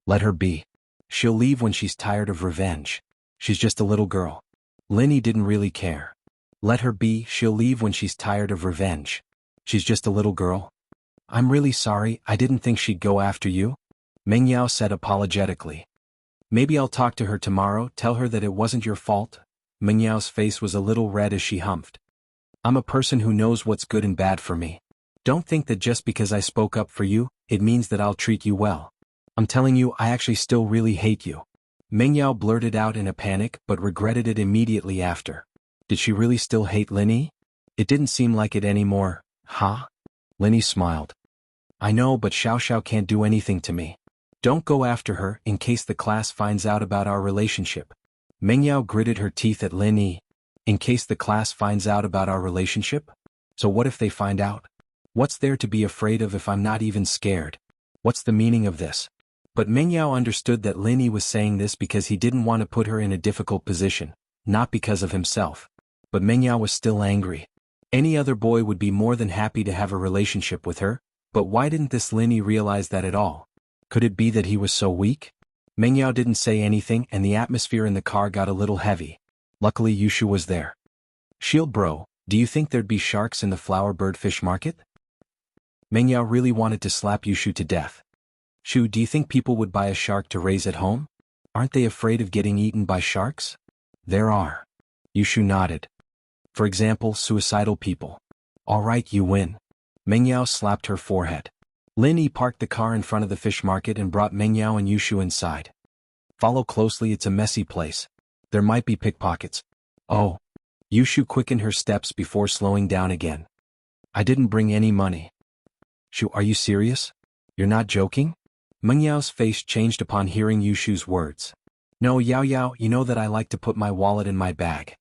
Let her be. She'll leave when she's tired of revenge. She's just a little girl. Lin Yi didn't really care. Let her be, she'll leave when she's tired of revenge. She's just a little girl. I'm really sorry, I didn't think she'd go after you. Meng Yao said apologetically. Maybe I'll talk to her tomorrow, tell her that it wasn't your fault. Meng Yao's face was a little red as she humphed. I'm a person who knows what's good and bad for me. Don't think that just because I spoke up for you, it means that I'll treat you well. I'm telling you, I actually still really hate you. Meng Yao blurted out in a panic but regretted it immediately after. Did she really still hate Lin Yi? It didn't seem like it anymore, huh? Lin Yi smiled. I know, but Xiao Xiao can't do anything to me. Don't go after her in case the class finds out about our relationship. Meng Yao gritted her teeth at Lin Yi. In case the class finds out about our relationship? So what if they find out? What's there to be afraid of if I'm not even scared? What's the meaning of this? But Meng Yao understood that Lin Yi was saying this because he didn't want to put her in a difficult position, not because of himself. But Meng Yao was still angry. Any other boy would be more than happy to have a relationship with her, but why didn't this Lin Yi realize that at all? Could it be that he was so weak? Meng Yao didn't say anything and the atmosphere in the car got a little heavy. Luckily Yushu was there. Shield bro, do you think there'd be sharks in the flower bird fish market? Meng Yao really wanted to slap Yushu to death. Shu, do you think people would buy a shark to raise at home? Aren't they afraid of getting eaten by sharks? There are. Yushu nodded. For example, suicidal people. All right, you win. Meng Yao slapped her forehead. Lin Yi parked the car in front of the fish market and brought Meng Yao and Yushu inside. Follow closely, it's a messy place. There might be pickpockets. Oh. Yushu quickened her steps before slowing down again. I didn't bring any money. Shu, are you serious? You're not joking? Meng Yao's face changed upon hearing Yushu's words. No, Yao Yao, you know that I like to put my wallet in my bag.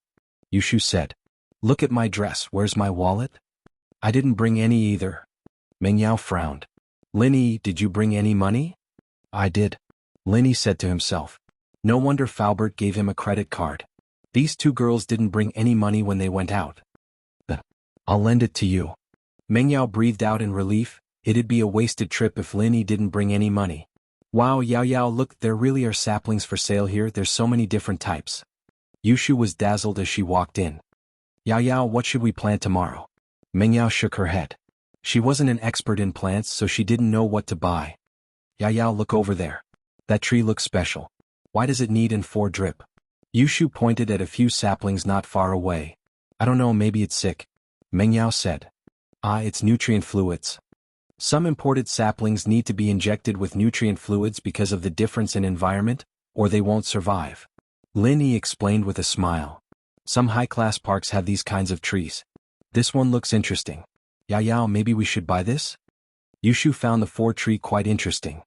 Yushu said. Look at my dress, where's my wallet? I didn't bring any either. Meng Yao frowned. Lin Yi, did you bring any money? I did. Lin Yi said to himself. No wonder Faubert gave him a credit card. These two girls didn't bring any money when they went out. I'll lend it to you. Meng Yao breathed out in relief. It'd be a wasted trip if Lin Yi didn't bring any money. Wow, Yao Yao, look, there really are saplings for sale here, there's so many different types. Yushu was dazzled as she walked in. Yao Yao, what should we plant tomorrow? Meng Yao shook her head. She wasn't an expert in plants, so she didn't know what to buy. Yao Yao, look over there. That tree looks special. Why does it need N4 drip? Yushu pointed at a few saplings not far away. I don't know, maybe it's sick. Meng Yao said. It's nutrient fluids. Some imported saplings need to be injected with nutrient fluids because of the difference in environment, or they won't survive. Lin Yi explained with a smile. Some high-class parks have these kinds of trees. This one looks interesting. Yao, maybe we should buy this? Yushu found the 4 tree quite interesting.